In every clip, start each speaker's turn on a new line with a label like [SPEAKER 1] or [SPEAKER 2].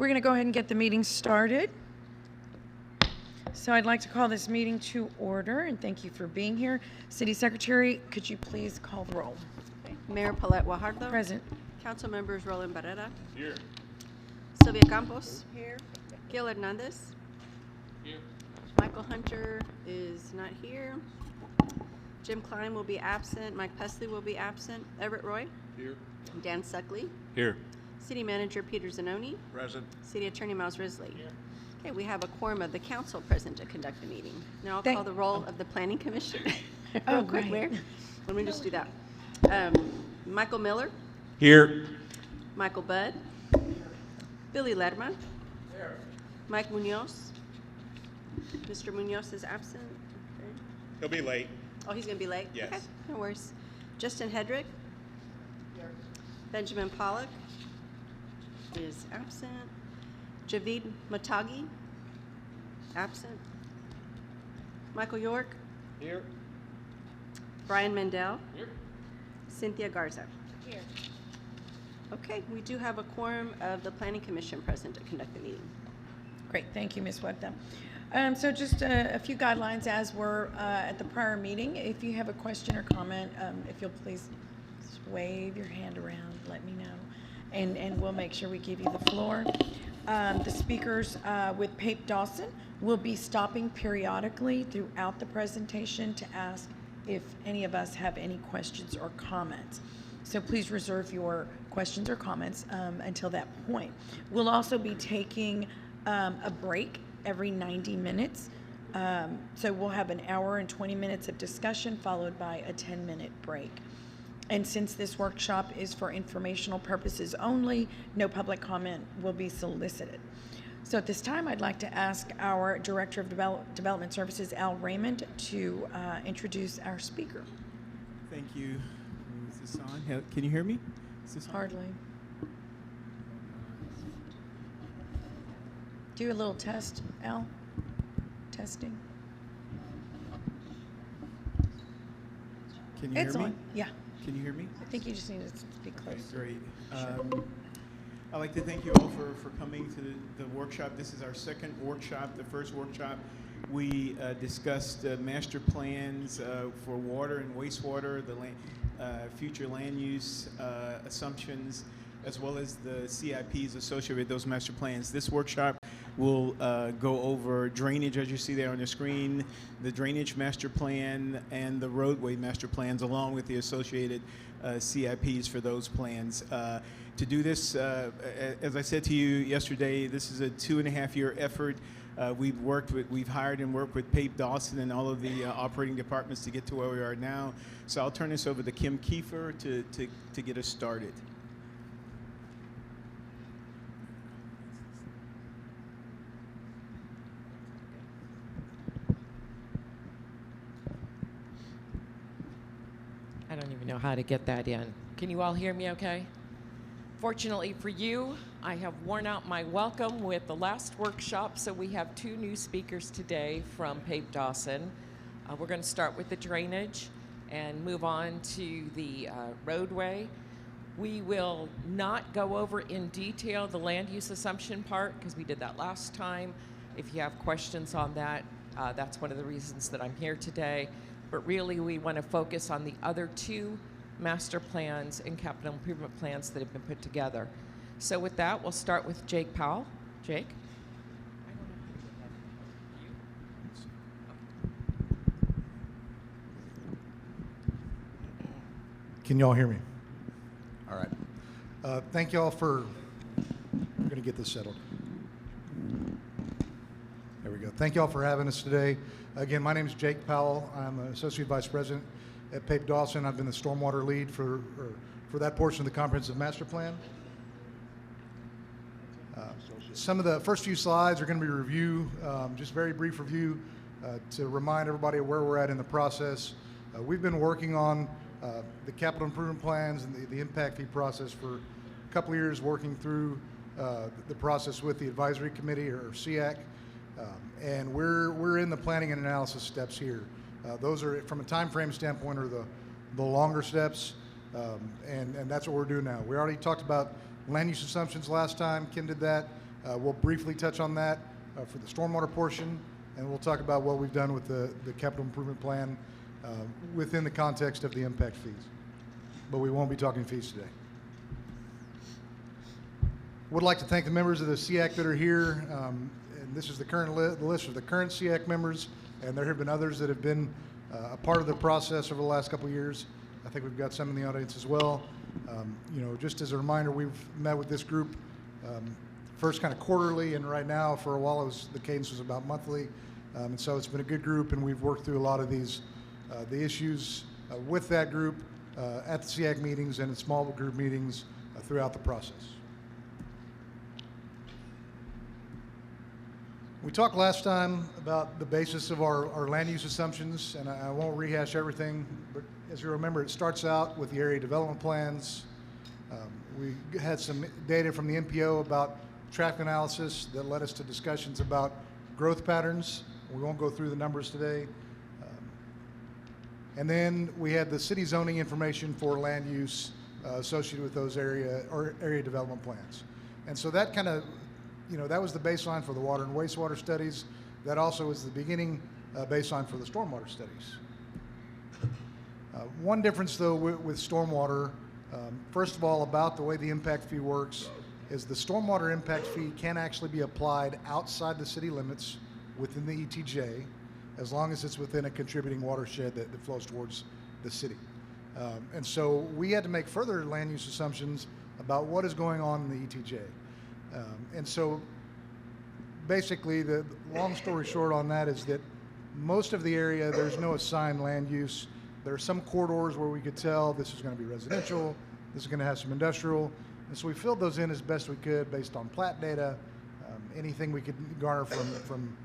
[SPEAKER 1] We're going to go ahead and get the meeting started. So I'd like to call this meeting to order, and thank you for being here. City Secretary, could you please call the roll?
[SPEAKER 2] Mayor Paulette Guajardo.
[SPEAKER 1] Present.
[SPEAKER 2] Council members Roland Barrera.
[SPEAKER 3] Here.
[SPEAKER 2] Sylvia Campos. Here. Gil Hernandez.
[SPEAKER 3] Here.
[SPEAKER 2] Michael Hunter is not here. Jim Klein will be absent. Mike Pesley will be absent. Everett Roy.
[SPEAKER 3] Here.
[SPEAKER 2] Dan Suckley.
[SPEAKER 3] Here.
[SPEAKER 2] City Manager Peter Zanoni.
[SPEAKER 3] Present.
[SPEAKER 2] City Attorney Miles Risley.
[SPEAKER 3] Here.
[SPEAKER 2] Okay, we have a quorum of the council present to conduct the meeting. Now I'll call the roll of the Planning Commission.
[SPEAKER 1] Oh,
[SPEAKER 2] quick,
[SPEAKER 1] great.
[SPEAKER 2] Mayor. Let me just do that. Michael Miller.
[SPEAKER 3] Here.
[SPEAKER 2] Michael Budd. Billy Lerma.
[SPEAKER 3] Here.
[SPEAKER 2] Mike Munoz. Mr. Munoz is absent. Okay.
[SPEAKER 3] He'll be late.
[SPEAKER 2] Oh, he's going to be late?
[SPEAKER 3] Yes.
[SPEAKER 2] Okay, no worries. Justin Hedrick. Here. Benjamin Pollock is absent. Javid Matagi, absent. Michael York.
[SPEAKER 3] Here.
[SPEAKER 2] Brian Mendel.
[SPEAKER 3] Here.
[SPEAKER 2] Cynthia Garza.
[SPEAKER 1] Here.
[SPEAKER 2] Okay, we do have a quorum of the Planning Commission present to conduct the meeting.
[SPEAKER 1] Great, thank you, Ms. Huerta. So just a few guidelines as were at the prior meeting. If you have a question or comment, if you'll please just wave your hand around, let me know, and we'll make sure we give you the floor. The speakers with Pape Dawson will be stopping periodically throughout the presentation to ask if any of us have any questions or comments. So please reserve your questions or comments until that point. We'll also be taking a break every 90 minutes. So we'll have an hour and 20 minutes of discussion followed by a 10-minute break. And since this workshop is for informational purposes only, no public comment will be solicited. So at this time, I'd like to ask our Director of Development Services, Al Raymond, to introduce our speaker.
[SPEAKER 4] Thank you. Is this on? Can you hear me? Is this on?
[SPEAKER 1] Hardly. Do a little test, Al. Testing.
[SPEAKER 4] Can you hear
[SPEAKER 1] It's
[SPEAKER 4] me?
[SPEAKER 1] on. Yeah.
[SPEAKER 4] Can you hear me?
[SPEAKER 1] I think you just need to speak close.
[SPEAKER 4] Okay, great. I'd like to thank you all for coming to the workshop. This is our second workshop. The first workshop, we discussed master plans for water and wastewater, the future land use assumptions, as well as the CIPs associated with those master plans. This workshop will go over drainage, as you see there on the screen, the drainage master plan and the roadway master plans, along with the associated CIPs for those plans. To do this, as I said to you yesterday, this is a 2.5-year effort. We've hired and worked with Pape Dawson and all of the operating departments to get to where we are now. So I'll turn this over to Kim Kiefer to get us started.
[SPEAKER 5] I don't even know how to get that in. Can you all hear me okay? Fortunately for you, I have worn out my welcome with the last workshop, so we have 2 new speakers today from Pape Dawson. We're going to start with the drainage and move on to the roadway. We will not go over in detail the land use assumption part because we did that last time. If you have questions on that, that's one of the reasons that I'm here today. But really, we want to focus on the other 2 master plans and capital improvement plans that have been put together. So with that, we'll start with Jake Powell. Jake?
[SPEAKER 6] Can y'all hear me? All right. Thank y'all for, I'm going to get this settled. There we go. Thank y'all for having us today. Again, my name is Jake Powell. I'm an Associate Vice President at Pape Dawson. I've been the stormwater lead for that portion of the Comprehensive Master Plan. Some of the first few slides are going to be a review, just very brief review to remind everybody of where we're at in the process. We've been working on the capital improvement plans and the impact fee process for a couple of years, working through the process with the advisory committee or SEAC. And we're in the planning and analysis steps here. Those are, from a time frame standpoint, are the longer steps, and that's what we're doing now. We already talked about land use assumptions last time. Kim did that. We'll briefly touch on that for the stormwater portion, and we'll talk about what we've done with the capital improvement plan within the context of the impact fees. But we won't be talking fees today. Would like to thank the members of the SEAC that are here. And this is the current the list of the current SEAC members, and there have been others that have been a part of the process over the last couple of years. I think we've got some in the audience as well. Just as a reminder, we've met with this group first kind of quarterly, and right now for a while the cadence was about monthly. And so it's been a good group, and we've worked through a lot of these the issues with that group at the SEAC meetings and in small group meetings throughout the process. We talked last time about the basis of our land use assumptions, and I won't rehash everything, but as you remember, it starts out with the area development plans. We had some data from the MPO about traffic analysis that led us to discussions about growth patterns. We won't go through the numbers today. And then we had the city zoning information for land use associated with those area development plans. And so that kind of, that was the baseline for the water and wastewater studies. That also was the beginning baseline for the stormwater studies. One difference, though, with stormwater, first of all, about the way the impact fee works, is the stormwater impact fee can actually be applied outside the city limits within the ETJ, as long as it's within a contributing watershed that flows towards the city. And so we had to make further land use assumptions about what is going on in the ETJ. And so basically, the long story short on that is that most of the area, there's no assigned land use. There are some corridors where we could tell this is going to be residential, this is going to have some industrial. And so we filled those in as best we could based on plat data, anything we could garner from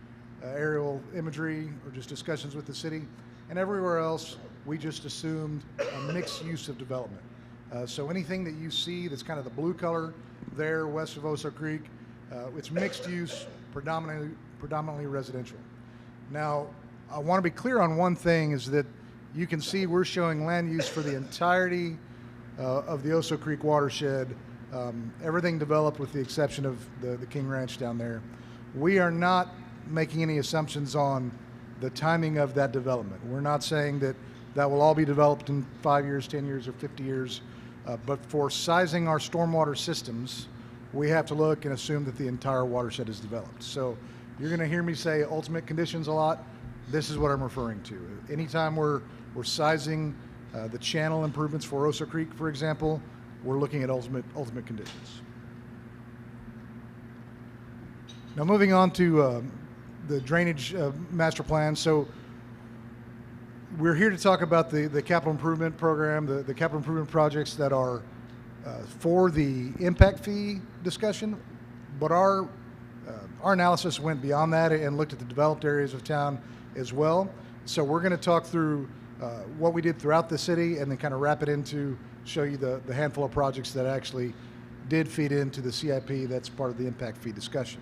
[SPEAKER 6] aerial imagery or just discussions with the city. And everywhere else, we just assumed a mixed use of development. So anything that you see that's kind of the blue color there west of Oso Creek, it's mixed use, predominantly residential. Now, I want to be clear on one thing, is that you can see we're showing land use for the entirety of the Oso Creek watershed, everything developed with the exception of the King Ranch down there. We are not making any assumptions on the timing of that development. We're not saying that will all be developed in 5 years, 10 years, or 50 years. But for sizing our stormwater systems, we have to look and assume that the entire watershed is developed. So you're going to hear me say ultimate conditions a lot. This is what I'm referring to. Anytime we're sizing the channel improvements for Oso Creek, for example, we're looking at ultimate conditions. Now moving on to the drainage master plan. So we're here to talk about the capital improvement program, the capital improvement projects that are for the impact fee discussion, but our analysis went beyond that and looked at the developed areas of town as well. So we're going to talk through what we did throughout the city and then kind of wrap it into show you the handful of projects that actually did feed into the CIP that's part of the impact fee discussion.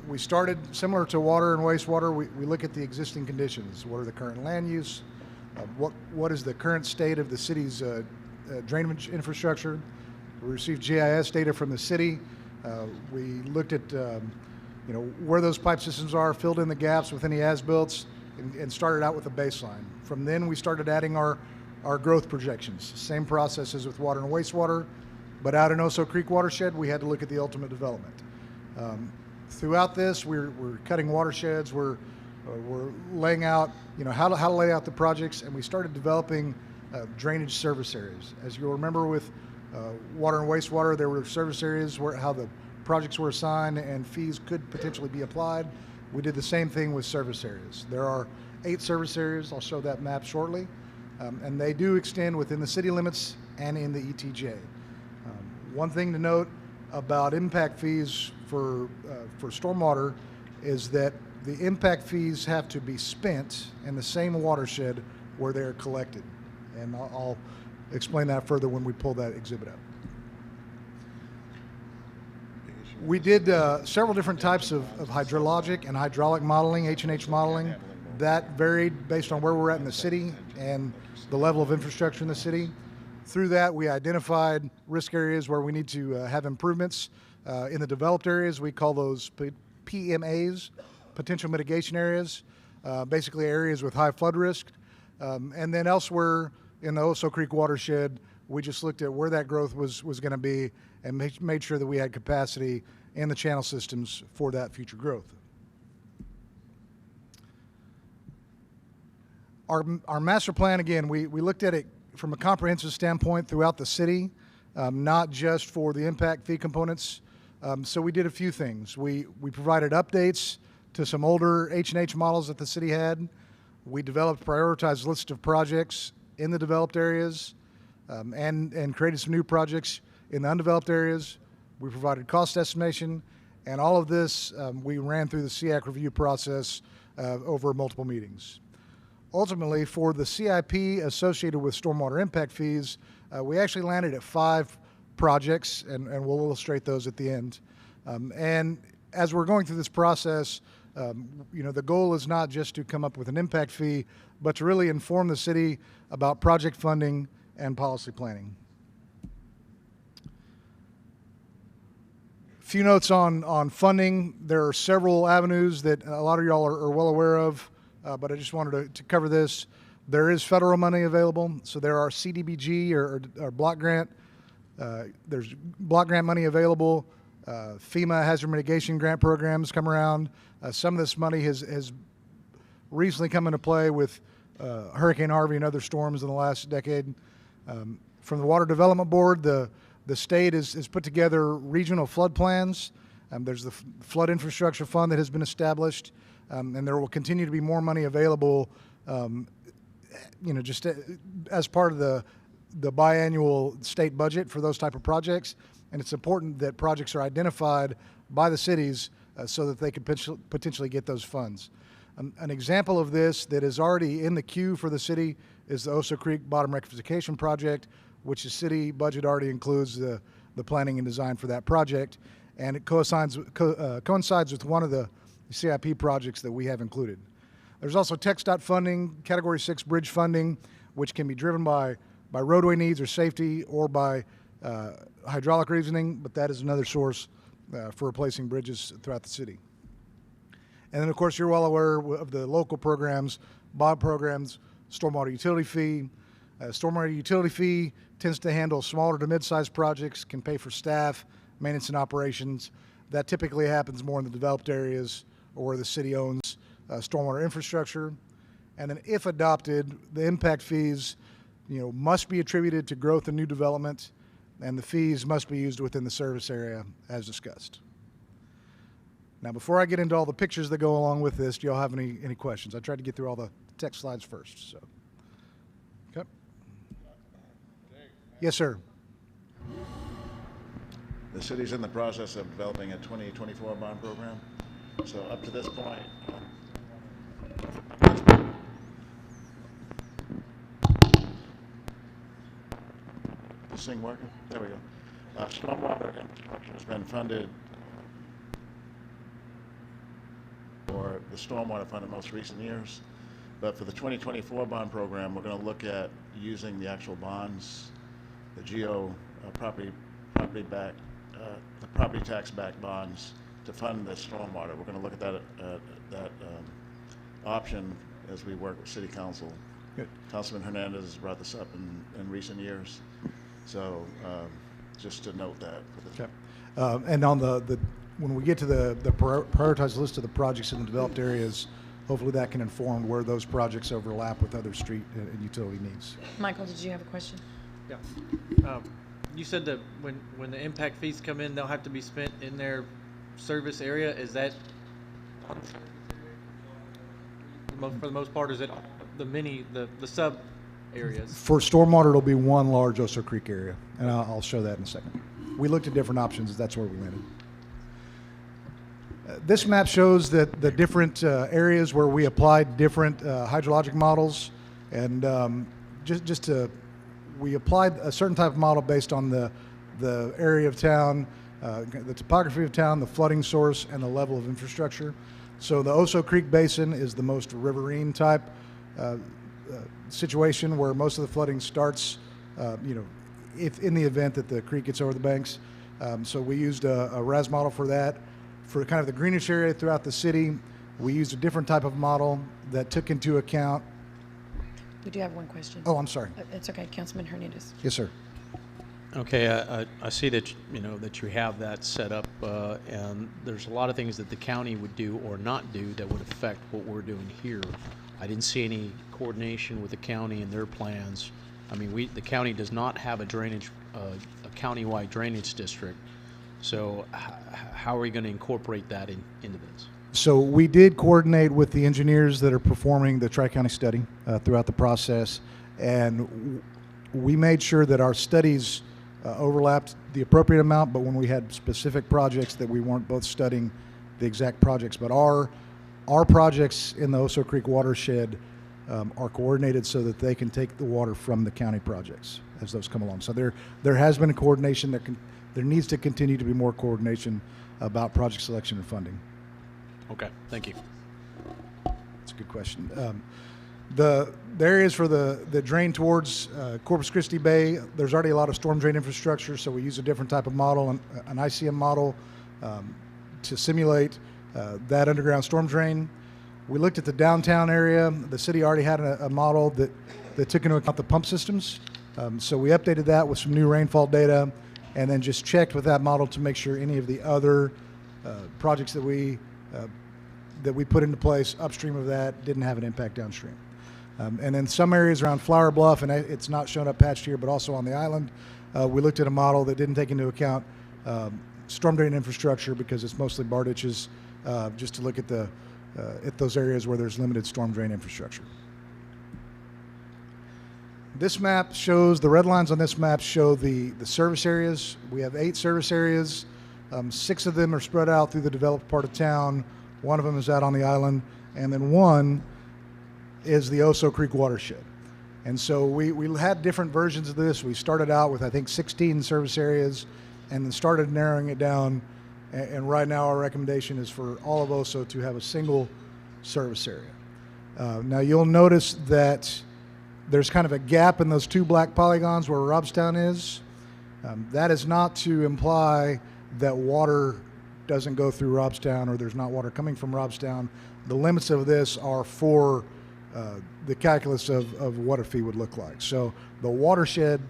[SPEAKER 6] We started similar to water and wastewater. We look at the existing conditions. What are the current land use? What is the current state of the city's drainage infrastructure? We received GIS data from the city. We looked at where those pipe systems are, filled in the gaps with any as-builts, and started out with a baseline. From then, we started adding our growth projections. Same process as with water and wastewater, but out in Oso Creek watershed, we had to look at the ultimate development. Throughout this, we're cutting watersheds. We're laying out, how to lay out the projects, and we started developing drainage service areas. As you'll remember, with water and wastewater, there were service areas where how the projects were assigned and fees could potentially be applied. We did the same thing with service areas. There are 8 service areas. I'll show that map shortly, and they do extend within the city limits and in the ETJ. One thing to note about impact fees for stormwater is that the impact fees have to be spent in the same watershed where they're collected. And I'll explain that further when we pull that exhibit up. We did several different types of hydrologic and hydraulic modeling, H&H modeling. That varied based on where we're at in the city and the level of infrastructure in the city. Through that, we identified risk areas where we need to have improvements In the developed areas, we call those PMAs, potential mitigation areas, basically areas with high flood risk. And then elsewhere in the Oso Creek watershed, we just looked at where that growth was going to be and made sure that we had capacity in the channel systems for that future growth. Our master plan, again, we looked at it from a comprehensive standpoint throughout the city, not just for the impact fee components. So we did a few things. We provided updates to some older H&H models that the city had. We developed prioritized lists of projects in the developed areas and created some new projects in the undeveloped areas. We provided cost estimation, and all of this we ran through the CIAC review process over multiple meetings. Ultimately, for the CIP associated with stormwater impact fees, we actually landed at 5 projects, and we'll illustrate those at the end. And as we're going through this process, the goal is not just to come up with an impact fee, but to really inform the city about project funding and policy planning. A few notes on funding. There are several avenues that a lot of y'all are well aware of, but I just wanted to cover this. There is federal money available, so there are CDBG or block grant. There's block grant money available. FEMA hazard mitigation grant programs come around. Some of this money has recently come into play with Hurricane Harvey and other storms in the last decade. From the Water Development Board, the state has put together regional flood plans. There's the Flood Infrastructure Fund that has been established, and there will continue to be more money available, just as part of the biannual state budget for those type of projects. And it's important that projects are identified by the cities so that they can potentially get those funds. An example of this that is already in the queue for the city is the Oso Creek Bottom Rectification Project, which the city budget already includes the planning and design for that project. And it coincides with one of the CIP projects that we have included. There's also TxDOT funding, Category 6 bridge funding, which can be driven by roadway needs or safety or by hydraulic reasoning, but that is another source for replacing bridges throughout the city. And then, of course, you're well aware of the local programs, BOD programs, stormwater utility fee. Stormwater utility fee tends to handle smaller to mid-sized projects, can pay for staff, maintenance and operations. That typically happens more in the developed areas or where the city owns stormwater infrastructure. And then if adopted, the impact fees must be attributed to growth and new development, and the fees must be used within the service area as discussed. Now, before I get into all the pictures that go along with this, do y'all have any questions? I tried to get through all the text slides first, so. Okay. Yes, sir.
[SPEAKER 7] The city's in the process of developing a 2024 bond program. So up to this point, this thing working? There we go. Stormwater infrastructure has been funded for the stormwater fund in most recent years. But for the 2024 bond program, we're going to look at using the actual bonds, the property tax-backed bonds to fund the stormwater. We're going to look at that option as we work with City Council.
[SPEAKER 6] Good.
[SPEAKER 7] Councilman Hernandez has brought this up in recent years. So just to note that.
[SPEAKER 6] Okay. And on when we get to the prioritized list of the projects in the developed areas, hopefully that can inform where those projects overlap with other street and utility needs.
[SPEAKER 1] Michael, did you have a question?
[SPEAKER 8] Yeah. You said that when the impact fees come in, they'll have to be spent in their service area. Is that for the most part? Is it the sub areas? For
[SPEAKER 6] stormwater, it'll be one large Oso Creek area, and I'll show that in a second. We looked at different options. That's where we landed. This map shows that the different areas where we applied different hydrologic models, and we applied a certain type of model based on the area of town, the topography of town, the flooding source, and the level of infrastructure. So the Oso Creek Basin is the most riverine type situation where most of the flooding starts, if in the event that the creek gets over the banks. So we used a RAS model for that. For kind of the greenish area throughout the city, we used a different type of model that took into account.
[SPEAKER 1] We do have one question.
[SPEAKER 6] Oh, I'm sorry.
[SPEAKER 1] It's okay, Councilman Hernandez.
[SPEAKER 6] Yes, sir.
[SPEAKER 9] Okay, I see that, that you have that set up, and there's a lot of things that the county would do or not do that would affect what we're doing here. I didn't see any coordination with the county and their plans. I mean, the county does not have a countywide drainage district. So how are we going to incorporate that into this?
[SPEAKER 6] So we did coordinate with the engineers that are performing the Tri-County study throughout the process, and we made sure that our studies overlapped the appropriate amount, but when we had specific projects that we weren't both studying the exact projects. But our projects in the Oso Creek watershed are coordinated so that they can take the water from the county projects as those come along. So there has been a coordination there needs to continue to be more coordination about project selection and funding.
[SPEAKER 9] Okay, thank you.
[SPEAKER 6] That's a good question. The areas for the drain towards Corpus Christi Bay, there's already a lot of storm drain infrastructure, so we use a different type of model, an ICM model, to simulate that underground storm drain. We looked at the downtown area. The city already had a model that took into account the pump systems. So we updated that with some new rainfall data, and then just checked with that model to make sure any of the other projects that we put into place upstream of that didn't have an impact downstream. And then some areas around Flower Bluff, and it's not shown up patched here, but also on the island, we looked at a model that didn't take into account storm drain infrastructure because it's mostly bar ditches, just to look at those areas where there's limited storm drain infrastructure. This map shows, the red lines on this map show the service areas. We have 8 service areas. 6 of them are spread out through the developed part of town. 1 of them is out on the island, and then 1 is the Oso Creek watershed. And so we had different versions of this. We started out with, I think, 16 service areas and then started narrowing it down. And right now our recommendation is for all of Oso to have a single service area. Now you'll notice that there's kind of a gap in those 2 black polygons where Robstown is. That is not to imply that water doesn't go through Robstown or there's not water coming from Robstown. The limits of this are for the calculus of what a fee would look like. So the watershed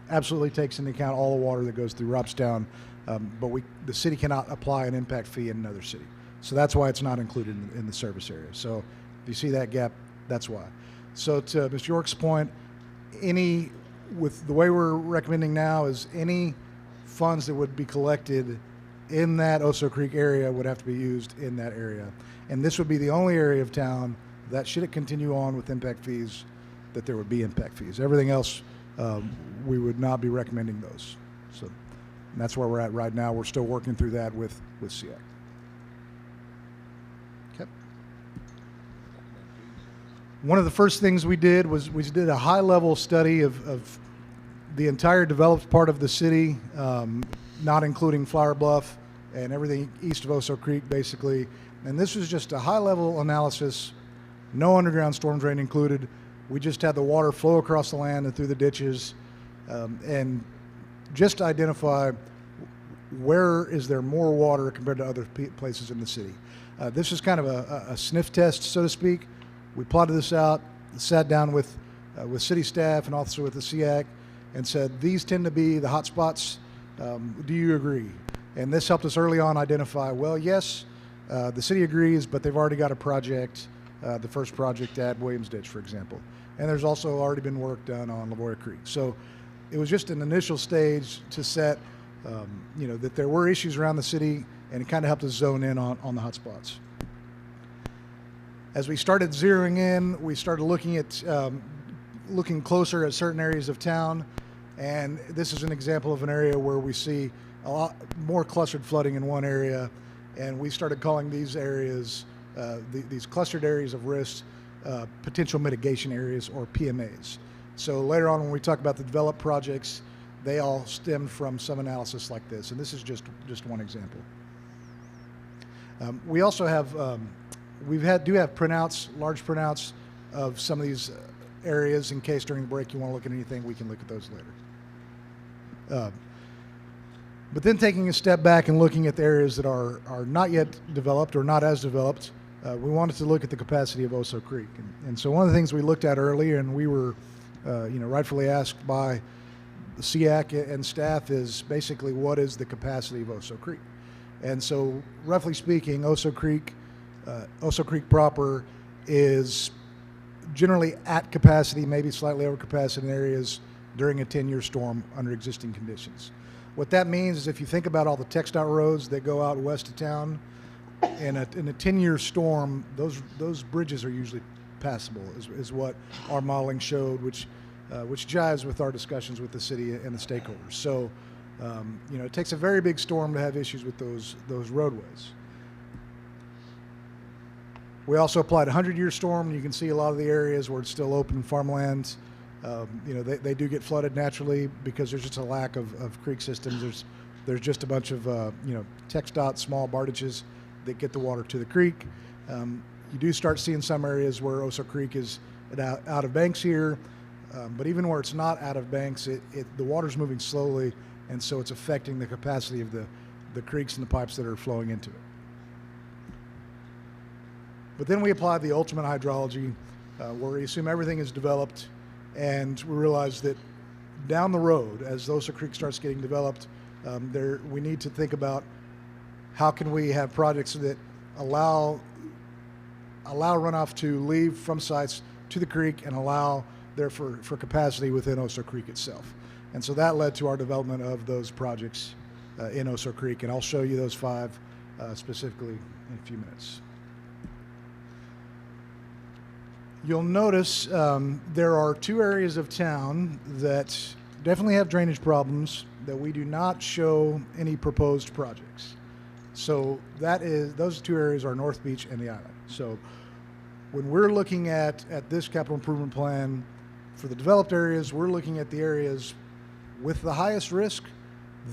[SPEAKER 6] absolutely takes into account all the water that goes through Robstown, but the city cannot apply an impact fee in another city. So that's why it's not included in the service area. So if you see that gap, that's why. So to Mr. York's point, with the way we're recommending now is any funds that would be collected in that Oso Creek area would have to be used in that area. And this would be the only area of town that, should it continue on with impact fees, that there would be impact fees. Everything else, we would not be recommending those. So that's where we're at right now. We're still working through that with SEAC. Okay. One of the first things we did was we did a high-level study of the entire developed part of the city, not including Flower Bluff and everything east of Oso Creek, basically. And this was just a high-level analysis, no underground storm drain included. We just had the water flow across the land and through the ditches, and just to identify where is there more water compared to other places in the city. This is kind of a sniff test, so to speak. We plotted this out, sat down with city staff and also with the SEAC, and said, these tend to be the hot spots. Do you agree? And this helped us early on identify, well, yes, the city agrees, but they've already got a project, the first project at Williams Ditch, for example. And there's also already been work done on Lavoya Creek. So it was just an initial stage to set, that there were issues around the city, and it kind of helped us zone in on the hot spots. As we started zeroing in, we started looking at looking closer at certain areas of town, and this is an example of an area where we see a lot more clustered flooding in one area, and we started calling these areas, these clustered areas of risk, potential mitigation areas, or PMAs. So later on when we talk about the developed projects, they all stemmed from some analysis like this, and this is just one example. We also have, do have printouts, large printouts of some of these areas in case during the break you want to look at anything, we can look at those later. But then taking a step back and looking at the areas that are not yet developed or not as developed, we wanted to look at the capacity of Oso Creek. And so one of the things we looked at earlier, and we were rightfully asked by the SEAC and staff, is basically what is the capacity of Oso Creek. And so roughly speaking, Oso Creek proper is generally at capacity, maybe slightly over capacity in areas during a 10-year storm under existing conditions. What that means is if you think about all the textile roads that go out west of town, in a 10-year storm, those bridges are usually passable, is what our modeling showed, which jives with our discussions with the city and the stakeholders. So, it takes a very big storm to have issues with those roadways. We also applied a 100-year storm, and you can see a lot of the areas where it's still open farmland. They do get flooded naturally because there's just a lack of creek systems. There's just a bunch of TxDOT small bardages that get the water to the creek. You do start seeing some areas where Oso Creek is out of banks here, but even where it's not out of banks, the water's moving slowly, and so it's affecting the capacity of the creeks and the pipes that are flowing into it. But then we applied the ultimate hydrology, where we assume everything is developed, and we realize that down the road, as Oso Creek starts getting developed, we need to think about how can we have projects that allow runoff to leave from sites to the creek and allow there for capacity within Oso Creek itself. And so that led to our development of those projects in Oso Creek, and I'll show you those 5 specifically in a few minutes. You'll notice there are 2 areas of town that definitely have drainage problems that we do not show any proposed projects. So those 2 areas are North Beach and the island. So when we're looking at this capital improvement plan for the developed areas, we're looking at the areas with the highest risk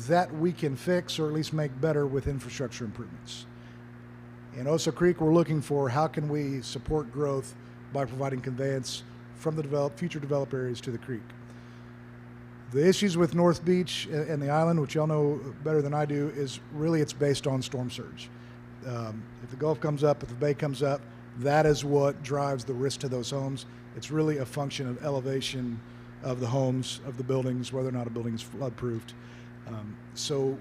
[SPEAKER 6] that we can fix or at least make better with infrastructure improvements. In Oso Creek, we're looking for how can we support growth by providing conveyance from the future developed areas to the creek. The issues with North Beach and the island, which y'all know better than I do, is really it's based on storm surge. If the Gulf comes up, if the bay comes up, that is what drives the risk to those homes. It's really a function of elevation of the homes, of the buildings, whether or not a building is flood-proofed. So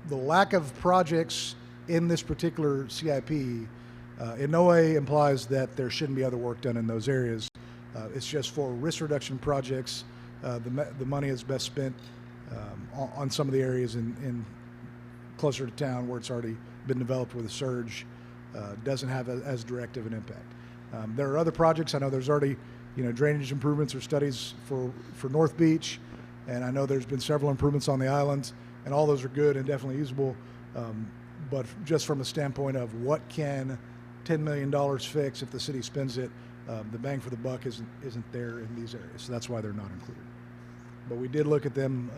[SPEAKER 6] the lack of projects in this particular CIP in no way implies that there shouldn't be other work done in those areas. It's just for risk reduction projects. The money is best spent on some of the areas in closer to town where it's already been developed with a surge. Doesn't have as direct of an impact. There are other projects. I know there's already drainage improvements or studies for North Beach, and I know there's been several improvements on the island, and all those are good and definitely usable. But just from a standpoint of what can $10 million fix if the city spends it, the bang for the buck isn't there in these areas. So that's why they're not included. But we did look at them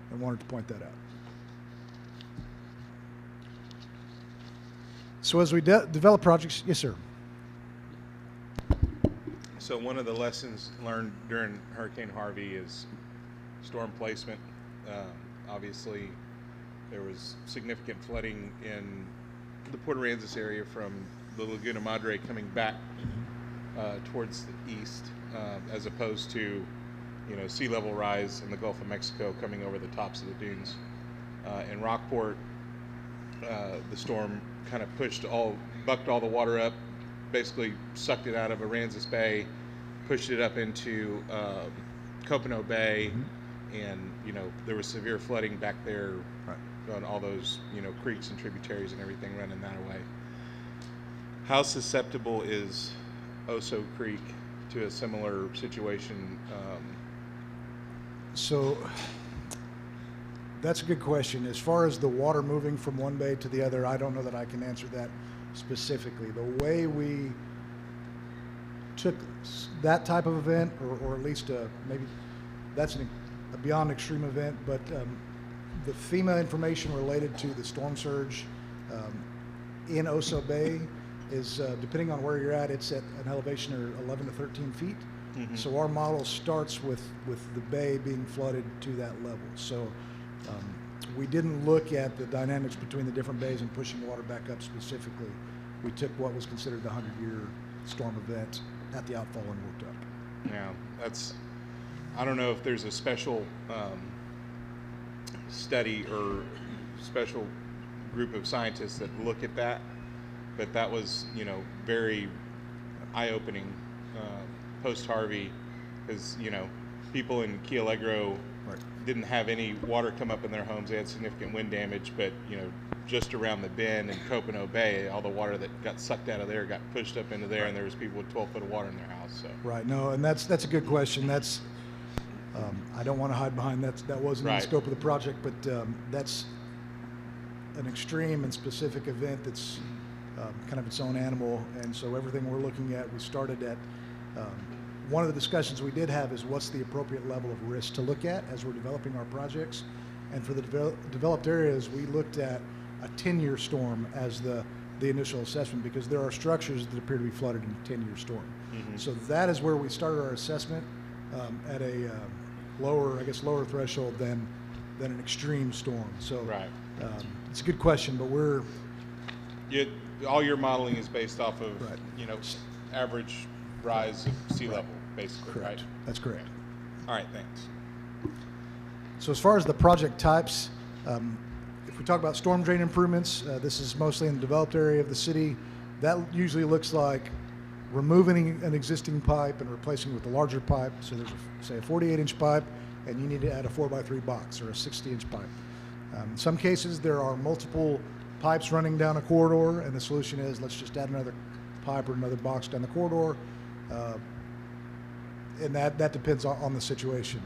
[SPEAKER 6] and wanted to point that out. So as we develop projects, yes, sir.
[SPEAKER 3] So one of the lessons learned during Hurricane Harvey is storm placement. Obviously, there was significant flooding in the Port Aransas area from the Laguna Madre coming back towards the east, as opposed to sea level rise in the Gulf of Mexico coming over the tops of the dunes. In Rockport, the storm kind of bucked all the water up, basically sucked it out of Aransas Bay, pushed it up into Copano Bay, and there was severe flooding back there.
[SPEAKER 6] Right.
[SPEAKER 3] On all those creeks and tributaries and everything running that way. How susceptible is Oso Creek to a similar situation?
[SPEAKER 6] So that's a good question. As far as the water moving from one bay to the other, I don't know that I can answer that specifically. The way we took that type of event, or at least maybe that's a beyond extreme event, but the FEMA information related to the storm surge in Oso Bay is, depending on where you're at, it's at an elevation of 11 to 13 feet. Mm-hmm. So our model starts with the bay being flooded to that level. So we didn't look at the dynamics between the different bays and pushing water back up specifically. We took what was considered the 100-year storm event at the outfall and worked up.
[SPEAKER 3] Yeah, I don't know if there's a special study or special group of scientists that look at that, but that was, very eye-opening post-Harvey, because, people in Key Allegro didn't have any water come up in their homes. They had significant wind damage, but, just around the bend in Copano Bay, all the water that got sucked out of there got pushed up into there, and there was people with 12 foot of water in their house. So.
[SPEAKER 6] Right. No, and that's a good question. That's I don't want to hide behind that. That wasn't in the scope of the project, but that's an extreme and specific event that's kind of its own animal. And so everything we're looking at, we started at. One of the discussions we did have is what's the appropriate level of risk to look at as we're developing our projects. And for the developed areas, we looked at a 10-year storm as the initial assessment, because there are structures that appear to be flooded in a 10-year storm. Mm-hmm. So that is where we started our assessment at a lower threshold than an extreme storm. So it's a good question, but
[SPEAKER 3] all your modeling is based off of average rise of sea level, basically.
[SPEAKER 6] Correct.
[SPEAKER 3] Right?
[SPEAKER 6] That's correct.
[SPEAKER 3] All right, thanks.
[SPEAKER 6] So as far as the project types, if we talk about storm drain improvements, this is mostly in the developed area of the city. That usually looks like removing an existing pipe and replacing it with a larger pipe. So there's, say, a 48-inch pipe, and you need to add a 4x3 box or a 60-inch pipe. In some cases, there are multiple pipes running down a corridor, and the solution is let's just add another pipe or another box down the corridor. And that depends on the situation.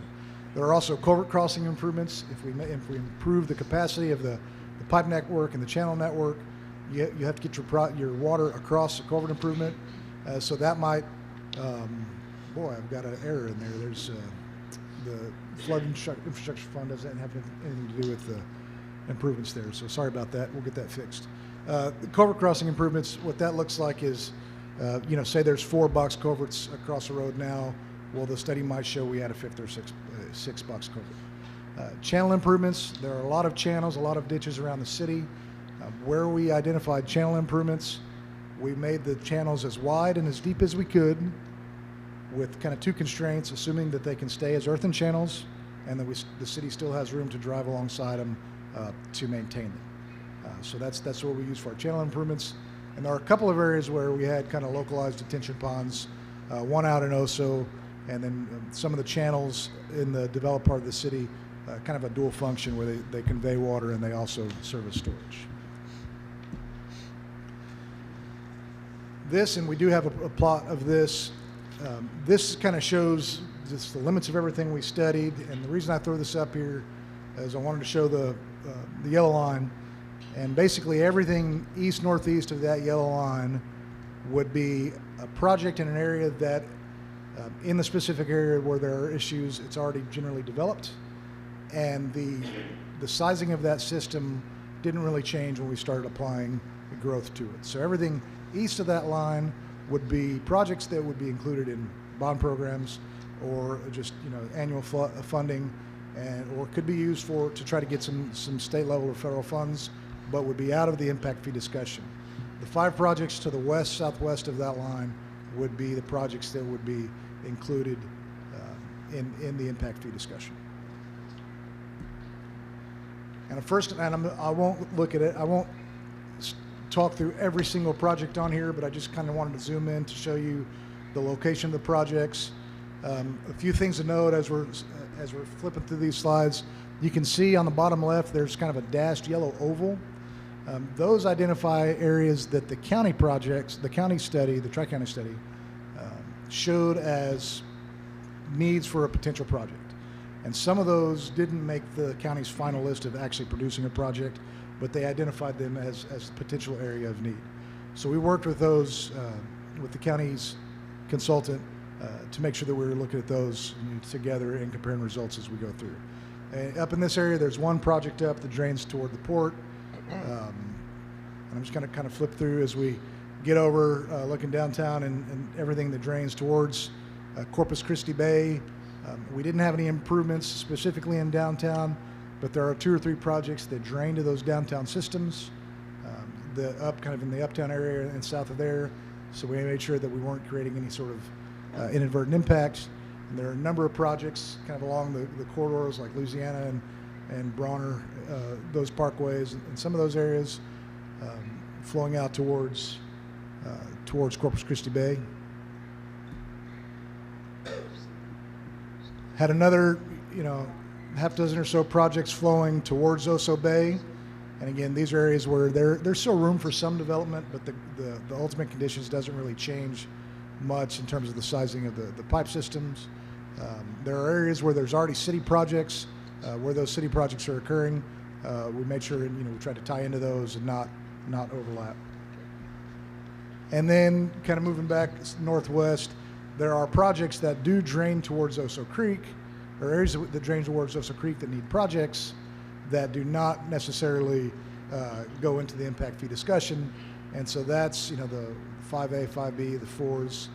[SPEAKER 6] There are also culvert crossing improvements. If we improve the capacity of the pipe network and the channel network, you have to get your water across a culvert improvement. So that might, I've got an error in there. There's the flood infrastructure fund doesn't have anything to do with the improvements there. So sorry about that. We'll get that fixed. The culvert crossing improvements, what that looks like is, say there's 4 box culverts across the road now. Well, the study might show we had a 5th or 6 box culvert. Channel improvements, there are a lot of channels, a lot of ditches around the city. Where we identified channel improvements, we made the channels as wide and as deep as we could, with kind of 2 constraints, assuming that they can stay as earthen channels and that the city still has room to drive alongside them to maintain them. So that's what we use for our channel improvements. And there are a couple of areas where we had kind of localized detention ponds, one out in Oso, and then some of the channels in the developed part of the city, kind of a dual function where they convey water and they also serve as storage. This, and we do have a plot of this, this kind of shows just the limits of everything we studied. And the reason I throw this up here is I wanted to show the yellow line. And basically everything east-northeast of that yellow line would be a project in an area that, in the specific area where there are issues, it's already generally developed. And the sizing of that system didn't really change when we started applying the growth to it. So everything east of that line would be projects that would be included in bond programs or just annual funding, or could be used to try to get some state level or federal funds, but would be out of the impact fee discussion. The 5 projects to the west, southwest of that line would be the projects that would be included in the impact fee discussion. And I won't look at it. I won't talk through every single project on here, but I just kind of wanted to zoom in to show you the location of the projects. A few things to note as we're flipping through these slides. You can see on the bottom left there's kind of a dashed yellow oval. Those identify areas that the county projects, the county study, the Tri-County study, showed as needs for a potential project. And some of those didn't make the county's final list of actually producing a project, but they identified them as a potential area of need. So we worked with those, with the county's consultant, to make sure that we were looking at those together and comparing results as we go through. Up in this area, there's one project up that drains toward the port. And I'm just going to kind of flip through as we get over, looking downtown and everything that drains towards Corpus Christi Bay. We didn't have any improvements specifically in downtown, but there are 2 or 3 projects that drain to those downtown systems, kind of in the uptown area and south of there. So we made sure that we weren't creating any sort of inadvertent impacts. And there are a number of projects kind of along the corridors like Louisiana and Bronner, those parkways, and some of those areas flowing out towards Corpus Christi Bay. Had another, half dozen or so projects flowing towards Oso Bay. And again, these are areas where there's still room for some development, but the ultimate conditions doesn't really change much in terms of the sizing of the pipe systems. There are areas where there's already city projects, where those city projects are occurring. We made sure, we tried to tie into those and not overlap. And then kind of moving back northwest, there are projects that do drain towards Oso Creek, or areas that drain towards Oso Creek that need projects that do not necessarily go into the impact fee discussion. And so that's, the 5A, 5B, the 4s,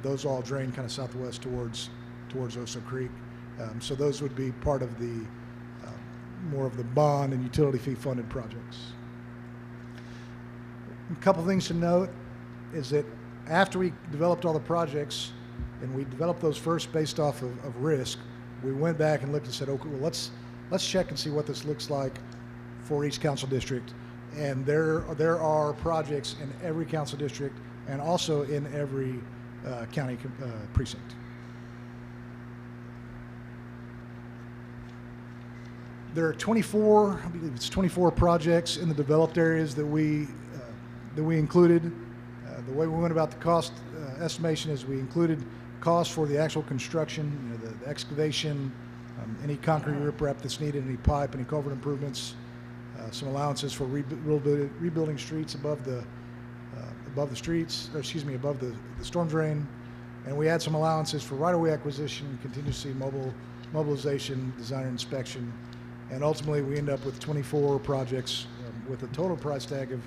[SPEAKER 6] those all drain kind of southwest towards Oso Creek. So those would be part of the more of the bond and utility fee funded projects. A couple things to note is that after we developed all the projects, and we developed those first based off of risk, we went back and looked and said, okay, well, let's check and see what this looks like for each council district. And there are projects in every council district and also in every county precinct. There are 24, I believe it's 24 projects in the developed areas that we included. The way we went about the cost estimation is we included costs for the actual construction, the excavation, any concrete riprap that's needed, any pipe, any culvert improvements, some allowances for rebuilding streets above the streets, or excuse me, above the storm drain, and we had some allowances for right-of-way acquisition, contingency, mobilization, designer inspection, and ultimately we end up with 24 projects with a total price tag of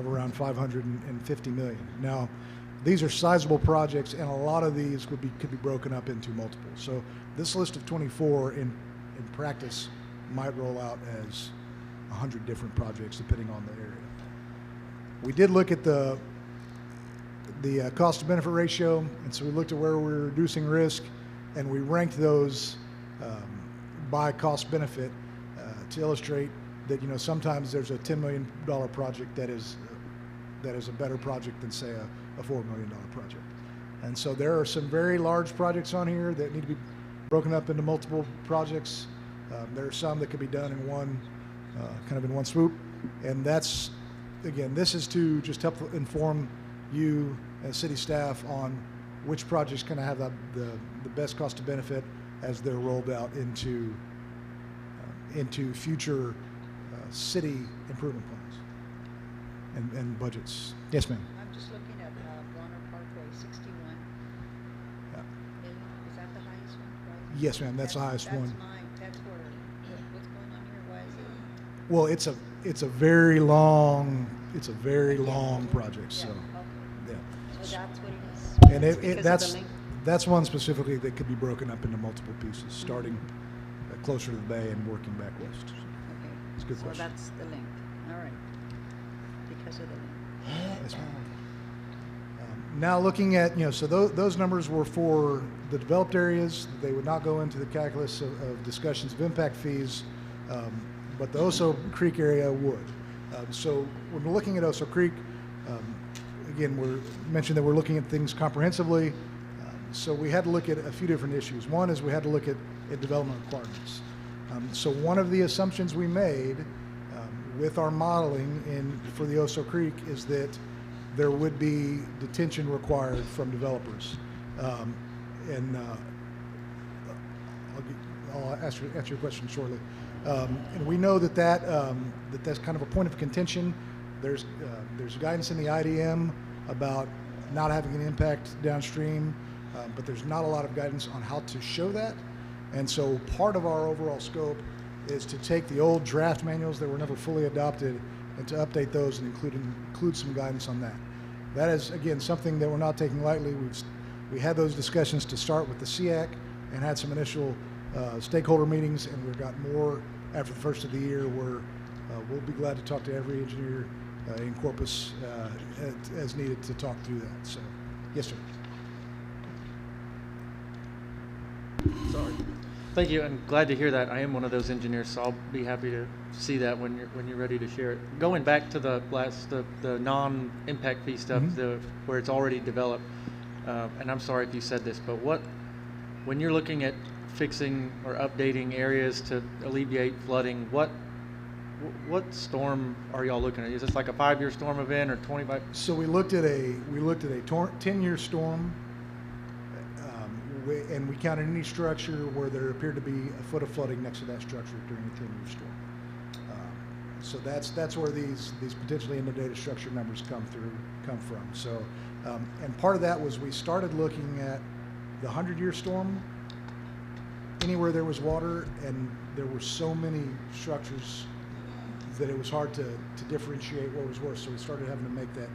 [SPEAKER 6] around $550 million. Now, these are sizable projects, and a lot of these could be broken up into multiples. So this list of 24 in practice might roll out as 100 different projects depending on the area. We did look at the cost to benefit ratio, and so we looked at where we're reducing risk, and we ranked those by cost benefit to illustrate that sometimes there's a $10 million project that is a better project than say a $4 million project. And so there are some very large projects on here that need to be broken up into multiple projects. There are some that could be done in one swoop. And that's, again, this is to just help inform you as city staff on which projects can have the best cost to benefit as they're rolled out into future city improvement plans and budgets. Yes, ma'am.
[SPEAKER 10] I'm just looking at Bronner Parkway 61.
[SPEAKER 6] Yeah.
[SPEAKER 10] Is that the highest one, right?
[SPEAKER 6] Yes, ma'am. That's the highest one.
[SPEAKER 10] That's mine. That's where, what's going on here? Why is it?
[SPEAKER 6] Well, it's a very long project. So,
[SPEAKER 10] Okay.
[SPEAKER 6] yeah.
[SPEAKER 10] So that's what it is.
[SPEAKER 6] And
[SPEAKER 2] It's because of the length.
[SPEAKER 6] that's one specifically that could be broken up into multiple pieces, starting closer to the bay and working back west.
[SPEAKER 10] Okay.
[SPEAKER 6] It's a good
[SPEAKER 10] So
[SPEAKER 6] question.
[SPEAKER 10] that's the length. All right. Because of the length.
[SPEAKER 6] Yes, ma'am. Now looking at, so those numbers were for the developed areas. They would not go into the calculus of discussions of impact fees, but the Oso Creek area would. So when we're looking at Oso Creek, again, we mentioned that we're looking at things comprehensively. So we had to look at a few different issues. One is we had to look at development requirements. So one of the assumptions we made with our modeling for the Oso Creek is that there would be detention required from developers. I'll answer your question shortly. And we know that's kind of a point of contention. There's guidance in the IDM about not having an impact downstream, but there's not a lot of guidance on how to show that. And so part of our overall scope is to take the old draft manuals that were never fully adopted and to update those and include some guidance on that. That is, again, something that we're not taking lightly. We had those discussions to start with the SEAC and had some initial stakeholder meetings, and we've got more after the first of the year, we'll be glad to talk to every engineer in Corpus as needed to talk through that. So, yes, sir.
[SPEAKER 8] Sorry. Thank you, and glad to hear that. I am one of those engineers, so I'll be happy to see that when you're ready to share it. Going back to the non-impact fee stuff, where it's already developed, and I'm sorry if you said this, but when you're looking at fixing or updating areas to alleviate flooding, what storm are y'all looking at? Is this like a 5-year storm event or 25?
[SPEAKER 6] So we looked at a 10-year storm. And we counted any structure where there appeared to be a foot of flooding next to that structure during a 10-year storm. So that's where these potentially inundated structure numbers come from. So, and part of that was we started looking at the 100-year storm, anywhere there was water, and there were so many structures that it was hard to differentiate what was worse. So we started having to make that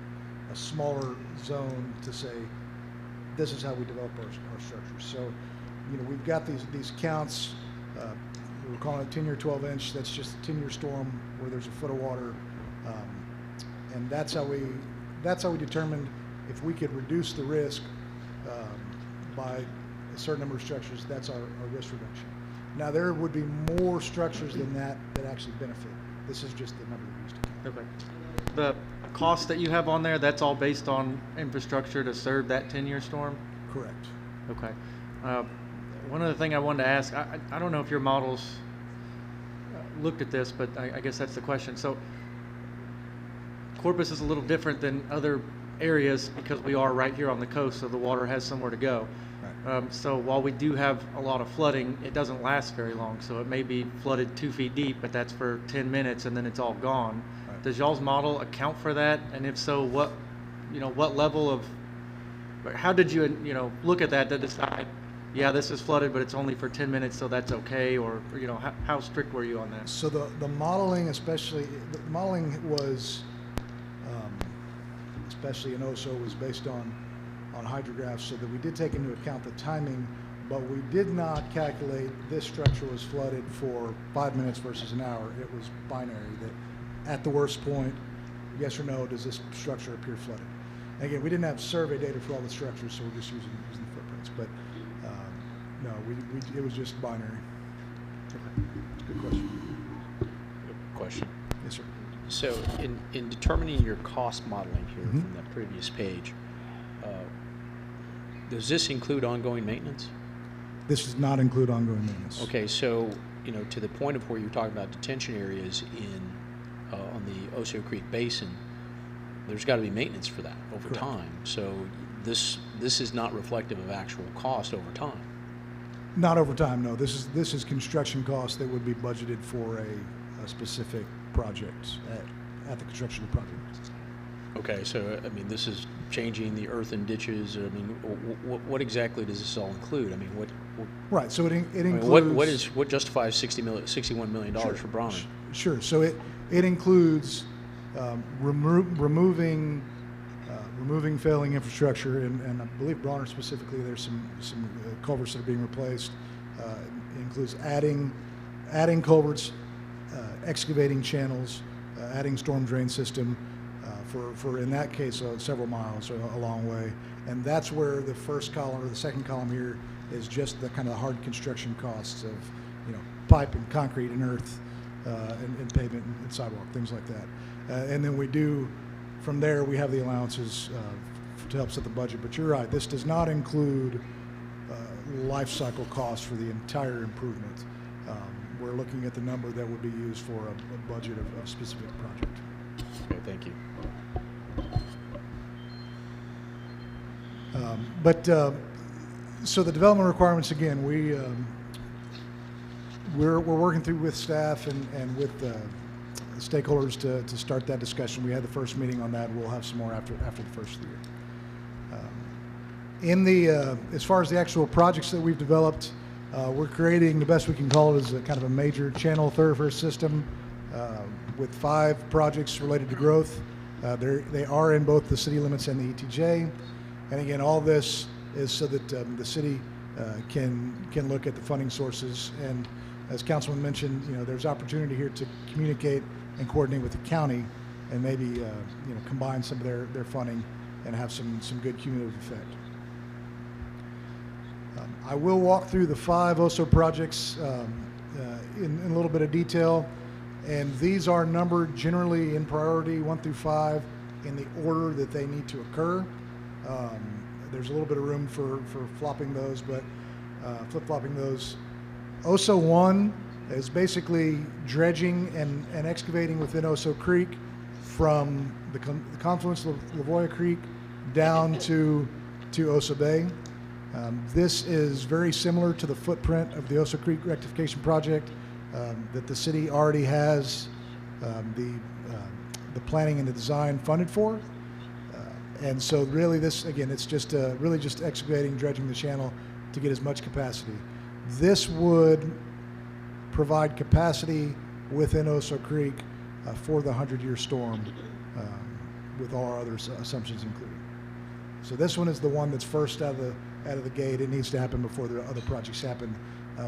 [SPEAKER 6] a smaller zone to say, this is how we develop our structures. So, you know, we've got these counts. We're calling it 10-year, 12-inch. That's just a 10-year storm where there's a foot of water, and that's how we determined if we could reduce the risk by a certain number of structures. That's our risk reduction. Now there would be more structures than that actually benefit. This is just the number we used to count.
[SPEAKER 8] Okay. The cost that you have on there, that's all based on infrastructure to serve that 10-year storm?
[SPEAKER 6] Correct.
[SPEAKER 8] Okay. One other thing I wanted to ask, I don't know if your models looked at this, but I guess that's the question. So Corpus is a little different than other areas because we are right here on the coast, so the water has somewhere to go. Right. So while we do have a lot of flooding, it doesn't last very long. So it may be flooded 2 feet deep, but that's for 10 minutes and then it's all gone. Right. Does y'all's model account for that? And if so, what level of, how did you look at that to decide, yeah, this is flooded, but it's only for 10 minutes, so that's okay? Or how strict were you on that?
[SPEAKER 6] So the modeling, especially was, especially in OSO, was based on hydrographs, so that we did take into account the timing, but we did not calculate this structure was flooded for 5 minutes versus an hour. It was binary, that at the worst point, yes or no, does this structure appear flooded? And again, we didn't have survey data for all the structures, so we're just using footprints. But no, it was just binary. Okay. Good question. Yes, sir.
[SPEAKER 9] So in determining your cost modeling here from that previous page, does this include ongoing maintenance?
[SPEAKER 6] This does not include ongoing maintenance.
[SPEAKER 9] Okay, so to the point of where you're talking about detention areas on the Oso Creek Basin, there's got to be maintenance for that over
[SPEAKER 6] Correct.
[SPEAKER 9] time. So this is not reflective of actual cost over time.
[SPEAKER 6] Not over time, no. This is construction costs that would be budgeted for a specific project at the construction of the project.
[SPEAKER 9] Okay, so I mean, this is changing the earthen ditches. I mean, what exactly does this all include? I mean, what
[SPEAKER 6] right. So it includes
[SPEAKER 9] what justifies $61 million
[SPEAKER 6] sure,
[SPEAKER 9] for Bronner?
[SPEAKER 6] Sure. So it includes removing failing infrastructure, and I believe Bronner specifically. There's some culverts that are being replaced. It includes adding culverts, excavating channels, adding storm drain system. For in that case several miles, a long way, and that's where the first column or the second column here is just the kind of hard construction costs of pipe and concrete and earth and pavement and sidewalk, things like that, and then we do from there we have the allowances to help set the budget. But you're right, this does not include life cycle costs for the entire improvement. We're looking at the number that would be used for a budget of a specific project.
[SPEAKER 9] Okay, thank you.
[SPEAKER 6] So the development requirements, again, we're working through with staff and with stakeholders to start that discussion. We had the first meeting on that. We'll have some more after the first of the year. As far as the actual projects that we've developed, we're creating, the best we can call it, is a kind of a major channel thoroughfare system with 5 projects related to growth. They are in both the city limits and the ETJ. And again, all this is so that the city can look at the funding sources and as Councilman mentioned, there's opportunity here to communicate and coordinate with the county and maybe, combine some of their funding and have some good cumulative effect. I will walk through the 5 OSO projects in a little bit of detail, and these are numbered generally in priority 1 through 5 in the order that they need to occur. There's a little bit of room for flopping those, but flip-flopping those. OSO 1 is basically dredging and excavating within Oso Creek from the confluence of Lavoya Creek down to Oso Bay. This is very similar to the footprint of the Oso Creek rectification project that the city already has the planning and the design funded for. And so really this, again, it's just really just excavating, dredging the channel to get as much capacity. This would provide capacity within Oso Creek for the 100-year storm with all our other assumptions included. So this one is the one that's first out of the gate. It needs to happen before the other projects happen,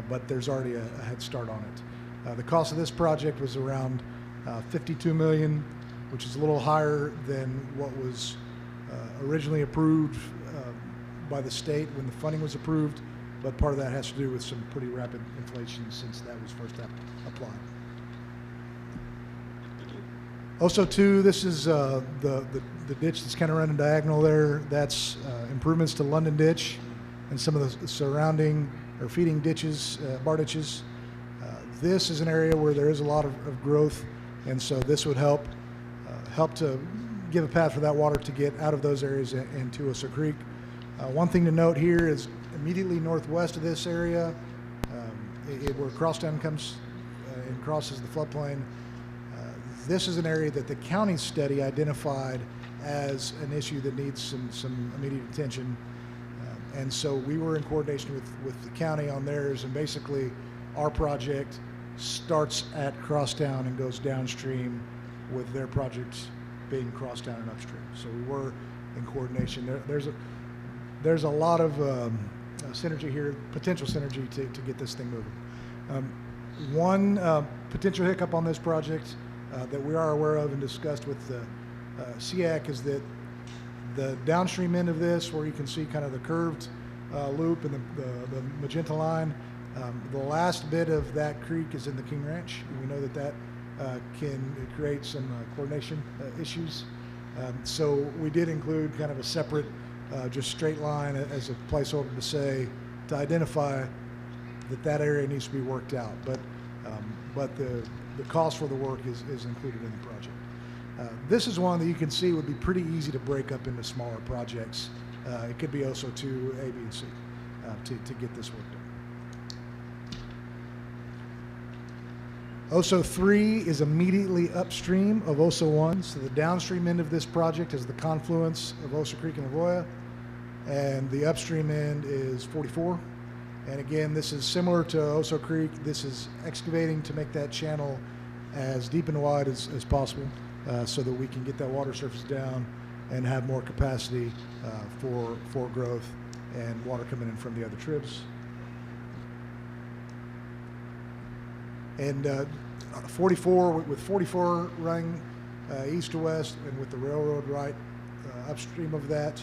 [SPEAKER 6] but there's already a head start on it. The cost of this project was around $52 million, which is a little higher than what was originally approved by the state when the funding was approved, but part of that has to do with some pretty rapid inflation since that was first applied. OSO 2, this is the ditch that's kind of running diagonal there. That's improvements to London Ditch and some of the surrounding or feeding ditches, bar ditches. This is an area where there is a lot of growth, and so this would help to give a path for that water to get out of those areas and to Oso Creek. One thing to note here is immediately northwest of this area, where Crosstown comes and crosses the floodplain, this is an area that the county study identified as an issue that needs some immediate attention. And so we were in coordination with the county on theirs, and basically our project starts at Crosstown and goes downstream with their projects being Crosstown and upstream. So we were in coordination. There's a lot of synergy here, potential synergy to get this thing moving. One potential hiccup on this project that we are aware of and discussed with the SEAC is that the downstream end of this, where you can see kind of the curved loop and the magenta line, the last bit of that creek is in the King Ranch, and we know that can create some coordination issues. So we did include kind of a separate, just straight line as a placeholder to identify that area needs to be worked out. But the cost for the work is included in the project. This is one that you can see would be pretty easy to break up into smaller projects. It could be OSO 2, A, B, and C to get this work done. OSO 3 is immediately upstream of OSO 1, so the downstream end of this project is the confluence of Oso Creek and Lavoya, and the upstream end is 44. And again, this is similar to Oso Creek. This is excavating to make that channel as deep and wide as possible so that we can get that water surface down and have more capacity for growth and water coming in from the other tribs. And 44, with 44 running east to west, and with the railroad right upstream of that,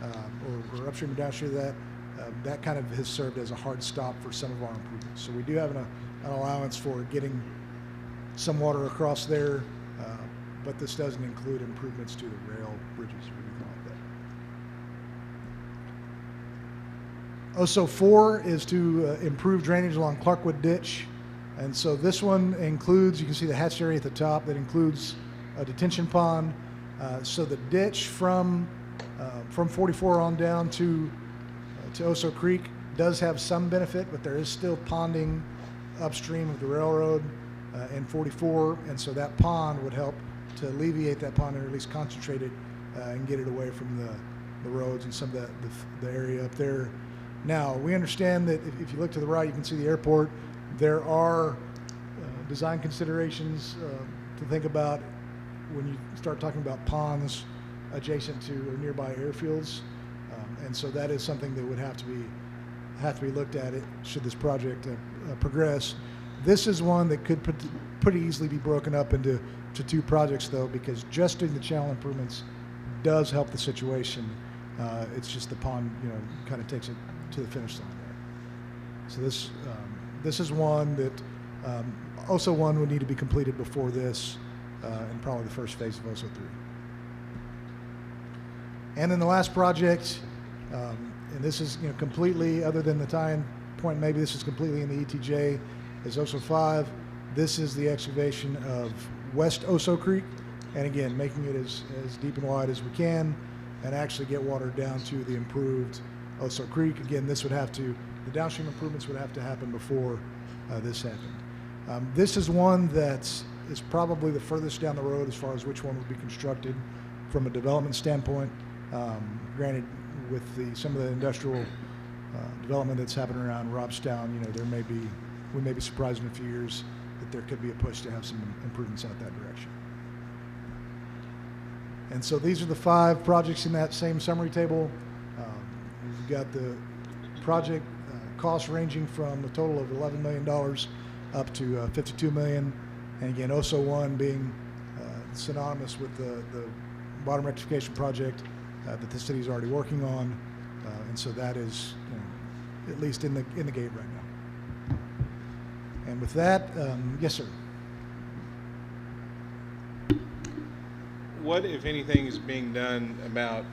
[SPEAKER 6] or upstream and downstream of that, that kind of has served as a hard stop for some of our improvements. So we do have an allowance for getting some water across there, but this doesn't include improvements to the rail bridges or anything like that. OSO 4 is to improve drainage along Clarkwood Ditch. And so this one includes, you can see the hatched area at the top, that includes a detention pond. So the ditch from 44 on down to Oso Creek does have some benefit, but there is still ponding upstream of the railroad in 44, and so that pond would help to alleviate that pond, or at least concentrate it and get it away from the roads and some of the area up there. Now, we understand that if you look to the right, you can see the airport. There are design considerations to think about when you start talking about ponds adjacent to or nearby airfields, and so that is something that would have to be looked at should this project progress. This is one that could pretty easily be broken up into two projects, though, because just doing the channel improvements does help the situation. It's just the pond, kind of takes it to the finish line there. So this is one that OSO 1 would need to be completed before this, and probably the first phase of OSO 3. And then the last project, and this is completely, other than the tie-in point, maybe this is completely in the ETJ, is OSO 5. This is the excavation of West Oso Creek, and again, making it as deep and wide as we can, and actually get water down to the improved Oso Creek. Again, the downstream improvements would have to happen before this happened. This is one that is probably the furthest down the road as far as which one would be constructed from a development standpoint. Granted, with some of the industrial development that's happening around Robstown, we may be surprised in a few years that there could be a push to have some improvements out that direction. And so these are the 5 projects in that same summary table. We've got the project costs ranging from a total of $11 million up to $52 million. And again, OSO 1 being synonymous with the bottom rectification project that the city is already working on. And so that is at least in the gate right now. And with that, yes, sir.
[SPEAKER 3] What, if anything, is being done about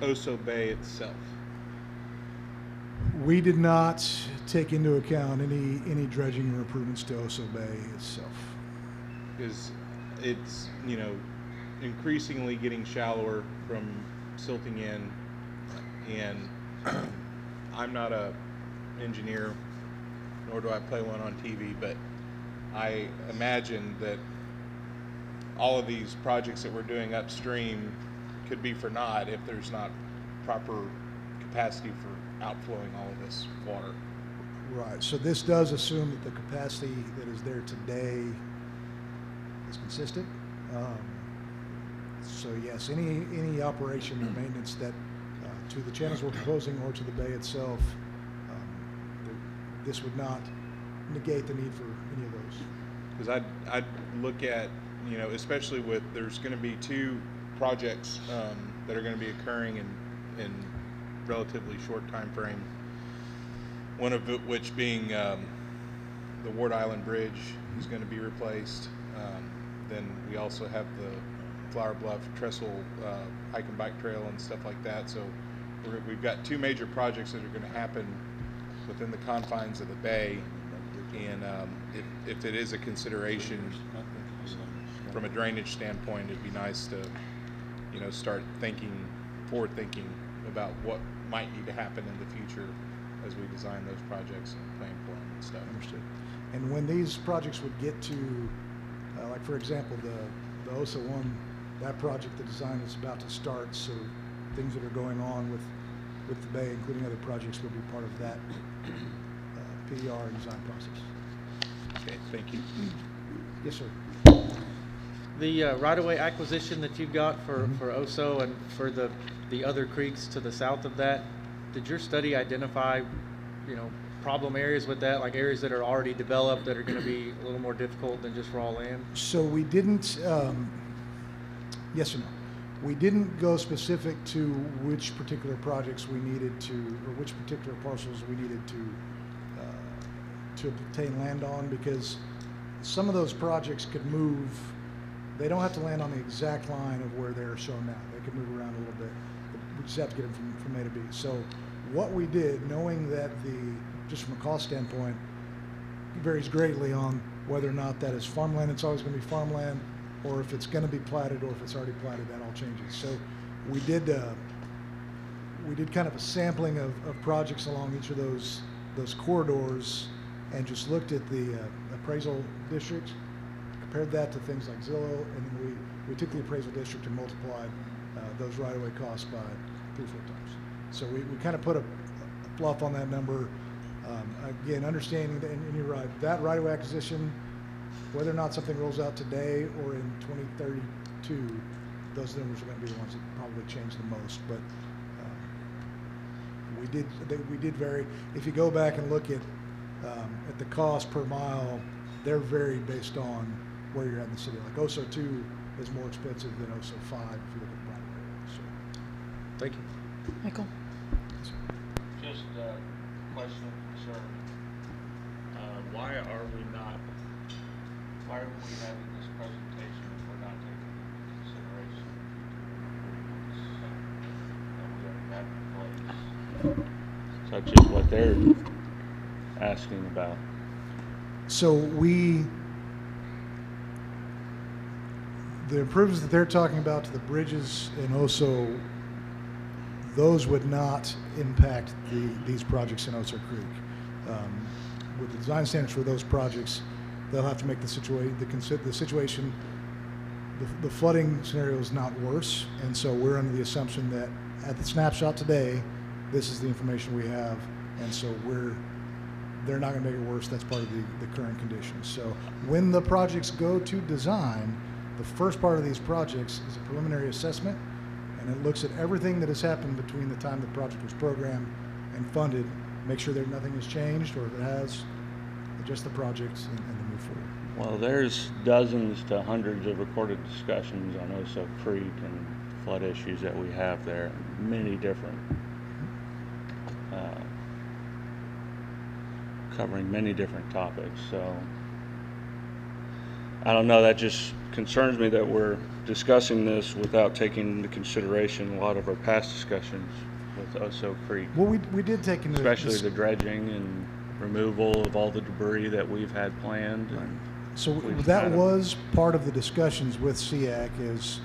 [SPEAKER 3] Oso Bay itself?
[SPEAKER 6] We did not take into account any dredging or improvements to Oso Bay itself.
[SPEAKER 3] Because it's, increasingly getting shallower from silting in, and I'm not a engineer, nor do I play one on TV, but I imagine that all of these projects that we're doing upstream could be for naught if there's not proper capacity for outflowing all of this water.
[SPEAKER 6] Right, so this does assume that the capacity that is there today is consistent. So yes, any operation or maintenance that to the channels we're proposing or to the bay itself, this would not negate the need for any of those.
[SPEAKER 3] Because I'd look at, especially with, there's going to be 2 projects that are going to be occurring in relatively short time frame. One of which being the Ward Island Bridge is going to be replaced. Then we also have the Flower Bluff Trestle hike and bike trail and stuff like that. So we've got 2 major projects that are going to happen within the confines of the bay. And if it is a consideration from a drainage standpoint, it'd be nice to, start forward thinking about what might need to happen in the future as we design those projects and plan for them and stuff.
[SPEAKER 6] Understood. And when these projects would get to, like for example, the OSO 1, that project, the design is about to start, so things that are going on with the bay, including other projects, will be part of that PDR and design process.
[SPEAKER 3] Okay, thank you.
[SPEAKER 6] Yes, sir.
[SPEAKER 8] The right-of-way acquisition that you got for OSO and for the other creeks to the south of that, did your study identify, problem areas with that, like areas that are already developed that are going to be a little more difficult than just raw land?
[SPEAKER 6] So we didn't, yes or no? We didn't go specific to which particular projects we needed to, or which particular parcels we needed to obtain land on, because some of those projects could move. They don't have to land on the exact line of where they're shown now. They could move around a little bit. We just have to get them from A to B. So what we did, knowing that just from a cost standpoint, it varies greatly on whether or not that is farmland. It's always going to be farmland, or if it's going to be platted, or if it's already platted, that all changes. So we did kind of a sampling of projects along each of those corridors, and just looked at the appraisal districts, compared that to things like Zillow, and then we took the appraisal district and multiplied those right-of-way costs by 3 or 4 times. So we kind of put a fluff on that number. Again, understanding that, and you're right, that right-of-way acquisition, whether or not something rolls out today or in 2032, those numbers are going to be the ones that probably change the most. But we did vary. If you go back and look at At the cost per mile, they're varied based on where you're at in the city. Like OSO 2 is more expensive than OSO 5 if you look at the private area. So,
[SPEAKER 9] Thank you.
[SPEAKER 1] Michael?
[SPEAKER 11] Just a question of concern. Why are we having this presentation if we're not taking into consideration that we already have in place? Such as what they're asking about.
[SPEAKER 6] so the improvements that they're talking about to the bridges and OSO, those would not impact these projects in Oso Creek. With the design standards for those projects, they'll have to make the situation, the flooding scenario is not worse, and so we're under the assumption that at the snapshot today, this is the information we have, and so they're not going to make it worse. That's part of the current conditions. So when the projects go to design, the first part of these projects is a preliminary assessment, and it looks at everything that has happened between the time the project was programmed and funded, make sure that nothing has changed, or if it has, adjust the projects and then move forward.
[SPEAKER 11] Well, there's dozens to hundreds of recorded discussions on Oso Creek and flood issues that we have there, many different, covering many different topics. So I don't know, that just concerns me that we're discussing this without taking into consideration a lot of our past discussions with Oso Creek.
[SPEAKER 6] Well, we did take into
[SPEAKER 11] especially the dredging and removal of all the debris that we've had planned. And
[SPEAKER 6] so that was part of the discussions with SEAC is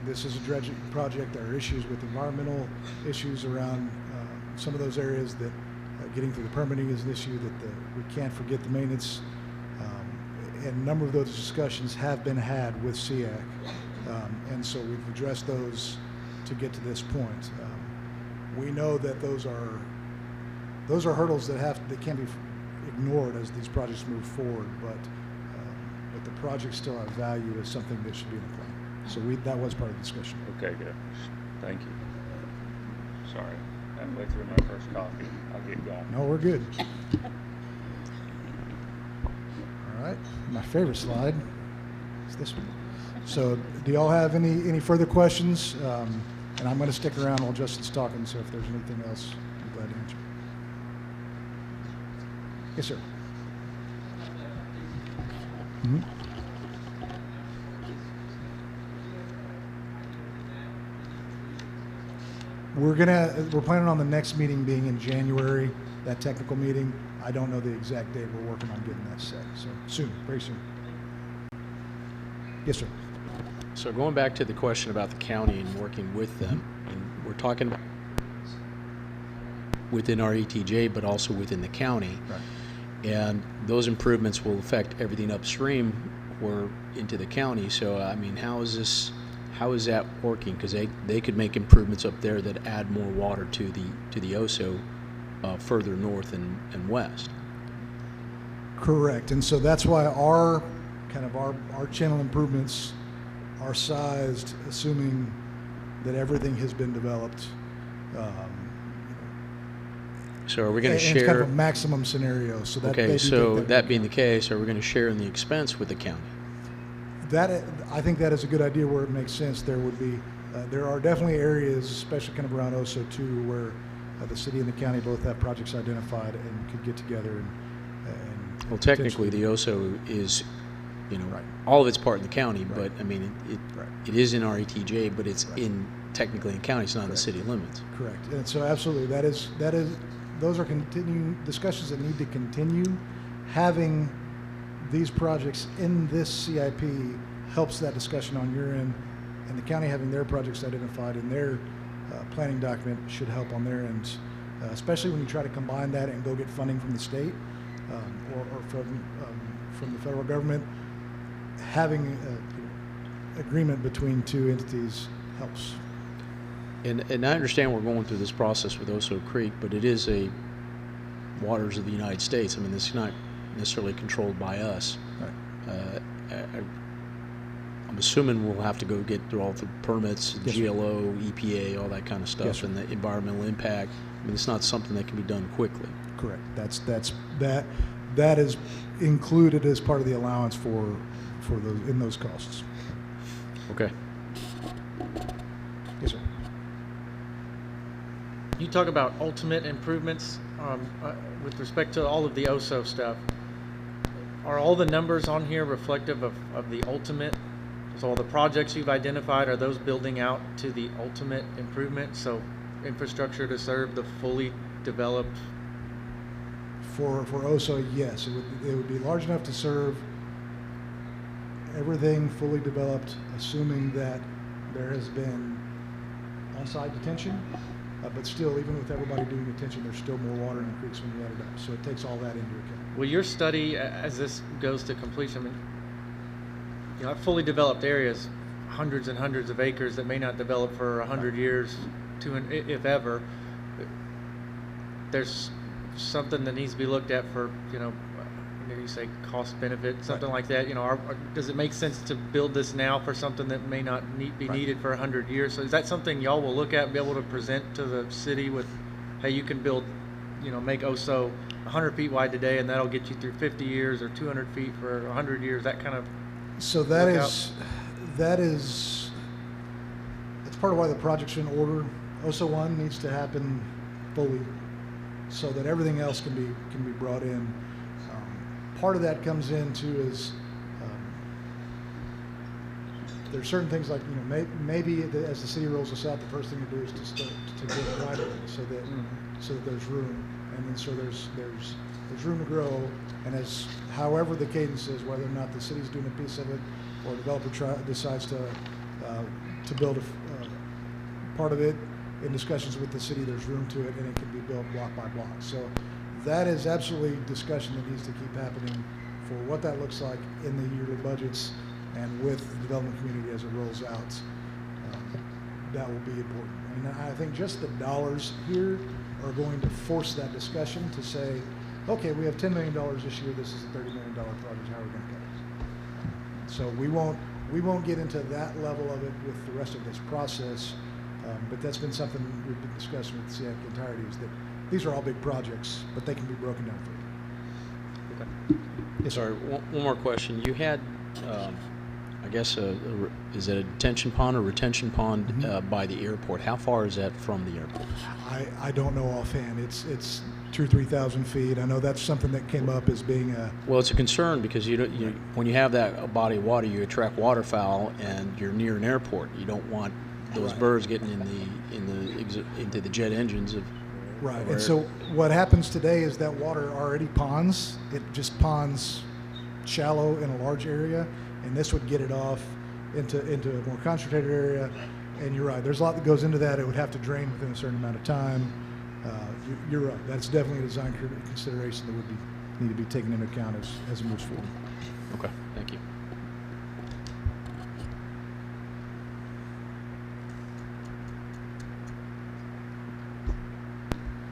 [SPEAKER 6] this is a dredging project. There are issues with environmental issues around some of those areas that getting through the permitting is an issue that we can't forget the maintenance. And a number of those discussions have been had with SEAC. And so we've addressed those to get to this point. We know that those are hurdles that can't be ignored as these projects move forward, but the projects still have value as something that should be in the plan. So that was part of the discussion.
[SPEAKER 11] Okay, good. Thank you. Sorry, halfway through my first coffee. I'll get going.
[SPEAKER 6] No, we're good. All right, my favorite slide is this one. So do y'all have any further questions? And I'm going to stick around while Justin's talking, so if there's anything else, I'm glad to answer. Yes, sir. Mm-hmm. We're planning on the next meeting being in January, that technical meeting. I don't know the exact date. We're working on getting that set. So soon, very soon. Yes, sir.
[SPEAKER 9] So going back to the question about the county and working with them, and we're talking about within our ETJ, but also within the county.
[SPEAKER 6] Right.
[SPEAKER 9] And those improvements will affect everything upstream or into the county. So, I mean, how is that working? Because they could make improvements up there that add more water to the Oso further north and west.
[SPEAKER 6] Correct. And so that's why our channel improvements are sized, assuming that everything has been developed.
[SPEAKER 9] So are we going to share?
[SPEAKER 6] It's kind of a maximum scenario. So that
[SPEAKER 9] okay. So that being the case, are we going to share in the expense with the county?
[SPEAKER 6] I think that is a good idea where it makes sense. There are definitely areas, especially kind of around OSO 2, where the city and the county both have projects identified and could get together and
[SPEAKER 9] well, technically the OSO is, right. All of it's part of the county, right. But I mean it is in our ETJ, but it's right. Technically in county, it's not in the city limits.
[SPEAKER 6] Correct. And so absolutely those are continuing discussions that need to continue. Having these projects in this CIP helps that discussion on your end, and the county having their projects identified in their planning document should help on their end, especially when you try to combine that and go get funding from the state or from the federal government. Having agreement between two entities helps.
[SPEAKER 9] And I understand we're going through this process with Oso Creek, but it is a waters of the United States. I mean, it's not necessarily controlled by us. Right. I'm assuming we'll have to go get through all the permits, yes, GLO, EPA, all that kind of stuff, yes, and the environmental impact. I mean, it's not something that can be done quickly.
[SPEAKER 6] Correct. That is included as part of the allowance for those, in those costs.
[SPEAKER 9] Okay.
[SPEAKER 6] Yes, sir.
[SPEAKER 8] You talk about ultimate improvements with respect to all of the OSO stuff. Are all the numbers on here reflective of the ultimate? So all the projects you've identified, are those building out to the ultimate improvement? So infrastructure to serve the fully developed?
[SPEAKER 6] For OSO, yes, it would be large enough to serve everything fully developed, assuming that there has been on-site detention. But still, even with everybody doing detention, there's still more water in the creeks when you add it up. So it takes all that into account.
[SPEAKER 8] Will your study, as this goes to completion, I mean, you know, fully developed areas, hundreds and hundreds of acres that may not develop for 100 years, if ever, there's something that needs to be looked at for, you know, you say cost benefit, something like that. You know, does it make sense to build this now for something that may not be needed for 100 years? So is that something y'all will look at and be able to present to the city with, hey, you can build, you know, make OSO 100 feet wide today, and that'll get you through 50 years, or 200 feet for 100 years, that kind of.
[SPEAKER 6] So that's part of why the project's in order. OSO 1 needs to happen fully, so that everything else can be brought in. Part of that comes into is there's certain things like, you know, maybe as the city rolls this out, the first thing to do is to start to get it right away, so that there's room, and then so there's room to grow, and as however the cadence is, whether or not the city's doing a piece of it or a developer decides to build a part of it in discussions with the city, there's room to it, and it can be built block by block. So that is absolutely discussion that needs to keep happening for what that looks like in the yearly budgets and with the development community as it rolls out. That will be important. And I think just the dollars here are going to force that discussion to say, okay, we have $10 million this year. This is a $30 million project. How are we going to cut it? So we won't get into that level of it with the rest of this process. But that's been something we've been discussing with the CIAC entirety, is that these are all big projects, but they can be broken down for you.
[SPEAKER 9] Okay. Yes, sorry, one more question. You had, I guess, is it a detention pond or retention pond by the airport? How far is that from the airport?
[SPEAKER 6] I don't know offhand. It's 2,000 or 3,000 feet. I know that's something that came up as being a.
[SPEAKER 9] Well, it's a concern because when you have that body of water, you attract waterfowl, and you're near an airport. You don't want those birds getting into the jet engines of.
[SPEAKER 6] Right, and so what happens today is that water already ponds. It just ponds shallow in a large area, and this would get it off into a more concentrated area. And you're right, there's a lot that goes into that. It would have to drain within a certain amount of time. You're right, that's definitely a design consideration that would need to be taken into account as it moves forward.
[SPEAKER 9] Okay, thank you.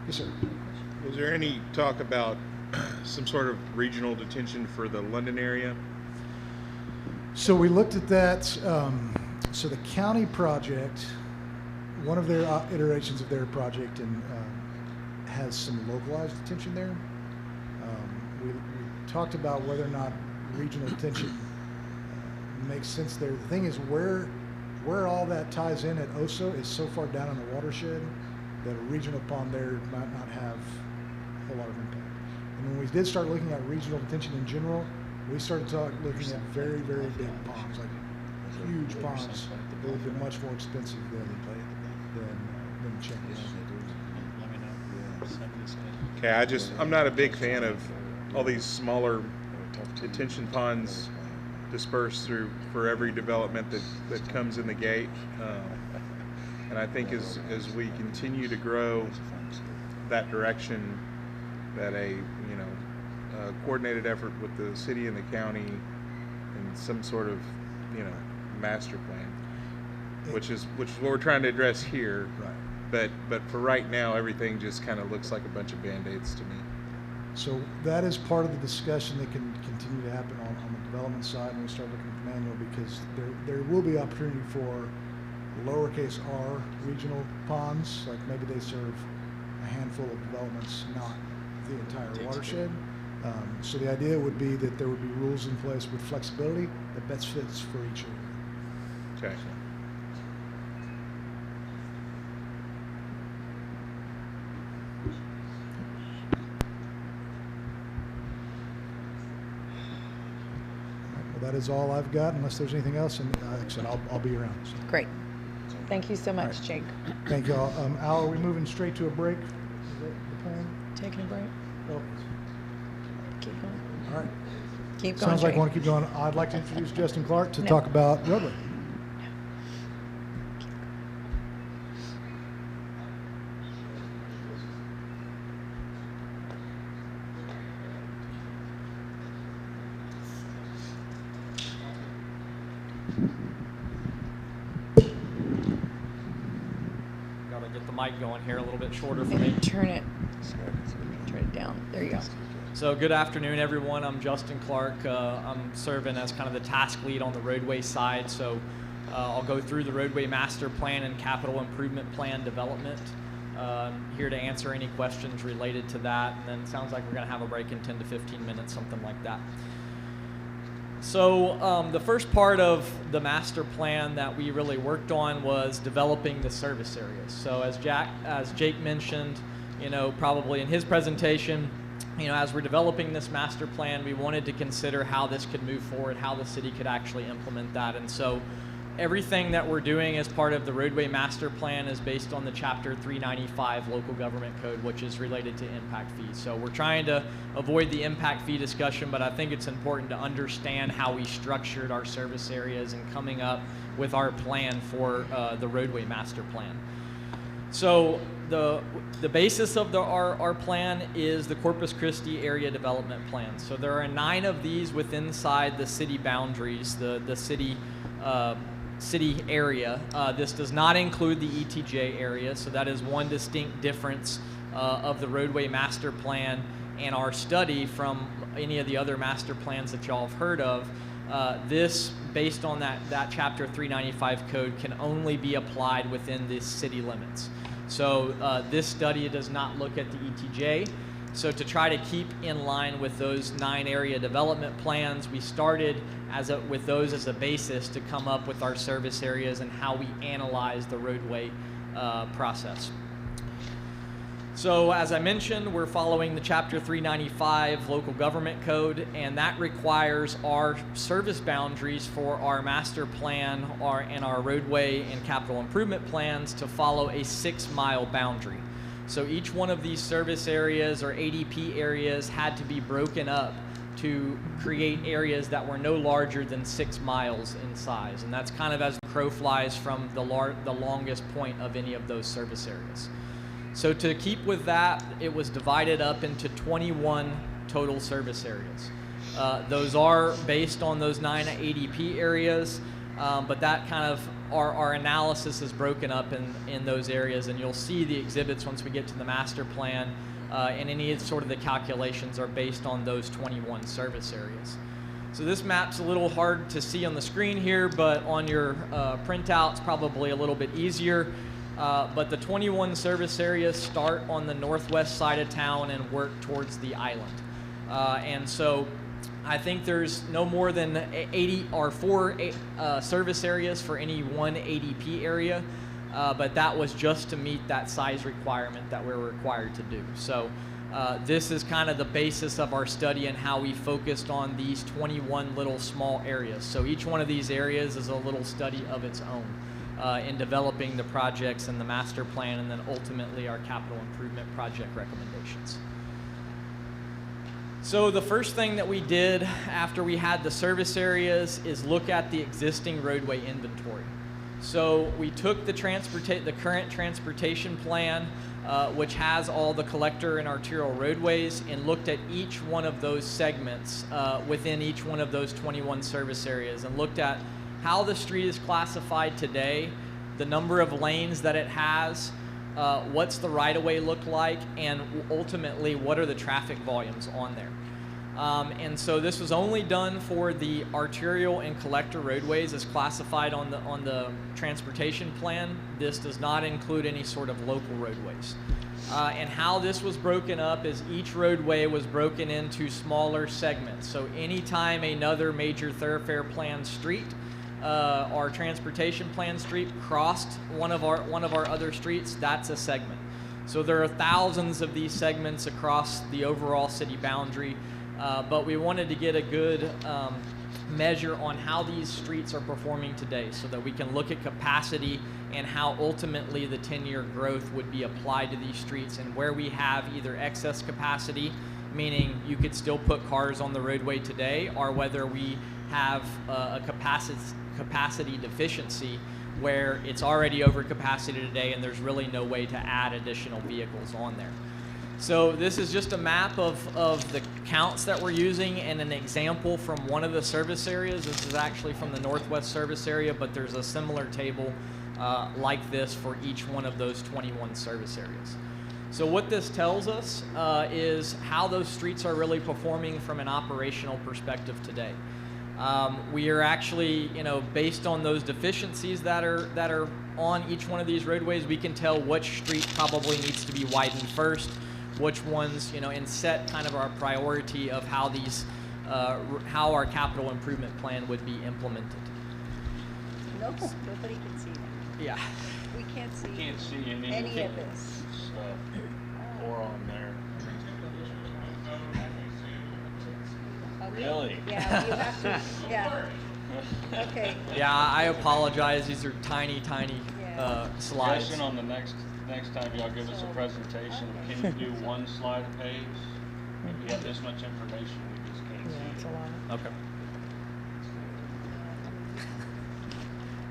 [SPEAKER 6] Yes, sir.
[SPEAKER 3] Was there any talk about some sort of regional detention for the London area?
[SPEAKER 6] So we looked at that. So the county project, one of their iterations of their project, and has some localized detention there. We talked about whether or not regional detention makes sense there. The thing is, where all that ties in at OSO is so far down in the watershed that a regional pond there might not have a whole lot of impact. And when we did start looking at regional detention in general, we started looking at very, very big ponds, like huge ponds that would be much more expensive than checking.
[SPEAKER 3] Okay, I'm not a big fan of all these smaller detention ponds dispersed for every development that comes in the gate. And I think as we continue to grow that direction, that a coordinated effort with the city and the county and some sort of master plan, which is what we're trying to address here. Right. But for right now, everything just kind of looks like a bunch of Band-Aids to me.
[SPEAKER 6] So that is part of the discussion that can continue to happen on the development side when we start looking at the manual, because there will be opportunity for lowercase r regional ponds, like maybe they serve a handful of developments, not the entire watershed. So the idea would be that there would be rules in place with flexibility that best fits for each area.
[SPEAKER 3] Okay.
[SPEAKER 6] Well, that is all I've got, unless there's anything else, and like I said, I'll be around. So.
[SPEAKER 1] Great. Thank you so much,
[SPEAKER 6] right.
[SPEAKER 1] Jake.
[SPEAKER 6] Thank you all. Al, are we moving straight to a break? Is that the plan?
[SPEAKER 1] Taking a break?
[SPEAKER 6] Oh,
[SPEAKER 1] Keep going.
[SPEAKER 6] all right.
[SPEAKER 1] Keep going,
[SPEAKER 6] Sounds like
[SPEAKER 1] Jake.
[SPEAKER 6] we want to keep going. I'd like to introduce Justin Clark to talk about roadway.
[SPEAKER 12] Gotta get the mic going here a little bit shorter for me.
[SPEAKER 1] Turn it down. There you go.
[SPEAKER 12] So good afternoon, everyone. I'm Justin Clark. I'm serving as kind of the task lead on the roadway side. So I'll go through the roadway master plan and capital improvement plan development. Here to answer any questions related to that. And then it sounds like we're going to have a break in 10 to 15 minutes, something like that. So the first part of the master plan that we really worked on was developing the service areas. So as Jake mentioned, probably in his presentation, as we're developing this master plan, we wanted to consider how this could move forward, how the city could actually implement that. And so everything that we're doing as part of the roadway master plan is based on the Chapter 395 local government code, which is related to impact fees. So we're trying to avoid the impact fee discussion, but I think it's important to understand how we structured our service areas and coming up with our plan for the roadway master plan. So the basis of our plan is the Corpus Christi area development plan. So there are 9 of these within inside the city boundaries, the city area. This does not include the ETJ area, so that is one distinct difference of the roadway master plan and our study from any of the other master plans that y'all have heard of. This, based on that Chapter 395 code, can only be applied within the city limits. So this study does not look at the ETJ. So to try to keep in line with those 9 area development plans, we started with those as a basis to come up with our service areas and how we analyze the roadway process. So as I mentioned, we're following the Chapter 395 local government code, and that requires our service boundaries for our master plan and our roadway and capital improvement plans to follow a 6-mile boundary. So each one of these service areas or ADP areas had to be broken up to create areas that were no larger than 6 miles in size. And that's kind of as the crow flies from the longest point of any of those service areas. So to keep with that, it was divided up into 21 total service areas. Those are based on those 9 ADP areas, but that kind of our analysis is broken up in those areas, and you'll see the exhibits once we get to the master plan, and any sort of the calculations are based on those 21 service areas. So this map's a little hard to see on the screen here, but on your printout's probably a little bit easier. But the 21 service areas start on the northwest side of town and work towards the island. And so I think there's no more than 80 or 4 service areas for any one ADP area, but that was just to meet that size requirement that we're required to do. So this is kind of the basis of our study and how we focused on these 21 little small areas. So each one of these areas is a little study of its own. In developing the projects and the master plan, and then ultimately our capital improvement project recommendations. So the first thing that we did after we had the service areas is look at the existing roadway inventory. So we took the current transportation plan, which has all the collector and arterial roadways, and looked at each one of those segments within each one of those 21 service areas, and looked at how the street is classified today, the number of lanes that it has, what's the right-of-way look like, and ultimately what are the traffic volumes on there. And so this was only done for the arterial and collector roadways as classified on the transportation plan. This does not include any sort of local roadways. And how this was broken up is each roadway was broken into smaller segments. So anytime another major thoroughfare plan street our transportation plan street crossed one of our other streets, that's a segment. So there are thousands of these segments across the overall city boundary, but we wanted to get a good measure on how these streets are performing today so that we can look at capacity and how ultimately the 10-year growth would be applied to these streets, and where we have either excess capacity, meaning you could still put cars on the roadway today, or whether we have a capacity deficiency where it's already over capacity today and there's really no way to add additional vehicles on there. So this is just a map of the counts that we're using and an example from one of the service areas. This is actually from the Northwest service area, but there's a similar table like this for each one of those 21 service areas. So what this tells us is how those streets are really performing from an operational perspective today. We are actually, based on those deficiencies that are on each one of these roadways, we can tell which street probably needs to be widened first, which ones, and set kind of our priority of how these, how our capital improvement plan would be implemented.
[SPEAKER 10] No, nobody can see that.
[SPEAKER 12] Yeah.
[SPEAKER 10] We can't see.
[SPEAKER 11] Can't see
[SPEAKER 10] any of this.
[SPEAKER 11] Stuff or on there.
[SPEAKER 10] Okay.
[SPEAKER 11] Really?
[SPEAKER 10] Yeah, you have to. Yeah. Okay.
[SPEAKER 12] Yeah, I apologize. These are tiny slides.
[SPEAKER 11] Question on the next time y'all give us a presentation, can you do one slide a page? If you have this much information, we just can't see it.
[SPEAKER 12] Okay.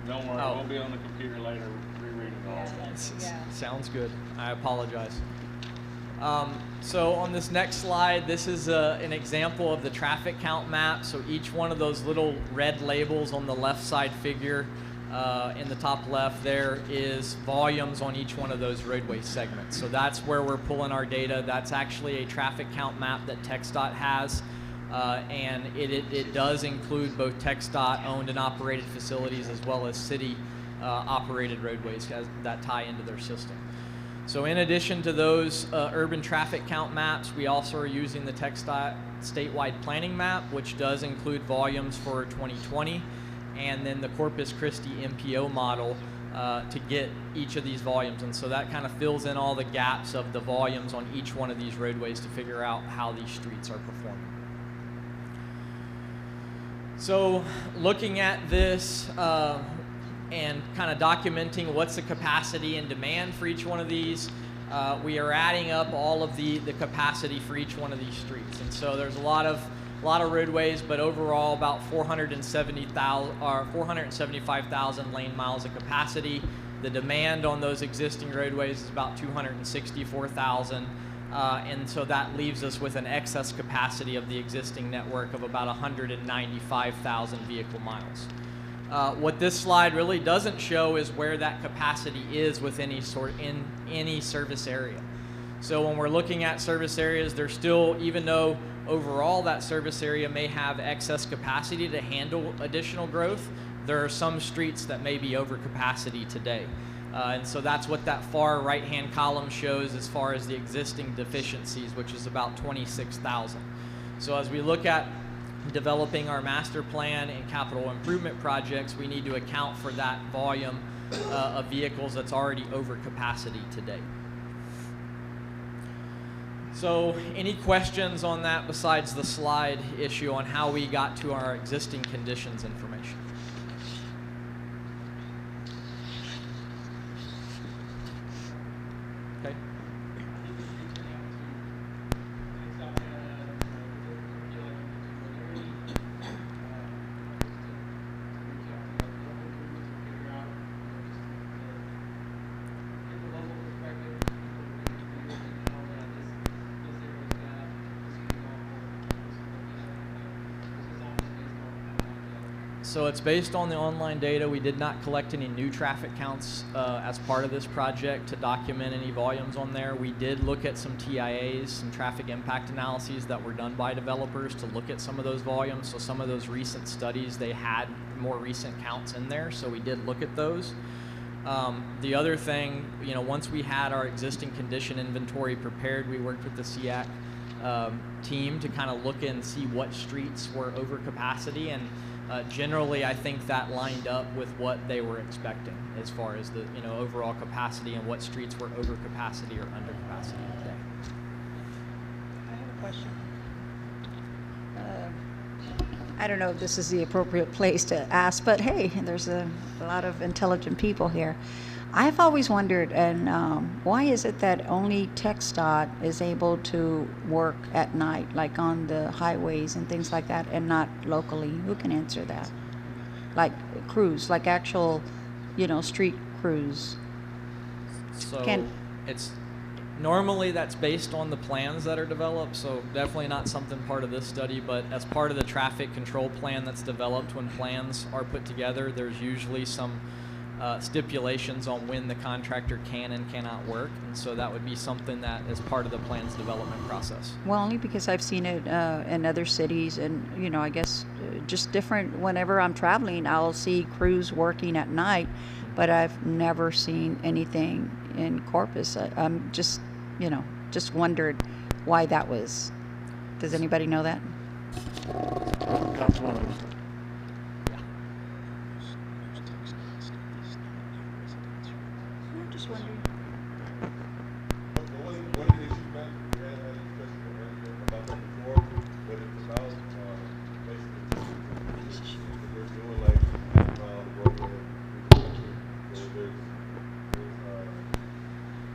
[SPEAKER 11] Don't worry, we'll be on the computer later rereading all of that.
[SPEAKER 10] Yeah.
[SPEAKER 12] Sounds good. I apologize. So on this next slide, this is an example of the traffic count map. So each one of those little red labels on the left side figure in the top left there is volumes on each one of those roadway segments. So that's where we're pulling our data. That's actually a traffic count map that TxDOT has. And it does include both TxDOT owned and operated facilities as well as city operated roadways that tie into their system. So in addition to those urban traffic count maps, we also are using the TxDOT statewide planning map, which does include volumes for 2020, and then the Corpus Christi MPO model to get each of these volumes. And so that kind of fills in all the gaps of the volumes on each one of these roadways to figure out how these streets are performing. So looking at this and kind of documenting what's the capacity and demand for each one of these, we are adding up all of the capacity for each one of these streets. And so there's a lot of roadways, but overall about 470,000 or 475,000 lane miles of capacity. The demand on those existing roadways is about 264,000. And so that leaves us with an excess capacity of the existing network of about 195,000 vehicle miles. What this slide really doesn't show is where that capacity is within any service area. So when we're looking at service areas, there's still, even though overall that service area may have excess capacity to handle additional growth, there are some streets that may be over capacity today. And so that's what that far right-hand column shows as far as the existing deficiencies, which is about 26,000. So as we look at developing our master plan and capital improvement projects, we need to account for that volume of vehicles that's already over capacity today. So any questions on that besides the slide issue on how we got to our existing conditions information? Okay. So it's based on the online data. We did not collect any new traffic counts as part of this project to document any volumes on there. We did look at some TIAs, some traffic impact analyses that were done by developers to look at some of those volumes. So some of those recent studies, they had more recent counts in there, so we did look at those. The other thing, you know, once we had our existing condition inventory prepared, we worked with the SEAC team to kind of look and see what streets were over capacity, and generally I think that lined up with what they were expecting as far as the, you know, overall capacity and what streets were over capacity or under capacity today.
[SPEAKER 10] I have a question. I don't know if this is the appropriate place to ask, but hey, there's a lot of intelligent people here. I've always wondered, and why is it that only TxDOT is able to work at night, like on the highways and things like that, and not locally? Who can answer that? Like crews, like actual, you know, street crews.
[SPEAKER 12] So it's normally that's based on the plans that are developed, so definitely not something part of this study, but as part of the traffic control plan that's developed, when plans are put together, there's usually some stipulations on when the contractor can and cannot work, and so that would be something that is part of the plan's development process.
[SPEAKER 10] Well, only because I've seen it in other cities, and you know, I guess just different. Whenever I'm traveling, I'll see crews working at night, but I've never seen anything in Corpus. I'm just, you know, just wondered why that was. Does anybody know that?
[SPEAKER 7] Councilwoman.
[SPEAKER 10] I'm just wondering.
[SPEAKER 3] One of the issues, man, we had a discussion earlier about that before, but it's about basically we're doing like the roadway reconstruction, so there's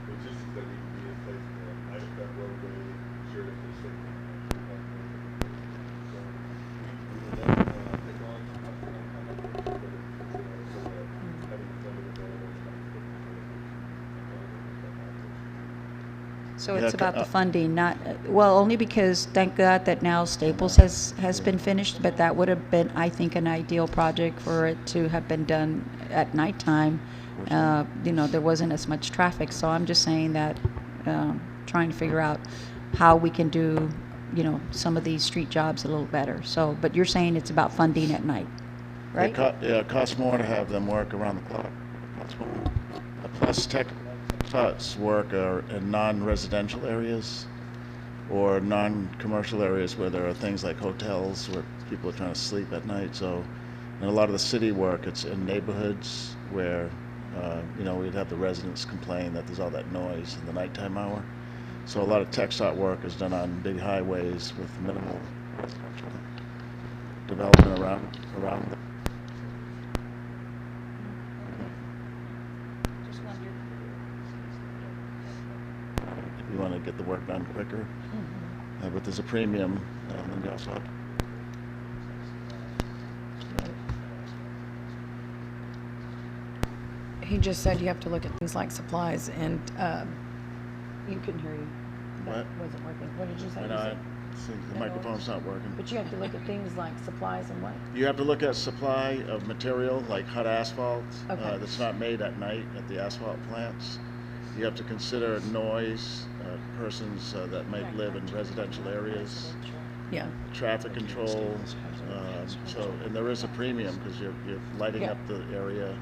[SPEAKER 3] logistics that need to be in place to light up that roadway, ensure that there's safety.
[SPEAKER 10] So it's
[SPEAKER 7] Yeah,
[SPEAKER 10] about the funding, not, well, only because thank God that now Staples has been finished, but that would have been, I think, an ideal project for it to have been done at nighttime. You know, there wasn't as much traffic, so I'm just saying that, trying to figure out how we can do, you know, some of these street jobs a little better. So, but you're saying it's about funding at night, right?
[SPEAKER 7] It costs more to have them work around the clock. Costs more. Plus TxDOT's work are in non-residential areas or non-commercial areas where there are things like hotels where people are trying to sleep at night. So, and a lot of the city work, it's in neighborhoods where, you know, we'd have the residents complain that there's all that noise in the nighttime hour. So a lot of TxDOT work is done on big highways with minimal residential development around them. You want to get the work done quicker, but there's a premium, and you also have
[SPEAKER 1] He just said you have to look at things like supplies, and you couldn't hear you. That
[SPEAKER 7] What?
[SPEAKER 1] wasn't working. What did you say?
[SPEAKER 7] and
[SPEAKER 1] You
[SPEAKER 7] I
[SPEAKER 1] said-
[SPEAKER 7] think the microphone's not working.
[SPEAKER 1] But you have to look at things like supplies and what?
[SPEAKER 7] You have to look at supply of material like hot asphalt
[SPEAKER 1] Okay.
[SPEAKER 7] that's not made at night at the asphalt plants. You have to consider noise, persons that might live in residential areas,
[SPEAKER 1] Yeah.
[SPEAKER 7] traffic control. So, and there is a premium because you're lighting
[SPEAKER 1] Yeah.
[SPEAKER 7] up the area.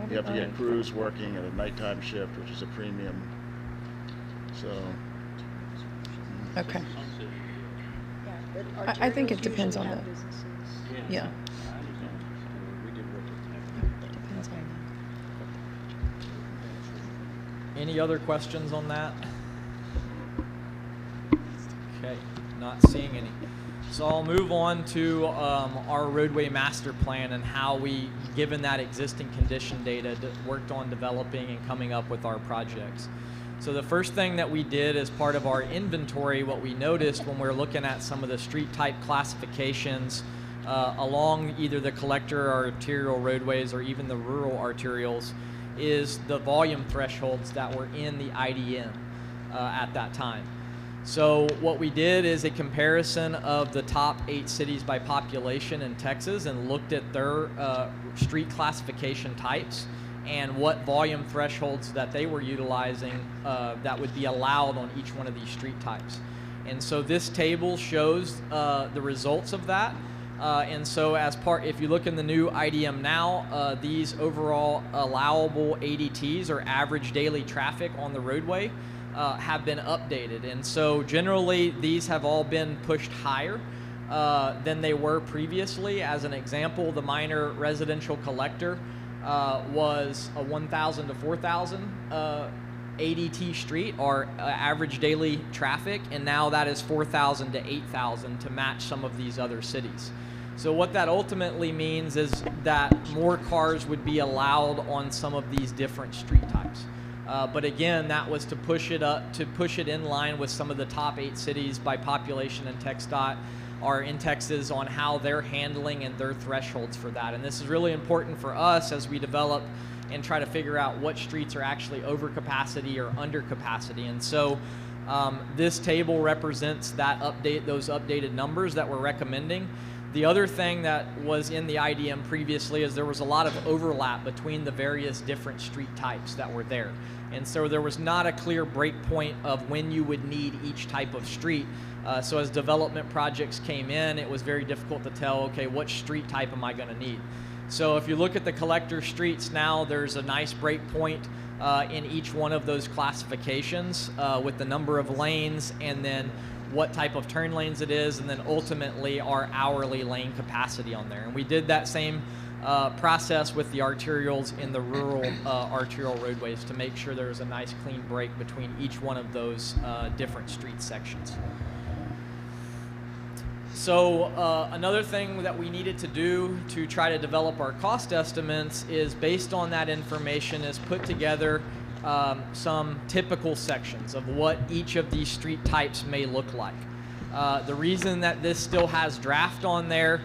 [SPEAKER 7] You have to get crews working at a nighttime shift, which is a premium. So,
[SPEAKER 1] Okay.
[SPEAKER 10] Yeah, but
[SPEAKER 1] I think it
[SPEAKER 10] arterials
[SPEAKER 1] depends on
[SPEAKER 10] usually
[SPEAKER 1] the-
[SPEAKER 10] have businesses.
[SPEAKER 1] Yeah.
[SPEAKER 11] We did work with
[SPEAKER 1] Depends on
[SPEAKER 12] Any other questions on that? Okay, not seeing any. So I'll move on to our roadway master plan and how we, given that existing condition data, worked on developing and coming up with our projects. So the first thing that we did as part of our inventory, what we noticed when we were looking at some of the street type classifications along either the collector or arterial roadways or even the rural arterials, is the volume thresholds that were in the IDM at that time. So what we did is a comparison of the top 8 cities by population in Texas and looked at their street classification types and what volume thresholds that they were utilizing that would be allowed on each one of these street types. And so this table shows the results of that. And so if you look in the new IDM now, these overall allowable ADTs, or average daily traffic on the roadway, have been updated. And so generally these have all been pushed higher than they were previously. As an example, the minor residential collector was a 1,000 to 4,000 ADT street, or average daily traffic, and now that is 4,000 to 8,000 to match some of these other cities. So what that ultimately means is that more cars would be allowed on some of these different street types. But again, that was to push it in line with some of the top 8 cities by population in TxDOT, or in Texas, on how they're handling and their thresholds for that. And this is really important for us as we develop and try to figure out what streets are actually over capacity or under capacity. And so this table represents those updated numbers that we're recommending. The other thing that was in the IDM previously is there was a lot of overlap between the various different street types that were there. And so there was not a clear break point of when you would need each type of street. So as development projects came in, it was very difficult to tell, okay, which street type am I going to need? So if you look at the collector streets now, there's a nice break point in each one of those classifications with the number of lanes, and then what type of turn lanes it is, and then ultimately our hourly lane capacity on there. And we did that same process with the arterials in the rural arterial roadways to make sure there's a nice clean break between each one of those different street sections. So another thing that we needed to do to try to develop our cost estimates is, based on that information, is put together some typical sections of what each of these street types may look like. The reason that this still has draft on there,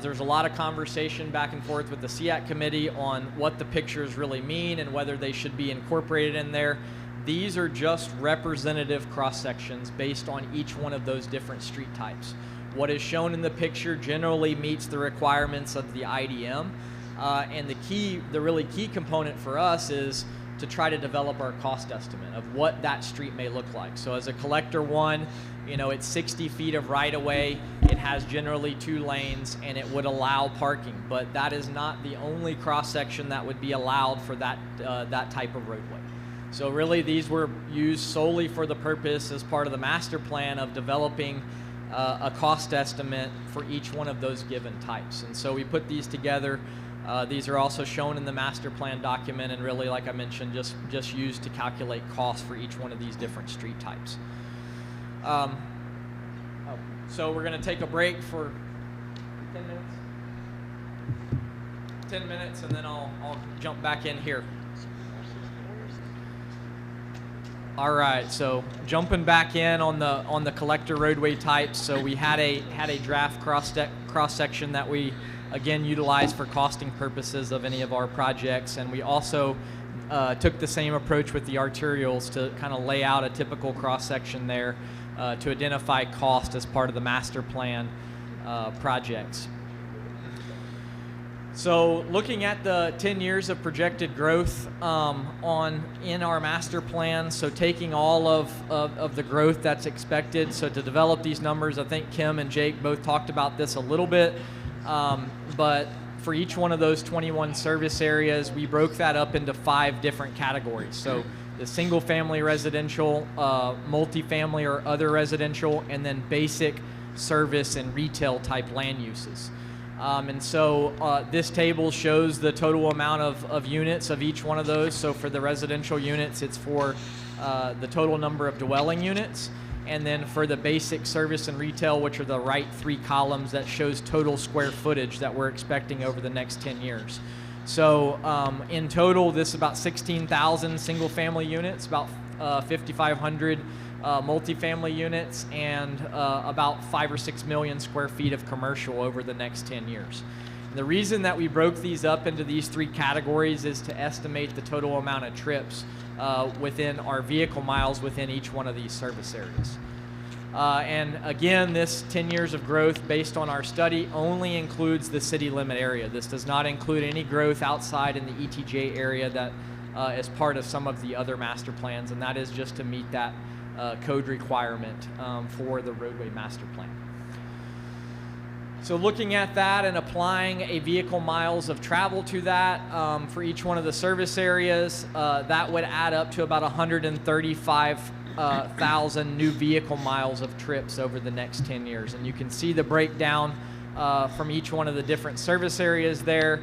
[SPEAKER 12] there's a lot of conversation back and forth with the SEAT committee on what the pictures really mean and whether they should be incorporated in there. These are just representative cross sections based on each one of those different street types. What is shown in the picture generally meets the requirements of the IDM, and the really key component for us is to try to develop our cost estimate of what that street may look like. So as a collector one, it's 60 feet of right-of-way, it has generally 2 lanes, and it would allow parking, but that is not the only cross-section that would be allowed for that type of roadway. So really these were used solely for the purpose, as part of the master plan, of developing a cost estimate for each one of those given types. And so we put these together. These are also shown in the master plan document, and really, like I mentioned, just used to calculate costs for each one of these different street types. So we're going to take a break for 10 minutes. 10 minutes, and then I'll jump back in here. All right, so jumping back in on the collector roadway types. So we had a draft cross section that we again utilized for costing purposes of any of our projects, and we also took the same approach with the arterials to kind of lay out a typical cross section there to identify cost as part of the master plan projects. So looking at the 10 years of projected growth in our master plan, so taking all of the growth that's expected, so to develop these numbers, I think Kim and Jake both talked about this a little bit, but for each one of those 21 service areas, we broke that up into 5 different categories. So the single family residential, multifamily or other residential, and then basic service and retail type land uses. And so this table shows the total amount of units of each one of those. So for the residential units, it's for the total number of dwelling units. And then for the basic service and retail, which are the right 3 columns, that shows total square footage that we're expecting over the next 10 years. So in total, this is about 16,000 single family units, about 5,500 multifamily units, and about 5 or 6 million square feet of commercial over the next 10 years. And the reason that we broke these up into these 3 categories is to estimate the total amount of trips within our vehicle miles within each one of these service areas. And again, this 10 years of growth based on our study only includes the city limit area. This does not include any growth outside in the ETJ area that is part of some of the other master plans, and that is just to meet that code requirement for the roadway master plan. So looking at that and applying a vehicle miles of travel to that for each one of the service areas, that would add up to about 135,000 new vehicle miles of trips over the next 10 years. And you can see the breakdown from each one of the different service areas there.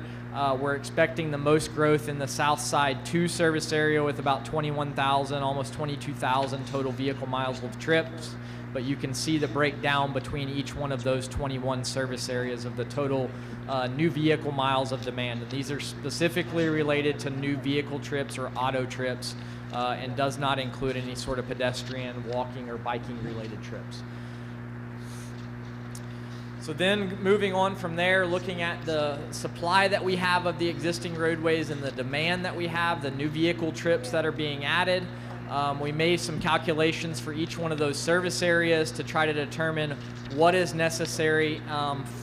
[SPEAKER 12] We're expecting the most growth in the South Side 2 service area with about 21,000, almost 22,000 total vehicle miles of trips. But you can see the breakdown between each one of those 21 service areas of the total new vehicle miles of demand. And these are specifically related to new vehicle trips or auto trips and does not include any sort of pedestrian, walking, or biking related trips. So then moving on from there, looking at the supply that we have of the existing roadways and the demand that we have, the new vehicle trips that are being added, we made some calculations for each one of those service areas to try to determine what is necessary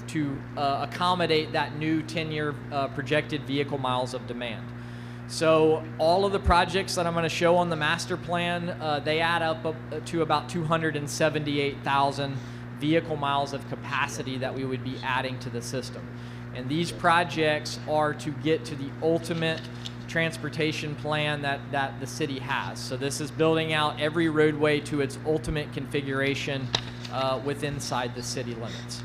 [SPEAKER 12] to accommodate that new 10-year projected vehicle miles of demand. So all of the projects that I'm going to show on the master plan, they add up to about 278,000 vehicle miles of capacity that we would be adding to the system. And these projects are to get to the ultimate transportation plan that the city has. So this is building out every roadway to its ultimate configuration inside the city limits.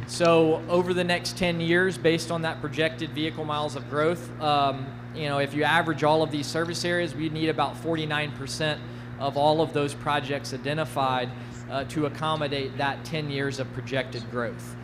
[SPEAKER 12] So over the next 10 years, based on that projected vehicle miles of growth, if you average all of these service areas, we need about 49% of all of those projects identified to accommodate that 10 years of projected growth.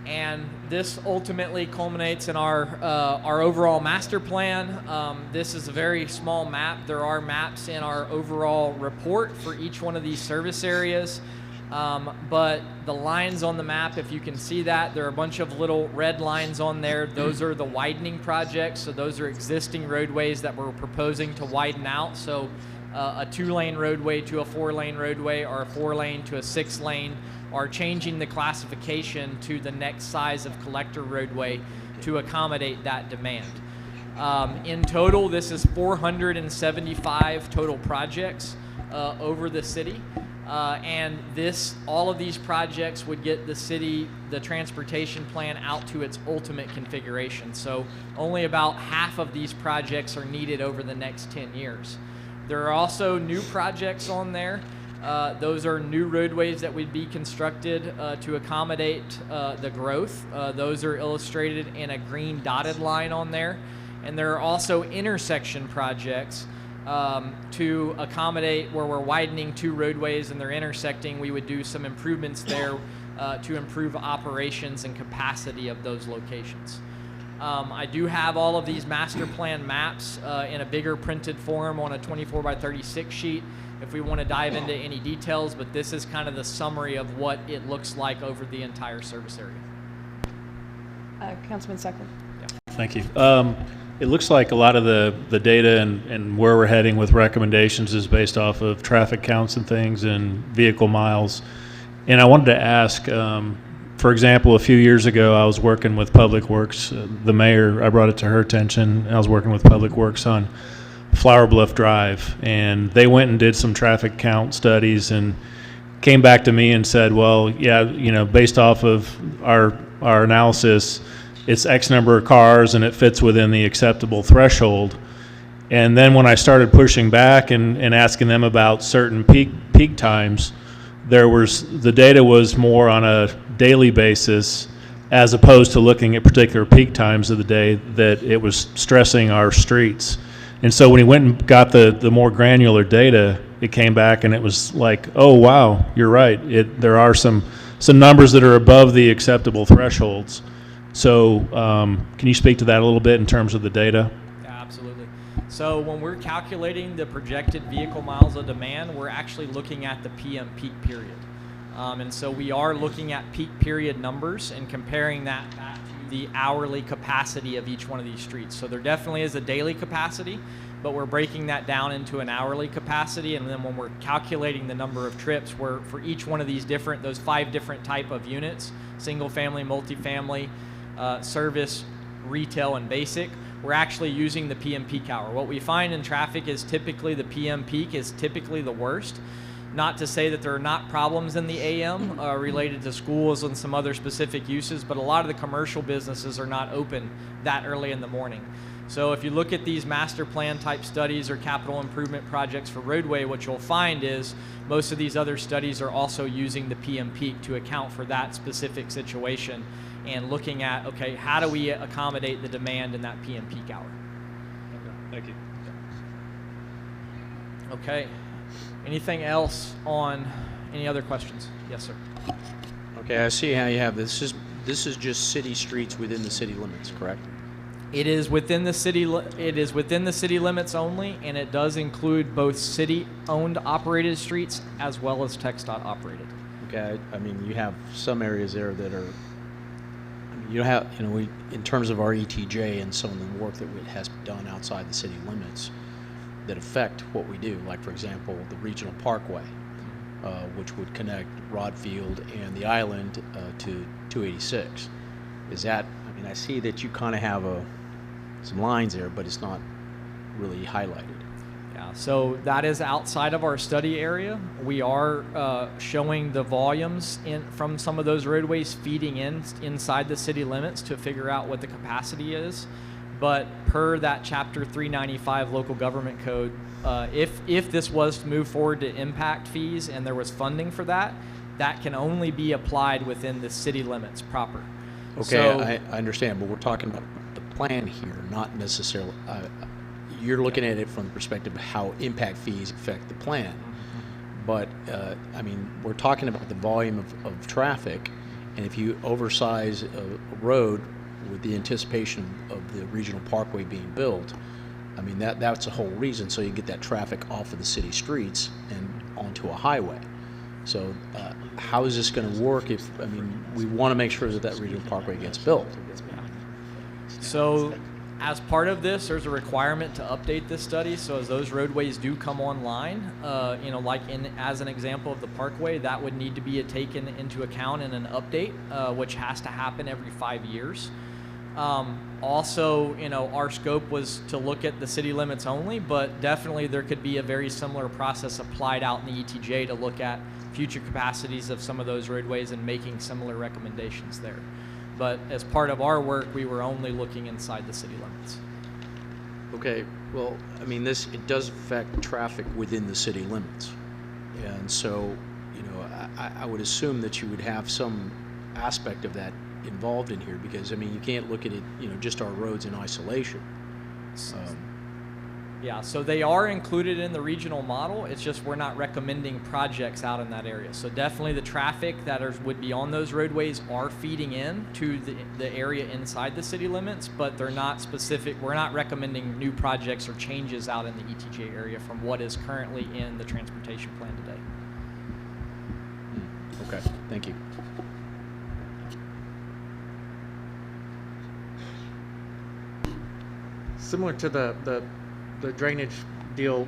[SPEAKER 12] And this ultimately culminates in our overall master plan. This is a very small map. There are maps in our overall report for each one of these service areas. But the lines on the map, if you can see that, there are a bunch of little red lines on there. Those are the widening projects. So those are existing roadways that we're proposing to widen out. So a 2-lane roadway to a 4-lane roadway, or a 4-lane to a 6-lane, or changing the classification to the next size of collector roadway to accommodate that demand. In total, this is 475 total projects over the city. And all of these projects would get the city, the transportation plan, out to its ultimate configuration. So only about half of these projects are needed over the next 10 years. There are also new projects on there. Those are new roadways that would be constructed to accommodate the growth. Those are illustrated in a green dotted line on there. And there are also intersection projects to accommodate where we're widening 2 roadways and they're intersecting. We would do some improvements there to improve operations and capacity of those locations. I do have all of these master plan maps in a bigger printed form on a 24x36 sheet if we want to dive into any details, but this is kind of the summary of what it looks like over the entire service area.
[SPEAKER 1] Councilman Suckler.
[SPEAKER 9] Yeah. Thank you. It looks like a lot of the data and where we're heading with recommendations is based off of traffic counts and things and vehicle miles. And I wanted to ask, for example, a few years ago, I was working with Public Works. The mayor, I brought it to her attention. I was working with Public Works on Flower Bluff Drive, and they went and did some traffic count studies and came back to me and said, well, yeah, based off of our analysis, it's X number of cars and it fits within the acceptable threshold. And then when I started pushing back and asking them about certain peak times, the data was more on a daily basis as opposed to looking at particular peak times of the day, that it was stressing our streets. And so when he went and got the more granular data, it came back and it was like, oh, wow, you're right. There are some numbers that are above the acceptable thresholds. So can you speak to that a little bit in terms of the data?
[SPEAKER 12] Yeah, absolutely. So when we're calculating the projected vehicle miles of demand, we're actually looking at the PM peak period. And so we are looking at peak period numbers and comparing that back to the hourly capacity of each one of these streets. So there definitely is a daily capacity, but we're breaking that down into an hourly capacity. And then when we're calculating the number of trips, we're for each one of those 5 different type of units, single family, multifamily, service, retail, and basic, we're actually using the PM peak hour. What we find in traffic is typically the PM peak is typically the worst. Not to say that there are not problems in the AM related to schools and some other specific uses, but a lot of the commercial businesses are not open that early in the morning. So if you look at these master plan type studies or capital improvement projects for roadway, what you'll find is most of these other studies are also using the PM peak to account for that specific situation and looking at, okay, how do we accommodate the demand in that PM peak hour?
[SPEAKER 11] Thank you.
[SPEAKER 12] Okay. Anything else on any other questions? Yes, sir.
[SPEAKER 9] Okay, I see how you have this. This is just city streets within the city limits, correct?
[SPEAKER 12] It is within the city. It is within the city limits only, and it does include both city-owned operated streets as well as TxDOT operated.
[SPEAKER 9] Okay, I mean, you have some areas there that are. I mean, we in terms of our ETJ and some of the work that has been done outside the city limits that affect what we do. Like, for example, the regional parkway, which would connect Rodfield and the island to 286. Is that? I mean, I see that you kind of have some lines there, but it's not really highlighted.
[SPEAKER 12] Yeah, so that is outside of our study area. We are showing the volumes from some of those roadways feeding inside the city limits to figure out what the capacity is. But per that Chapter 395 local government code, if this was to move forward to impact fees and there was funding for that, that can only be applied within the city limits proper.
[SPEAKER 9] Okay,
[SPEAKER 12] So,
[SPEAKER 9] I understand, but we're talking about the plan here, not necessarily. You're looking at it from the perspective of how impact fees affect the plan. But, I mean, we're talking about the volume of traffic, and if you oversize a road with the anticipation of the regional parkway being built, I mean, that's the whole reason, so you get that traffic off of the city streets and onto a highway. So how is this going to work if, I mean, we want to make sure that regional parkway gets built.
[SPEAKER 12] So as part of this, there's a requirement to update this study. So as those roadways do come online, like as an example of the parkway, that would need to be taken into account in an update, which has to happen every 5 years. Also, our scope was to look at the city limits only, but definitely there could be a very similar process applied out in the ETJ to look at future capacities of some of those roadways and making similar recommendations there. But as part of our work, we were only looking inside the city limits.
[SPEAKER 9] Okay, well, I mean, it does affect traffic within the city limits. And so, I would assume that you would have some aspect of that involved in here, because, I mean, you can't look at it, just our roads in isolation.
[SPEAKER 12] Yeah, so they are included in the regional model. It's just we're not recommending projects out in that area. So definitely the traffic that would be on those roadways are feeding in to the area inside the city limits, but they're not specific. We're not recommending new projects or changes out in the ETJ area from what is currently in the transportation plan today.
[SPEAKER 9] Okay, thank you.
[SPEAKER 8] Similar to the drainage deal,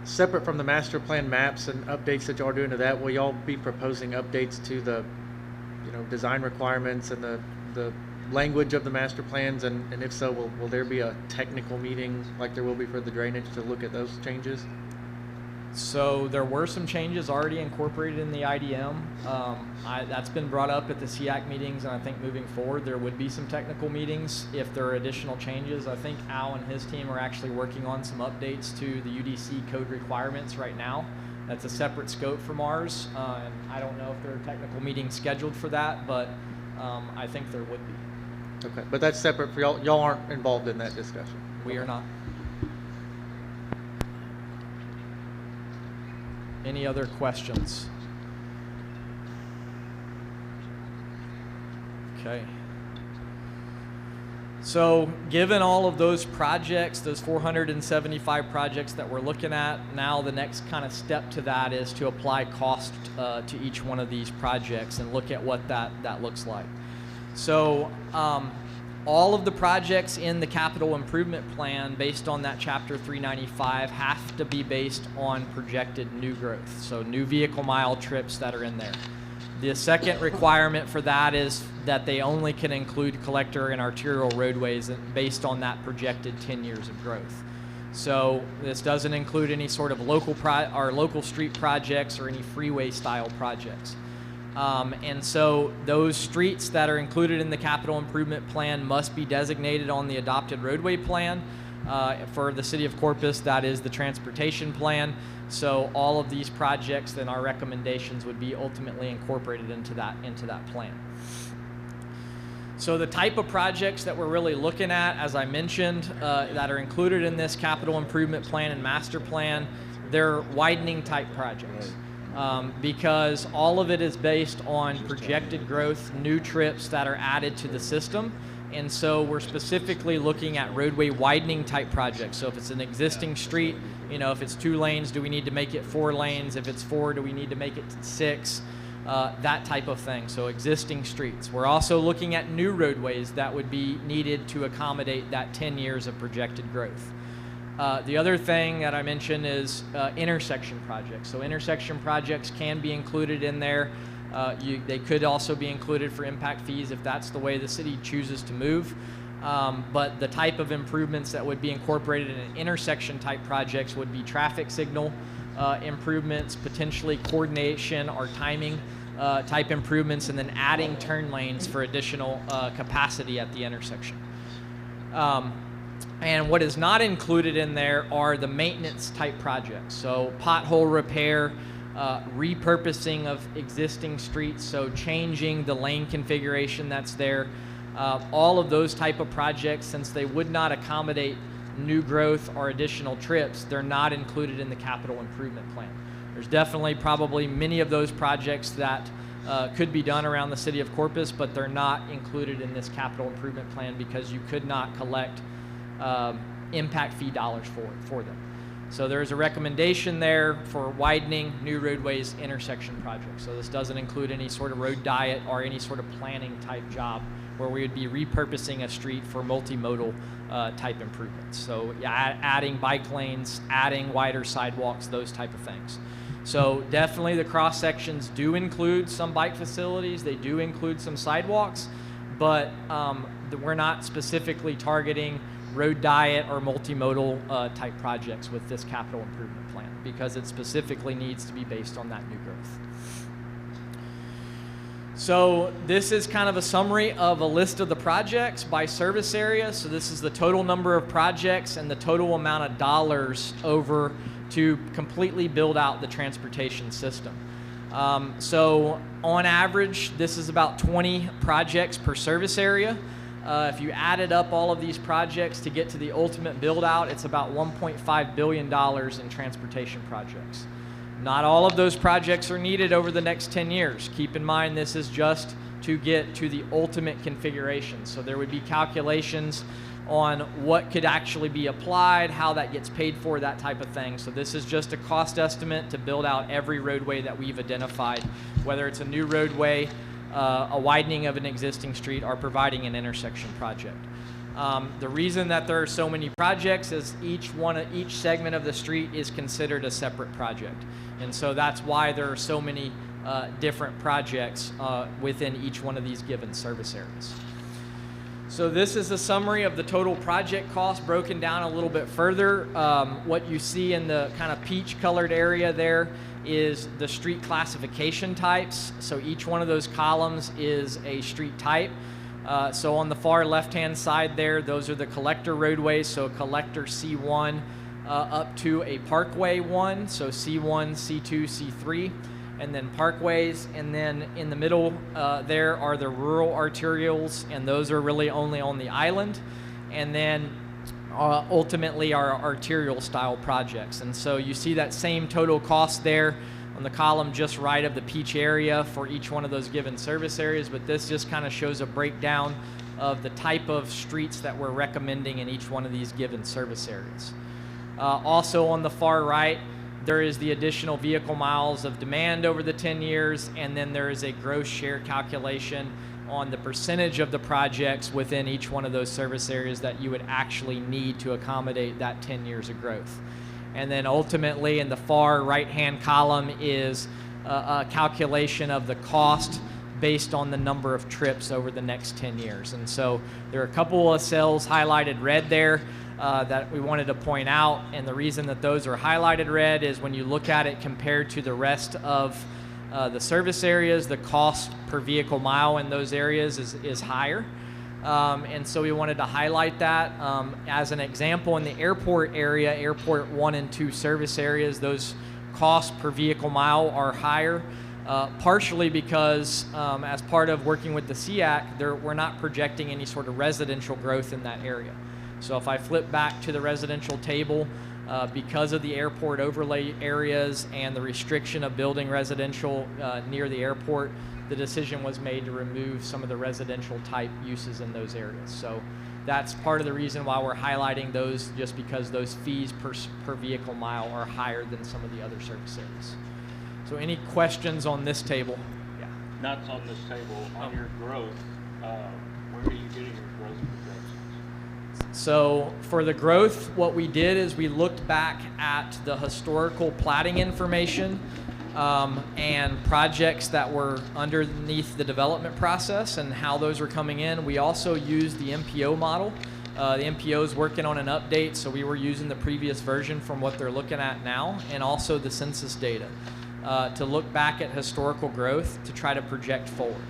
[SPEAKER 8] separate from the master plan maps and updates that y'all are doing to that, will y'all be proposing updates to the, design requirements and the language of the master plans? And if so, will there be a technical meeting like there will be for the drainage to look at those changes?
[SPEAKER 12] So there were some changes already incorporated in the IDM. That's been brought up at the SEAC meetings, and I think moving forward there would be some technical meetings if there are additional changes. I think Al and his team are actually working on some updates to the UDC code requirements right now. That's a separate scope from ours, and I don't know if there are technical meetings scheduled for that, but I think there would be.
[SPEAKER 8] Okay, but that's separate for y'all. Y'all aren't involved in that discussion.
[SPEAKER 12] We are not. Any other questions? Okay. So given all of those projects, those 475 projects that we're looking at, now the next kind of step to that is to apply cost to each one of these projects and look at what that looks like. So All of the projects in the capital improvement plan based on that chapter 395 have to be based on projected new growth, so new vehicle mile trips that are in there. The second requirement for that is that they only can include collector and arterial roadways based on that projected 10 years of growth. So this doesn't include any sort of local street projects or any freeway style projects. And so those streets that are included in the capital improvement plan must be designated on the adopted roadway plan. For the city of Corpus, that is the transportation plan. So all of these projects, then our recommendations would be ultimately incorporated into that plan. So the type of projects that we're really looking at, as I mentioned, that are included in this capital improvement plan and master plan, they're widening type projects. Because all of it is based on projected growth, new trips that are added to the system. And so we're specifically looking at roadway widening type projects. So if it's an existing street, you know, if it's 2 lanes, do we need to make it 4 lanes? If it's 4, do we need to make it 6? That type of thing. So existing streets. We're also looking at new roadways that would be needed to accommodate that 10 years of projected growth. The other thing that I mentioned is intersection projects. So intersection projects can be included in there. They could also be included for impact fees if that's the way the city chooses to move. But the type of improvements that would be incorporated in intersection type projects would be traffic signal improvements, potentially coordination or timing type improvements, and then adding turn lanes for additional capacity at the intersection. And what is not included in there are the maintenance type projects. So pothole repair, repurposing of existing streets, so changing the lane configuration that's there. All of those type of projects, since they would not accommodate new growth or additional trips, they're not included in the capital improvement plan. There's definitely probably many of those projects that could be done around the city of Corpus, but they're not included in this capital improvement plan because you could not collect impact fee dollars for them. So there's a recommendation there for widening new roadways intersection projects. So this doesn't include any sort of road diet or any sort of planning type job where we would be repurposing a street for multimodal type improvements. So yeah, adding bike lanes, adding wider sidewalks, those type of things. So definitely the cross sections do include some bike facilities, they do include some sidewalks, but we're not specifically targeting road diet or multimodal type projects with this capital improvement plan because it specifically needs to be based on that new growth. So this is kind of a summary of a list of the projects by service area. So this is the total number of projects and the total amount of dollars over to completely build out the transportation system. So on average, this is about 20 projects per service area. If you added up all of these projects to get to the ultimate build out, it's about $1.5 billion in transportation projects. Not all of those projects are needed over the next 10 years. Keep in mind this is just to get to the ultimate configuration. So there would be calculations on what could actually be applied, how that gets paid for, that type of thing. So this is just a cost estimate to build out every roadway that we've identified, whether it's a new roadway, a widening of an existing street, or providing an intersection project. The reason that there are so many projects is each segment of the street is considered a separate project. And so that's why there are so many different projects within each one of these given service areas. So this is a summary of the total project cost broken down a little bit further. What you see in the kind of peach colored area there is the street classification types. So each one of those columns is a street type. So on the far left-hand side there, those are the collector roadways. So collector C1 up to a parkway 1. So C1, C2, C3, and then parkways. And then in the middle there are the rural arterials, and those are really only on the island. And then ultimately our arterial style projects. And so you see that same total cost there on the column just right of the peach area for each one of those given service areas, but this just kind of shows a breakdown of the type of streets that we're recommending in each one of these given service areas. Also on the far right, there is the additional vehicle miles of demand over the 10 years, and then there is a gross share calculation on the percentage of the projects within each one of those service areas that you would actually need to accommodate that 10 years of growth. And then ultimately in the far right-hand column is a calculation of the cost based on the number of trips over the next 10 years. And so there are a couple of cells highlighted red there that we wanted to point out. And the reason that those are highlighted red is when you look at it compared to the rest of the service areas, the cost per vehicle mile in those areas is higher. And so we wanted to highlight that. As an example, in the airport area, airport 1 and 2 service areas, those costs per vehicle mile are higher, partially because as part of working with the SEAC, we're not projecting any sort of residential growth in that area. So if I flip back to the residential table, because of the airport overlay areas and the restriction of building residential near the airport, the decision was made to remove some of the residential type uses in those areas. So that's part of the reason why we're highlighting those, just because those fees per vehicle mile are higher than some of the other service areas. So any questions on this table? Yeah.
[SPEAKER 11] Not on this table, on your growth, where are you getting your growth projections?
[SPEAKER 12] So for the growth, what we did is we looked back at the historical platting information and projects that were underneath the development process and how those were coming in. We also used the MPO model. The MPO is working on an update, so we were using the previous version from what they're looking at now, and also the census data to look back at historical growth to try to project forward.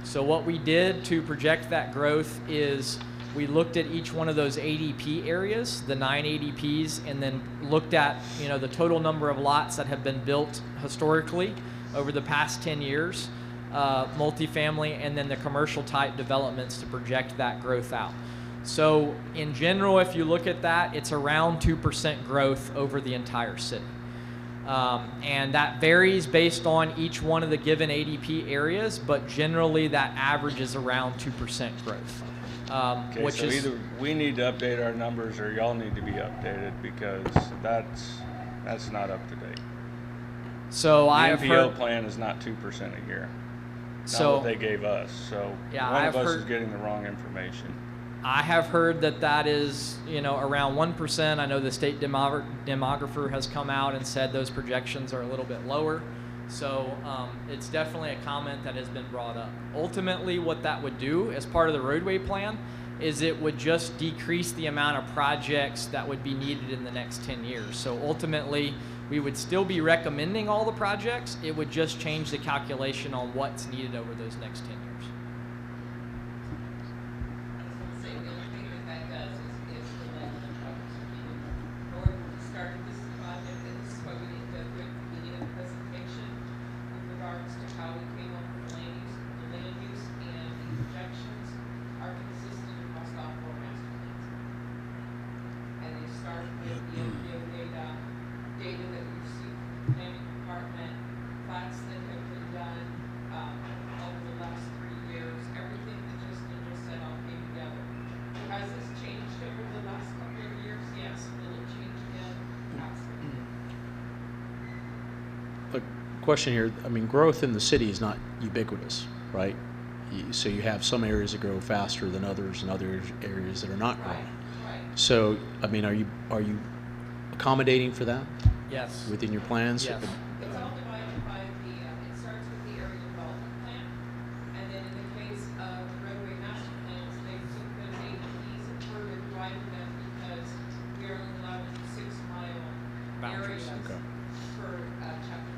[SPEAKER 12] So what we did to project that growth is we looked at each one of those ADP areas, the 9 ADPs, and then looked at, you know, the total number of lots that have been built historically over the past 10 years, multifamily, and then the commercial type developments to project that growth out. So in general, if you look at that, it's around 2% growth over the entire city. And that varies based on each one of the given ADP areas, but generally that averages around 2% growth.
[SPEAKER 11] Okay,
[SPEAKER 12] Which
[SPEAKER 11] so
[SPEAKER 12] is
[SPEAKER 11] either we need to update our numbers or y'all need to be updated, because that's not up to date.
[SPEAKER 12] so
[SPEAKER 11] The
[SPEAKER 12] I have
[SPEAKER 11] MPO
[SPEAKER 12] heard.
[SPEAKER 11] plan is not 2% a year. Not
[SPEAKER 12] So
[SPEAKER 11] what they gave us. So
[SPEAKER 12] Yeah,
[SPEAKER 11] one
[SPEAKER 12] I've
[SPEAKER 11] of us is
[SPEAKER 12] heard-
[SPEAKER 11] getting the wrong information.
[SPEAKER 12] I have heard that is, you know, around 1%. I know the state demographer has come out and said those projections are a little bit lower. So it's definitely a comment that has been brought up. Ultimately, what that would do as part of the roadway plan is it would just decrease the amount of projects that would be needed in the next 10 years. So ultimately, we would still be recommending all the projects. It would just change the calculation on what's needed over those next 10 years.
[SPEAKER 9] Question here, I mean, growth in the city is not ubiquitous, right? So you have some areas that grow faster than others and other areas that are not growing. So, I mean, are you accommodating for that
[SPEAKER 12] Yes.
[SPEAKER 9] within your plans?
[SPEAKER 12] Yes.
[SPEAKER 13] It's all divided by it starts with the area development plan, and then in the case of the roadway master plans, they took those ADPs and further divided them because we are only allowed to do 6-mile
[SPEAKER 12] Boundaries.
[SPEAKER 13] areas
[SPEAKER 9] Okay.
[SPEAKER 13] for chapter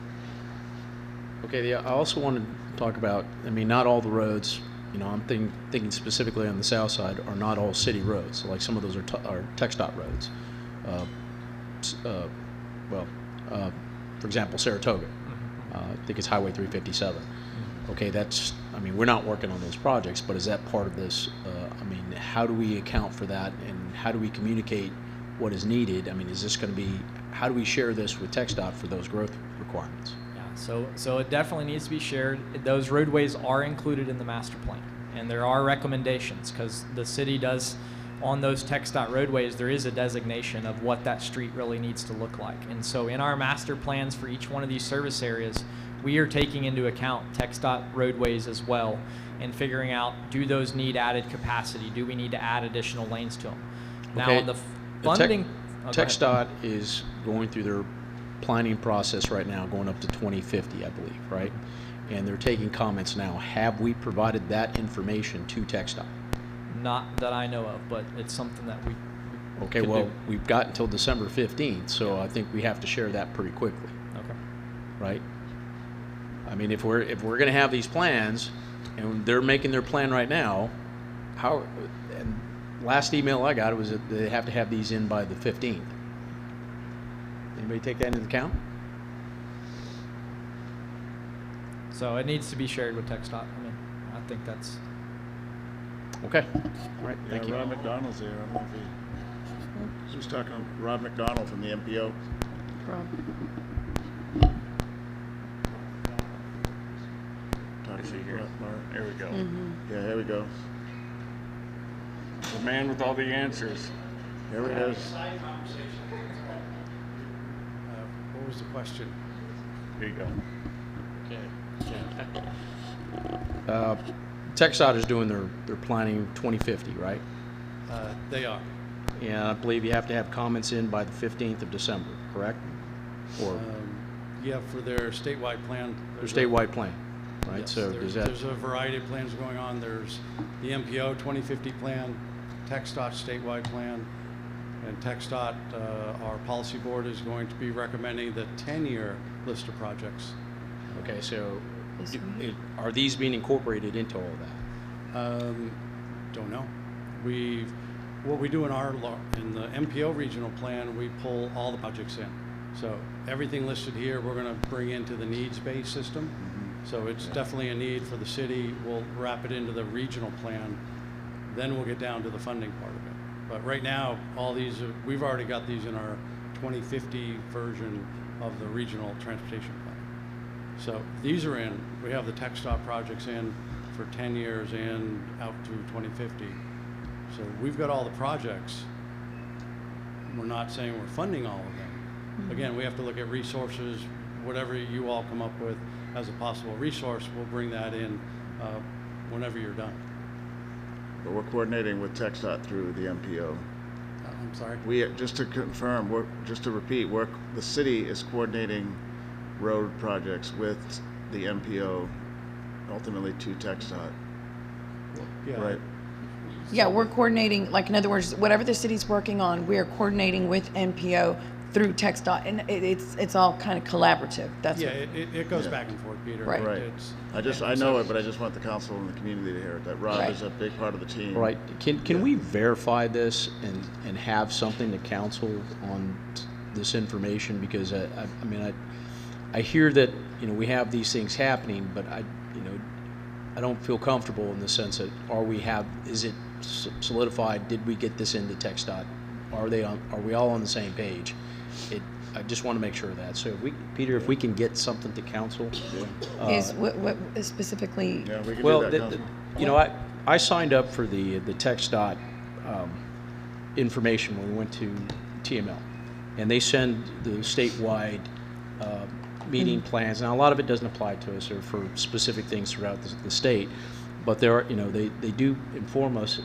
[SPEAKER 13] 3.
[SPEAKER 9] Okay, I also wanted to talk about, I mean, not all the roads, you know, I'm thinking specifically on the south side, are not all city roads. So like some of those are TxDOT roads. For example, Saratoga. I think it's Highway 357. Okay, that's, I mean, we're not working on those projects, but is that part of this? I mean, how do we account for that, and how do we communicate what is needed? I mean, is this going to be, how do we share this with TxDOT for those growth requirements?
[SPEAKER 12] So it definitely needs to be shared. Those roadways are included in the master plan, and there are recommendations because the city does on those TxDOT roadways, there is a designation of what that street really needs to look like. And so in our master plans for each one of these service areas, we are taking into account TxDOT roadways as well and figuring out, do those need added capacity? Do we need to add additional lanes to them? Now,
[SPEAKER 9] Okay.
[SPEAKER 12] the funding... oh, go ahead.
[SPEAKER 9] TxDOT is going through their planning process right now, going up to 2050, I believe, right? And they're taking comments now. Have we provided that information to TxDOT?
[SPEAKER 12] Not that I know of, but it's something that we
[SPEAKER 9] Okay,
[SPEAKER 12] can
[SPEAKER 9] well,
[SPEAKER 12] do.
[SPEAKER 9] we've got until December 15th, so I think we have to share that pretty quickly,
[SPEAKER 12] Okay.
[SPEAKER 9] right? I mean, if we're going to have these plans, and they're making their plan right now, how? And last email I got was that they have to have these in by the 15th. Anybody take that into account?
[SPEAKER 12] So it needs to be shared with TxDOT. I mean, I think that's...
[SPEAKER 9] Okay. All right. Thank you.
[SPEAKER 7] Rob McDonald's here. I don't know if he was talking to Rob McDonald from the MPO.
[SPEAKER 11] Is he here? There we go.
[SPEAKER 7] Yeah, here we go.
[SPEAKER 11] The man with all the answers.
[SPEAKER 7] Here it is.
[SPEAKER 14] What was the question?
[SPEAKER 11] Here you go.
[SPEAKER 9] TxDOT is doing their planning 2050, right?
[SPEAKER 14] They are.
[SPEAKER 9] And I believe you have to have comments in by the 15th of December, correct? Or
[SPEAKER 14] Yeah, for their statewide plan.
[SPEAKER 9] their statewide plan, right?
[SPEAKER 14] Yes,
[SPEAKER 9] So does that,
[SPEAKER 14] there's a variety of plans going on. There's the MPO 2050 plan, TxDOT statewide plan, and TxDOT, our policy board is going to be recommending the 10-year list of projects.
[SPEAKER 9] okay, so are these being incorporated into all of that?
[SPEAKER 14] Don't know. What we do in in the MPO regional plan, we pull all the projects in. So everything listed here, we're going to bring into the needs-based system. So it's definitely a need for the city. We'll wrap it into the regional plan. Then we'll get down to the funding part of it. But right now, all these, we've already got these in our 2050 version of the regional transportation plan. So these are in. We have the TxDOT projects in for 10 years and out to 2050. So we've got all the projects. We're not saying we're funding all of them. Again, we have to look at resources. Whatever you all come up with as a possible resource, we'll bring that in whenever you're done.
[SPEAKER 7] But we're coordinating with TxDOT through the MPO.
[SPEAKER 14] I'm sorry?
[SPEAKER 7] We, just to confirm, just to repeat, the city is coordinating road projects with the MPO, ultimately to TxDOT.
[SPEAKER 14] Yeah.
[SPEAKER 7] Right?
[SPEAKER 1] Yeah, we're coordinating, like, in other words, whatever the city's working on, we're coordinating with NPO through TxDOT, and it's all kind of collaborative. That's
[SPEAKER 14] Yeah,
[SPEAKER 1] what,
[SPEAKER 14] it goes
[SPEAKER 7] Yeah.
[SPEAKER 14] back and forth, Peter.
[SPEAKER 1] Right.
[SPEAKER 7] Right. I know it, but I just want the council and the community to hear it, that Rob
[SPEAKER 1] Right.
[SPEAKER 7] is a big part of the team.
[SPEAKER 9] Right. Can we verify this and have something to council on this information? Because I mean, I hear that, you know, we have these things happening, but I don't feel comfortable in the sense that is it solidified? Did we get this into TxDOT? Are we all on the same page? I just want to make sure of that. So Peter, if we can get something to council.
[SPEAKER 1] is what is specifically,
[SPEAKER 7] Yeah, we can
[SPEAKER 9] Well,
[SPEAKER 7] do that, Council.
[SPEAKER 9] you know, I signed up for the TxDOT information when we went to TML, and they send the statewide meeting plans. Now, a lot of it doesn't apply to us or for specific things throughout the state, but there are, they do inform us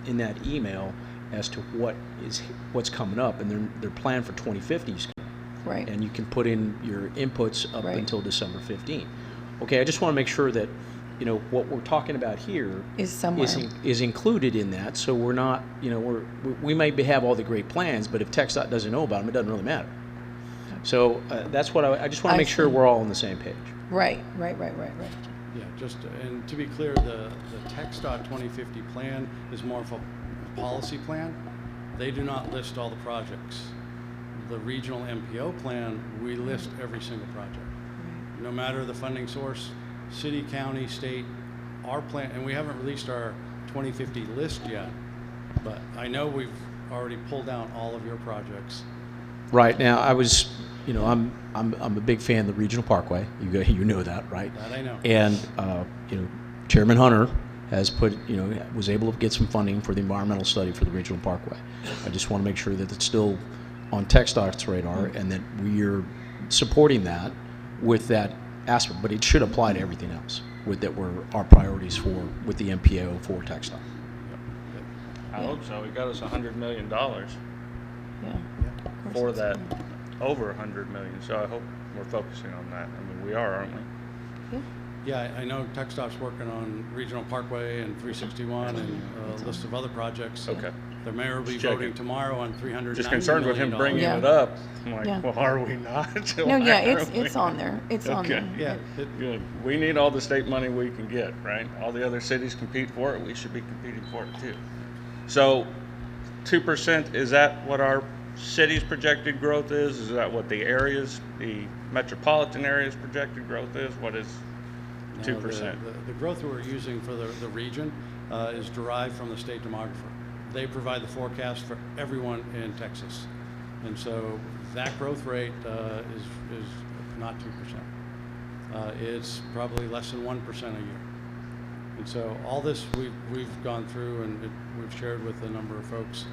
[SPEAKER 9] in that email as to what's coming up, and their plan for 2050 is coming.
[SPEAKER 1] right,
[SPEAKER 9] And you can put in your inputs up
[SPEAKER 1] Right.
[SPEAKER 9] until December 15th. Okay, I just want to make sure that, what we're talking about here
[SPEAKER 1] is somewhere.
[SPEAKER 9] is included in that, so we're not, we may have all the great plans, but if TxDOT doesn't know about them, it doesn't really matter. So that's what I just want to
[SPEAKER 1] I
[SPEAKER 9] make sure
[SPEAKER 1] see.
[SPEAKER 9] we're all on the same page.
[SPEAKER 1] Right.
[SPEAKER 14] Yeah, and to be clear, the TxDOT 2050 plan is more of a policy plan. They do not list all the projects. The regional MPO plan, we list every single project. No matter the funding source, city, county, state, our plan, and we haven't released our 2050 list yet, but I know we've already pulled down all of your projects.
[SPEAKER 9] Right now, I'm a big fan of the Regional Parkway. You know that, right?
[SPEAKER 14] That I know.
[SPEAKER 9] And Chairman Hunter has put, was able to get some funding for the environmental study for the regional parkway. I just want to make sure that it's still on TxDOT's radar and that we're supporting that with that aspect, but it should apply to everything else that were our priorities with the MPO for TxDOT.
[SPEAKER 11] I hope so. We got us $100 million
[SPEAKER 1] Yeah.
[SPEAKER 11] for that, over $100 million. So I hope we're focusing on that. I mean, we are, aren't we?
[SPEAKER 14] Yeah, I know TxDOT's working on Regional Parkway and 361 and a list of other projects.
[SPEAKER 11] Okay.
[SPEAKER 14] The mayor will be
[SPEAKER 11] Just checking.
[SPEAKER 14] voting tomorrow on $390
[SPEAKER 11] Just concerned with him
[SPEAKER 14] million.
[SPEAKER 11] bringing
[SPEAKER 1] Yeah.
[SPEAKER 11] it up. I'm like,
[SPEAKER 1] Yeah.
[SPEAKER 11] well, are we not?
[SPEAKER 1] No,
[SPEAKER 11] Why
[SPEAKER 1] yeah,
[SPEAKER 11] are
[SPEAKER 1] it's
[SPEAKER 11] we?
[SPEAKER 1] on there. It's on
[SPEAKER 11] Okay.
[SPEAKER 1] there.
[SPEAKER 14] Yeah,
[SPEAKER 11] Good. We need all the state money we can get, right? All the other cities compete for it. We should be competing for it too. So 2%, is that what our city's projected growth is? Is that what the metropolitan area's projected growth is? What is 2%?
[SPEAKER 14] The growth we're using for the region is derived from the state demographer. They provide the forecast for everyone in Texas. And so that growth rate is not 2%. It's probably less than 1% a year. And so all this we've gone through and we've shared with a number of folks.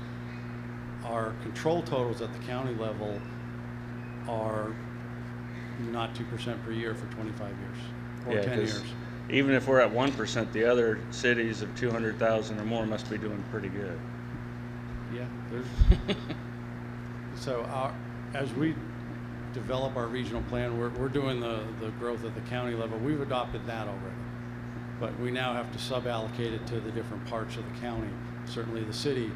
[SPEAKER 14] Our control totals at the county level are not 2% per year for 25 years or 10 years.
[SPEAKER 11] Even if we're at 1%, the other cities of 200,000 or more must be doing pretty good.
[SPEAKER 14] Yeah, so as we develop our regional plan, we're doing the growth at the county level. We've adopted that already, but we now have to sub-allocate it to the different parts of the county, certainly the city.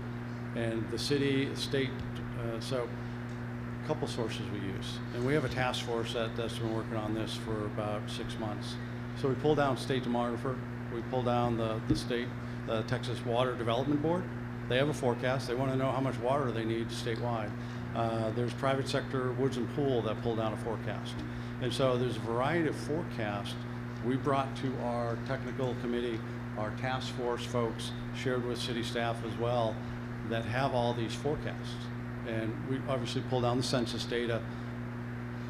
[SPEAKER 14] And the city, state, so a couple sources we use. And we have a task force that's been working on this for about 6 months. So we pull down state demographer, we pull down the Texas Water Development Board. They have a forecast. They want to know how much water they need statewide. There's private sector, Woods and Pool that pull down a forecast. And so there's a variety of forecasts we brought to our technical committee, our task force folks, shared with city staff as well, that have all these forecasts. And we obviously pull down the census data.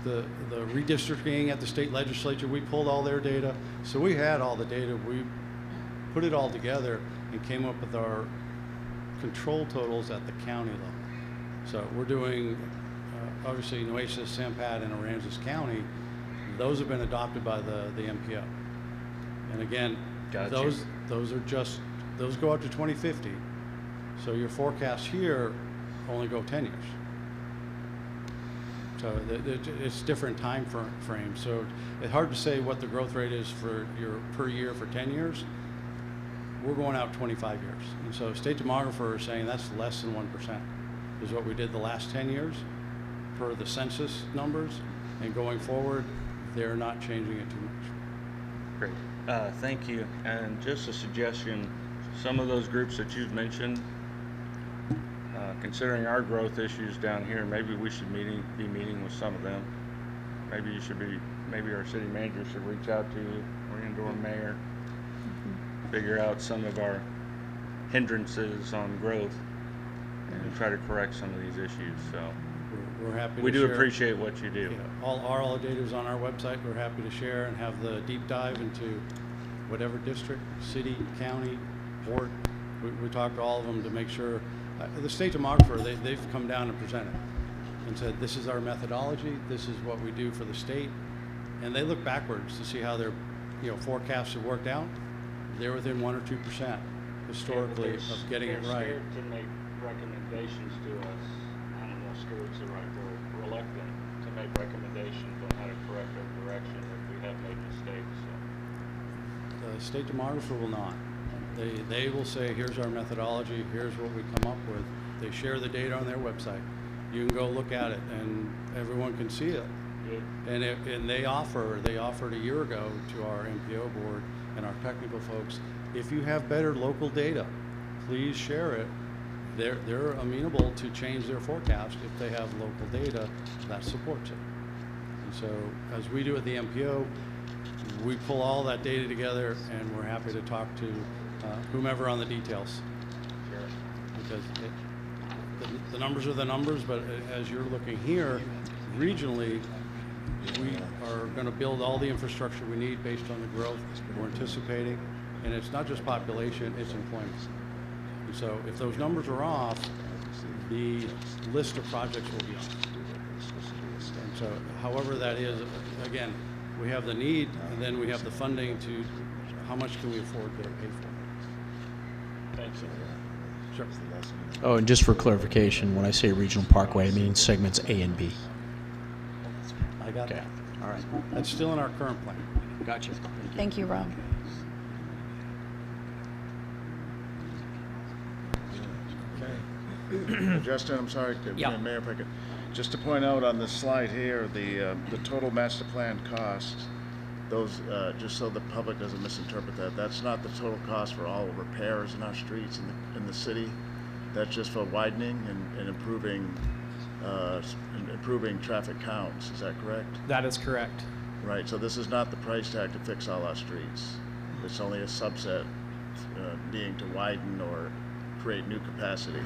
[SPEAKER 14] The redistricting at the state legislature, we pulled all their data. So we had all the data. We put it all together and came up with our control totals at the county level. So we're doing, obviously, Nueces, Sampat, and Aransas County. Those have been adopted by the MPO. And again,
[SPEAKER 11] Gotcha.
[SPEAKER 14] those go out to 2050. So your forecasts here only go 10 years. So it's different time frames. So it's hard to say what the growth rate is for your per year for 10 years. We're going out 25 years. And so state demographer is saying that's less than 1% is what we did the last 10 years per the census numbers. And going forward, they're not changing it too much.
[SPEAKER 11] Great. Thank you. And just a suggestion, some of those groups that you've mentioned, considering our growth issues down here, maybe we should be meeting with some of them. Maybe our city manager should reach out to you or mayor, figure out some of our hindrances on growth and try to correct some of these issues. So
[SPEAKER 14] we're happy
[SPEAKER 11] we
[SPEAKER 14] to
[SPEAKER 11] do
[SPEAKER 14] share.
[SPEAKER 11] appreciate what you do.
[SPEAKER 14] Yeah, all the data is on our website. We're happy to share and have the deep dive into whatever district, city, county, port. We talked to all of them to make sure. The state demographer, they've come down and presented and said, this is our methodology, this is what we do for the state. And they look backwards to see how their forecasts have worked out. They're within 1 or 2% historically of getting it right.
[SPEAKER 11] They're scared to make recommendations to us. I don't know if scared's the right word. Reluctant to make recommendations on how to correct our direction if we have made mistakes. So.
[SPEAKER 14] The state demographer will not. They will say, here's our methodology, here's what we come up with. They share the data on their website. You can go look at it and everyone can see it. Yeah. And they offered a year ago to our MPO board and our technical folks, if you have better local data, please share it. They're amenable to change their forecast if they have local data that supports it. And so as we do at the MPO, we pull all that data together and we're happy to talk to whomever on the details. Sure. Because the numbers are the numbers, but as you're looking here, regionally, we are going to build all the infrastructure we need based on the growth we're anticipating. And it's not just population, it's employment. And so if those numbers are off, the list of projects will be off. And so however that is, again, we have the need, and then we have the funding to, how much can we afford to pay for?
[SPEAKER 11] Thanks.
[SPEAKER 14] Sure.
[SPEAKER 9] Oh, and just for clarification, when I say regional parkway, I mean segments A and B.
[SPEAKER 14] I got
[SPEAKER 9] Okay.
[SPEAKER 14] that.
[SPEAKER 9] All right.
[SPEAKER 14] That's still in our current plan.
[SPEAKER 9] Gotcha.
[SPEAKER 1] Thank you, Rob.
[SPEAKER 7] Justin, I'm sorry,
[SPEAKER 12] Yeah.
[SPEAKER 7] Mayor, if I could, just to point out on this slide here, the total master plan cost, those, just so the public doesn't misinterpret that, that's not the total cost for all repairs in our streets in the city. That's just for widening and improving traffic counts. Is that correct?
[SPEAKER 12] That is correct.
[SPEAKER 7] Right. So this is not the price tag to fix all our streets. It's only a subset, being to widen or create new capacity.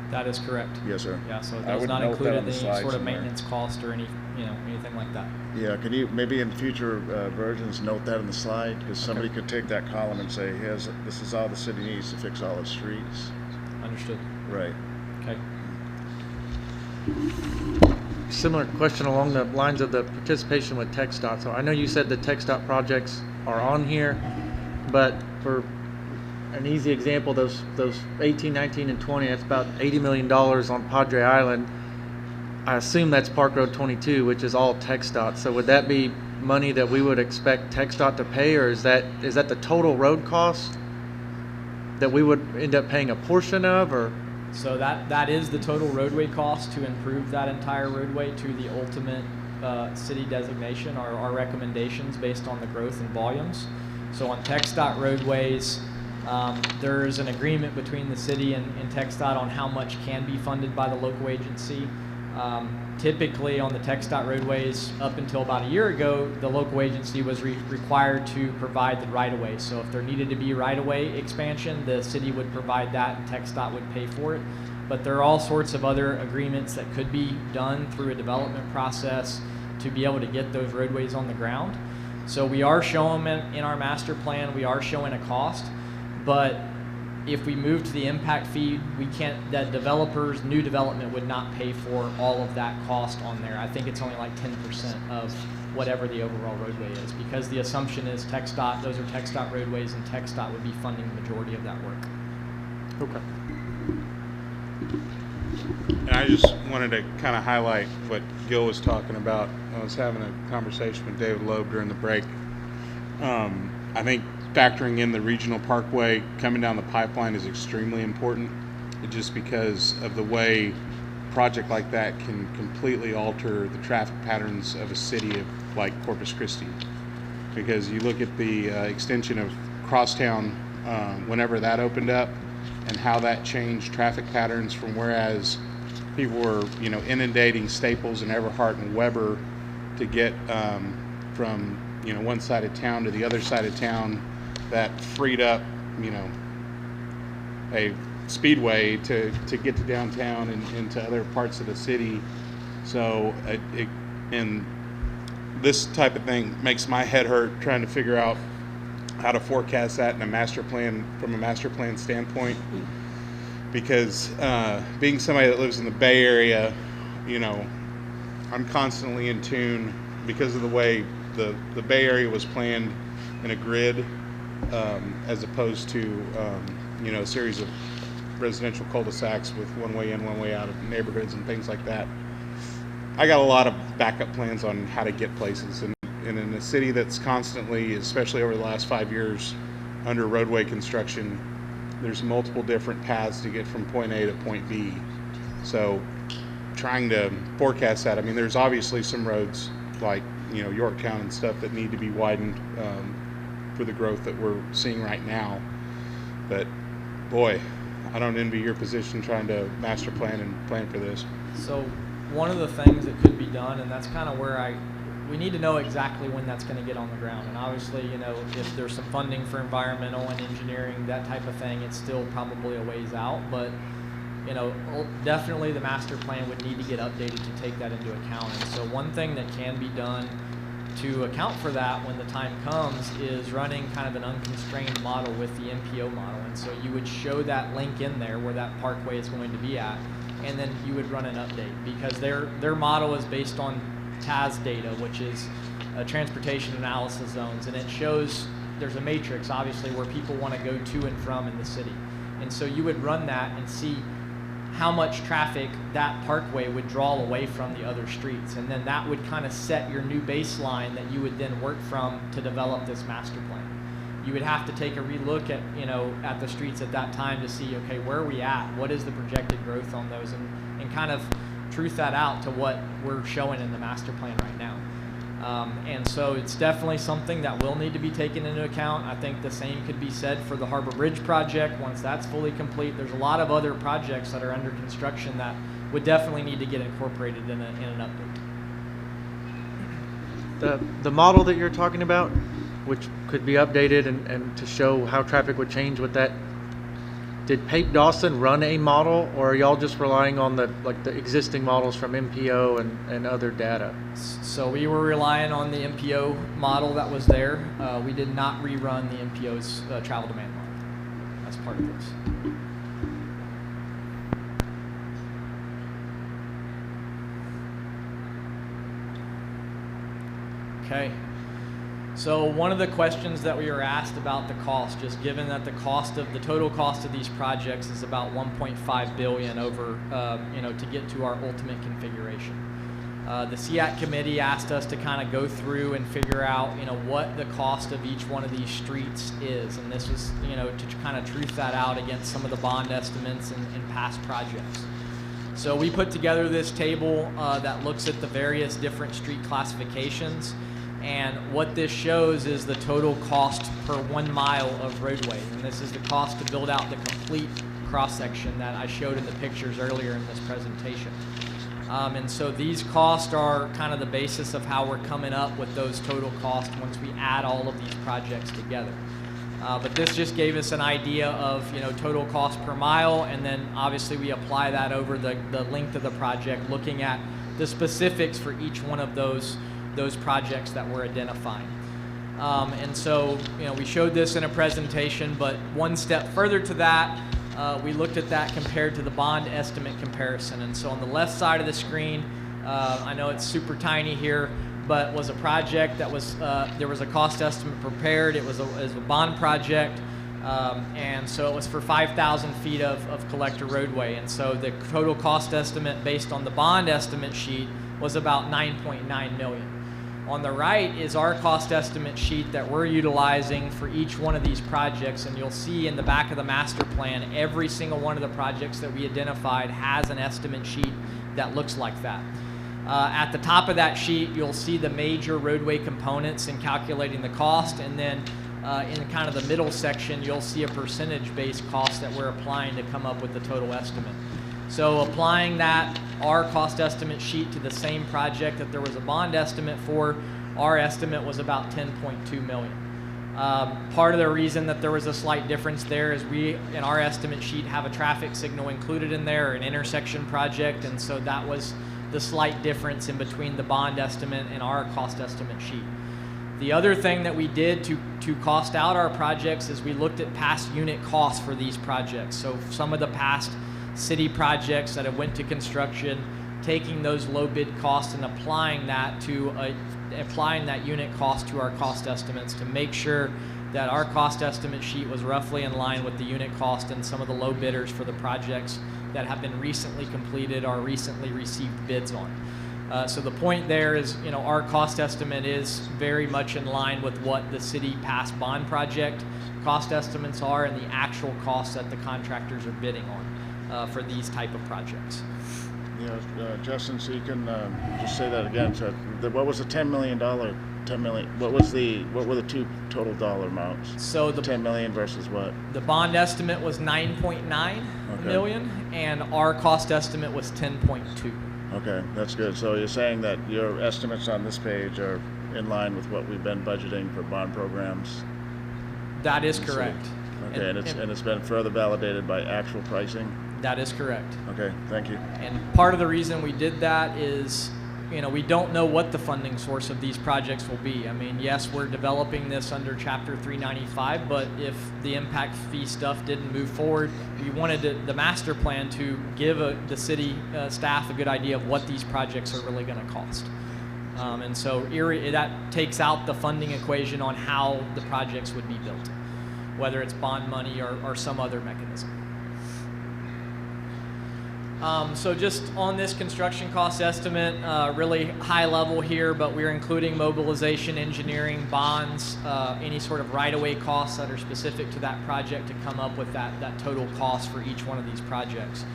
[SPEAKER 12] That is correct.
[SPEAKER 7] Yes, sir.
[SPEAKER 12] Yeah, so it
[SPEAKER 7] I
[SPEAKER 12] does
[SPEAKER 7] would
[SPEAKER 12] not
[SPEAKER 7] note
[SPEAKER 12] include
[SPEAKER 7] that on the
[SPEAKER 12] any
[SPEAKER 7] slide
[SPEAKER 12] sort of
[SPEAKER 7] somewhere.
[SPEAKER 12] maintenance cost or anything like that.
[SPEAKER 7] Yeah, can you maybe in future versions note that in the slide? Because somebody could take that column and say, this is all the city needs to fix all its streets.
[SPEAKER 12] Understood.
[SPEAKER 7] Right.
[SPEAKER 12] Okay.
[SPEAKER 8] Similar question along the lines of the participation with TxDOT. So I know you said the TxDOT projects are on here, but for an easy example, those 18, 19, and 20, that's about $80 million on Padre Island. I assume that's Park Road 22, which is all TxDOT. So would that be money that we would expect TxDOT to pay, or is that the total road cost that we would end up paying a portion of, or?
[SPEAKER 12] So that is the total roadway cost to improve that entire roadway to the ultimate city designation, or our recommendations based on the growth and volumes. So on TxDOT roadways, there's an agreement between the city and TxDOT on how much can be funded by the local agency. Typically on the TxDOT roadways, up until about a year ago, the local agency was required to provide the right-of-way. So if there needed to be right-of-way expansion, the city would provide that and TxDOT would pay for it. But there are all sorts of other agreements that could be done through a development process to be able to get those roadways on the ground. So we are showing in our master plan, we are showing a cost, but if we move to the impact fee, that developers, new development would not pay for all of that cost on there. I think it's only like 10% of whatever the overall roadway is, because the assumption is TxDOT, those are TxDOT roadways, and TxDOT would be funding the majority of that work.
[SPEAKER 8] Okay.
[SPEAKER 3] And I just wanted to kind of highlight what Gil was talking about. I was having a conversation with David Loeb during the break. I think factoring in the regional parkway coming down the pipeline is extremely important, just because of the way a project like that can completely alter the traffic patterns of a city like Corpus Christi. Because you look at the extension of Crosstown, whenever that opened up, and how that changed traffic patterns from whereas people were, inundating Staples and Everhart and Weber to get from, one side of town to the other side of town, that freed up, a speedway to get to downtown and into other parts of the city. So, and this type of thing makes my head hurt trying to figure out how to forecast that in a master plan, from a master plan standpoint, because being somebody that lives in the Bay Area, I'm constantly in tune because of the way the Bay Area was planned in a grid, as opposed to a series of residential cul-de-sacs with one way in, one way out of neighborhoods and things like that. I got a lot of backup plans on how to get places, and in a city that's constantly, especially over the last 5 years, under roadway construction, there's multiple different paths to get from point A to point B. So trying to forecast that, there's obviously some roads like Yorktown and stuff that need to be widened for the growth that we're seeing right now. But boy, I don't envy your position trying to master plan and plan for this.
[SPEAKER 12] So one of the things that could be done, and that's kind of where we need to know exactly when that's going to get on the ground. And obviously, if there's some funding for environmental and engineering, that type of thing, it's still probably a ways out. But, definitely the master plan would need to get updated to take that into account. And so one thing that can be done to account for that when the time comes is running kind of an unconstrained model with the MPO model. And so you would show that link in there where that parkway is going to be at, and then you would run an update, because their model is based on TAS data, which is transportation analysis zones, and it shows there's a matrix obviously where people want to go to and from in the city. And so you would run that and see how much traffic that parkway would draw away from the other streets. And then that would kind of set your new baseline that you would then work from to develop this master plan. You would have to take a relook at, at the streets at that time to see, okay, where are we at? What is the projected growth on those? And kind of truth that out to what we're showing in the master plan right now. And so it's definitely something that will need to be taken into account. I think the same could be said for the Harbor Bridge project once that's fully complete. There's a lot of other projects that are under construction that would definitely need to get incorporated in an update.
[SPEAKER 8] The model that you're talking about, which could be updated and to show how traffic would change with that, did Pape Dawson run a model, or are y'all just relying on the existing models from MPO and other data?
[SPEAKER 12] So we were relying on the MPO model that was there. We did not rerun the MPO's travel demand model as part of this. Okay. So one of the questions that we were asked about the cost, just given that the total cost of these projects is about $1.5 billion over, to get to our ultimate configuration. The SEAT committee asked us to kind of go through and figure out, what the cost of each one of these streets is, and this was, to kind of truth that out against some of the bond estimates in past projects. So we put together this table that looks at the various different street classifications. And what this shows is the total cost per 1 mile of roadway. And this is the cost to build out the complete cross-section that I showed in the pictures earlier in this presentation. And so these costs are kind of the basis of how we're coming up with those total costs once we add all of these projects together. But this just gave us an idea of total cost per mile, and then obviously we apply that over the length of the project, looking at the specifics for each one of those projects that we're identifying. And so, we showed this in a presentation, but one step further to that, we looked at that compared to the bond estimate comparison. And so on the left side of the screen, I know it's super tiny here, but was a project that was, there was a cost estimate prepared. It was a bond project. And so it was for 5,000 feet of collector roadway. And so the total cost estimate based on the bond estimate sheet was about $9.9 million. On the right is our cost estimate sheet that we're utilizing for each one of these projects, and you'll see in the back of the master plan, every single one of the projects that we identified has an estimate sheet that looks like that. At the top of that sheet, you'll see the major roadway components in calculating the cost, and then in kind of the middle section, you'll see a percentage-based cost that we're applying to come up with the total estimate. So applying our cost estimate sheet to the same project that there was a bond estimate for, our estimate was about $10.2 million. Part of the reason that there was a slight difference there is we, in our estimate sheet, have a traffic signal included in there, an intersection project, and so that was the slight difference in between the bond estimate and our cost estimate sheet. The other thing that we did to cost out our projects is we looked at past unit costs for these projects. So some of the past city projects that have went to construction, taking those low bid costs and applying that unit cost to our cost estimates to make sure that our cost estimate sheet was roughly in line with the unit cost and some of the low bidders for the projects that have been recently completed or recently received bids on. So the point there is, our cost estimate is very much in line with what the city past bond project cost estimates are and the actual costs that the contractors are bidding on for these type of projects.
[SPEAKER 7] Justin, so you can just say that again. So what was the $10 million? What were the two total dollar amounts?
[SPEAKER 12] So the
[SPEAKER 7] 10 million versus what?
[SPEAKER 12] The bond estimate was 9.9 million, and our cost estimate was 10.2.
[SPEAKER 7] Okay, that's good. So you're saying that your estimates on this page are in line with what we've been budgeting for bond programs?
[SPEAKER 12] That is correct.
[SPEAKER 7] Okay, and it's been further validated by actual pricing?
[SPEAKER 12] That is correct.
[SPEAKER 7] Okay, thank you.
[SPEAKER 12] And part of the reason we did that is we don't know what the funding source of these projects will be. I mean, yes, we're developing this under Chapter 395, but if the impact fee stuff didn't move forward, we wanted the master plan to give the city staff a good idea of what these projects are really going to cost. And so that takes out the funding equation on how the projects would be built, whether it's bond money or some other mechanism. So just on this construction cost estimate, really high level here, but we're including mobilization, engineering, bonds, any sort of right-of-way costs that are specific to that project to come up with that total cost for each one of these projects.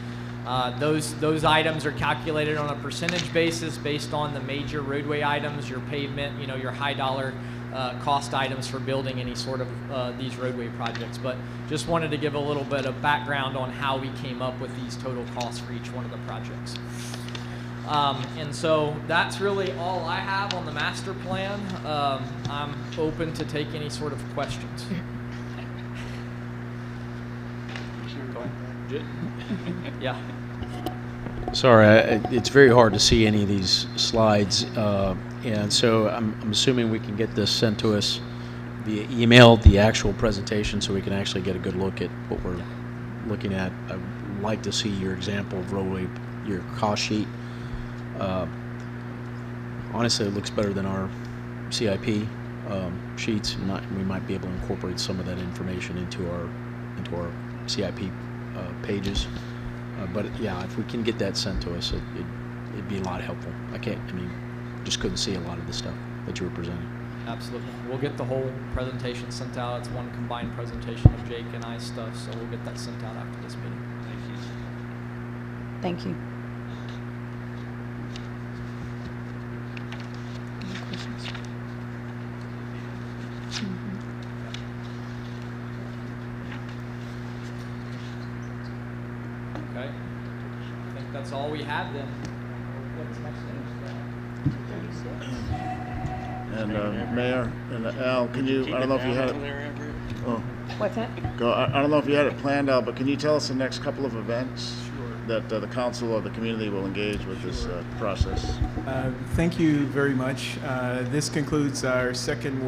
[SPEAKER 12] Those items are calculated on a percentage basis based on the major roadway items, your pavement, your high dollar cost items for building any sort of these roadway projects. But just wanted to give a little bit of background on how we came up with these total costs for each one of the projects. And so that's really all I have on the master plan. I'm open to take any sort of questions. Yeah.
[SPEAKER 9] Sorry, it's very hard to see any of these slides, and so I'm assuming we can get this sent to us via email, the actual presentation, so we can actually get a good look at what we're looking at. I'd like to see your example of roadway, your cost sheet. Honestly, it looks better than our CIP sheets. We might be able to incorporate some of that information into our CIP pages. But yeah, if we can get that sent to us, it'd be a lot helpful. Just couldn't see a lot of the stuff that you were presenting.
[SPEAKER 12] Absolutely. We'll get the whole presentation sent out. It's one combined presentation of Jake and I's stuff, so we'll get that sent out after this meeting.
[SPEAKER 10] Thank you.
[SPEAKER 12] Okay. I think that's all we have then. What's next thing?
[SPEAKER 7] And Mayor and Al, can you? I don't know if you had it. Oh,
[SPEAKER 10] What's that?
[SPEAKER 7] go. I don't know if you had it planned, Al, but can you tell us the next couple of events that the council or the community will engage with this process?
[SPEAKER 4] Thank you very much. This concludes our second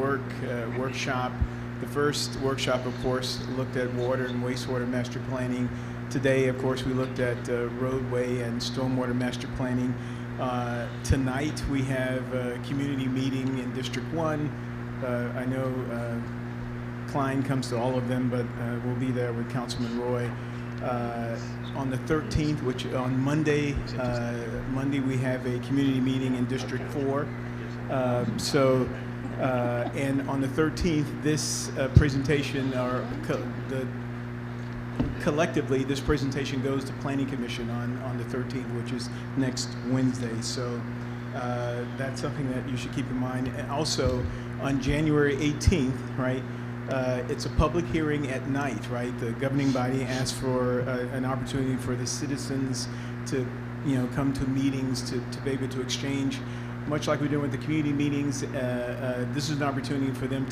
[SPEAKER 4] workshop. The first workshop, of course, looked at water and wastewater master planning. Today, of course, we looked at roadway and stormwater master planning. Tonight, we have a community meeting in District 1. I know Klein comes to all of them, but we'll be there with Councilman Roy. On the 13th, which on Monday, we have a community meeting in District 4. And on the 13th, this presentation, collectively, this presentation goes to Planning Commission on the 13th, which is next Wednesday. So that's something that you should keep in mind. And also, on January 18th, right, it's a public hearing at night, right? The governing body asked for an opportunity for the citizens to, come to meetings, to be able to exchange. Much like we do with the community meetings, this is an opportunity for them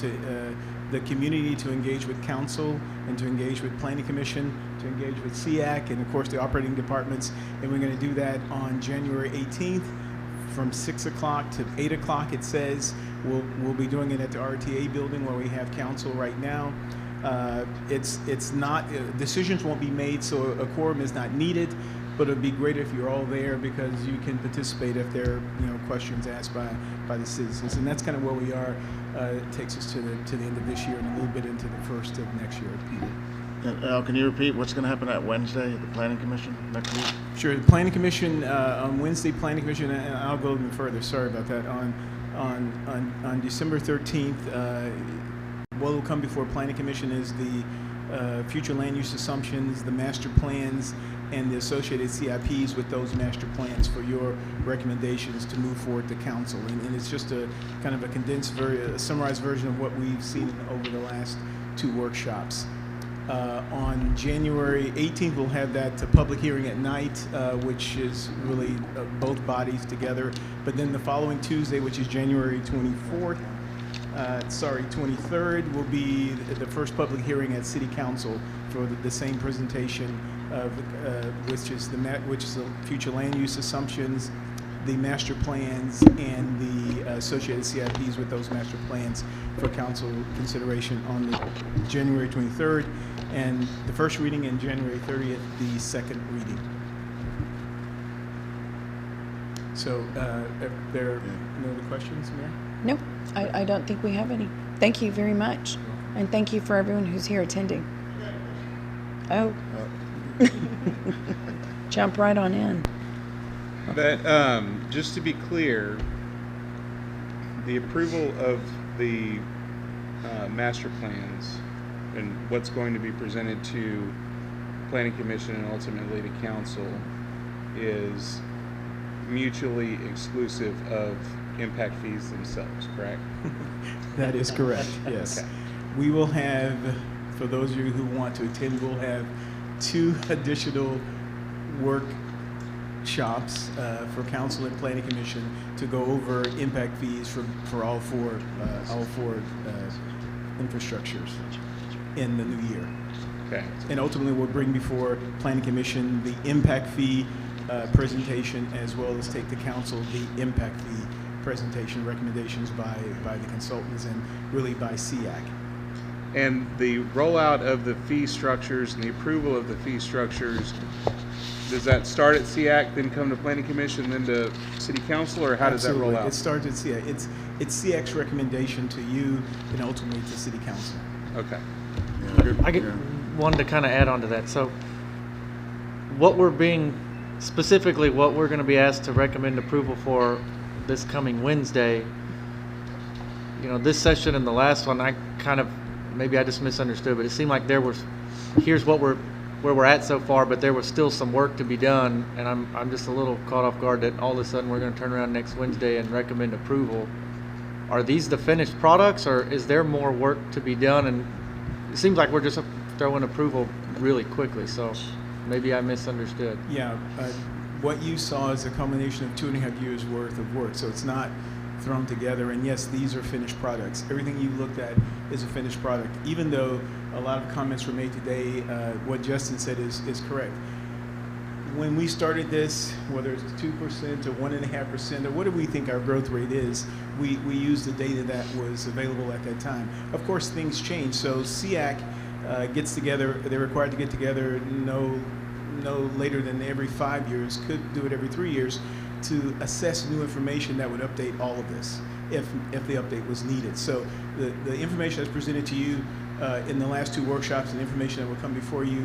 [SPEAKER 4] the community to engage with council and to engage with Planning Commission, to engage with SEAC, and of course the operating departments. And we're going to do that on January 18th from 6 o'clock to 8 o'clock, it says. We'll be doing it at the RTA building where we have council right now. It's not, decisions won't be made, so a quorum is not needed. But it'd be great if you're all there because you can participate if there are questions asked by the citizens, and that's kind of where we are. It takes us to the end of this year and a little bit into the first of next year.
[SPEAKER 7] And Al, can you repeat what's going to happen at Wednesday at the Planning Commission next week?
[SPEAKER 4] Sure. The Planning Commission on Wednesday. Planning Commission, and I'll go even further. Sorry about that. On December 13th, what will come before Planning Commission is the future land use assumptions, the master plans, and the associated CIPs with those master plans for your recommendations to move forward to council. And it's just a kind of a condensed, a summarized version of what we've seen over the last two workshops. On January 18th, we'll have that public hearing at night, which is really both bodies together. But then the following Tuesday, which is January 23rd, will be the first public hearing at City Council for the same presentation of which is the future land use assumptions, the master plans and the associated CIPs with those master plans for council consideration on the January 23rd, and the first reading, and January 30th, the second reading. So, if there are no other questions, Mayor?
[SPEAKER 1] No, I don't think we have any. Thank you very much. And thank you for everyone who's here attending. Oh. Jump right on in.
[SPEAKER 3] That, just to be clear, the approval of the master plans and what's going to be presented to Planning Commission and ultimately to Council is mutually exclusive of impact fees themselves, correct?
[SPEAKER 4] That is correct, yes.
[SPEAKER 3] Okay.
[SPEAKER 4] We will have, for those of you who want to attend, we'll have 2 additional workshops for Council and Planning Commission to go over impact fees for all four infrastructures in the new year.
[SPEAKER 3] Okay.
[SPEAKER 4] And ultimately, we'll bring before Planning Commission the impact fee presentation, as well as take to Council the impact fee presentation recommendations by the consultants and really by SEAC.
[SPEAKER 3] And the rollout of the fee structures and the approval of the fee structures, does that start at SEAC, then come to Planning Commission, then to City Council, or how does that roll out?
[SPEAKER 4] It starts at SEAC. It's SEAC's recommendation to you and ultimately to City Council.
[SPEAKER 3] Okay.
[SPEAKER 8] I get one to kind of add on to that. So what we're going to be asked to recommend approval for this coming Wednesday, this session and the last one, maybe I just misunderstood, but it seemed like here's where we're at so far, but there was still some work to be done, and I'm just a little caught off guard that all of a sudden we're going to turn around next Wednesday and recommend approval. Are these the finished products, or is there more work to be done? And it seems like we're just throwing approval really quickly, so maybe I misunderstood.
[SPEAKER 4] Yeah, what you saw is a combination of 2.5 years worth of work, so it's not thrown together. And yes, these are finished products. Everything you looked at is a finished product. Even though a lot of comments were made today, what Justin said is correct. When we started this, whether it's 2% or 1.5%, or what do we think our growth rate is, we used the data that was available at that time. Of course, things change. So SEAC gets together. They're required to get together no later than every 5 years. Could do it every 3 years, to assess new information that would update all of this if the update was needed. So the information that's presented to you in the last 2 workshops and information that will come before you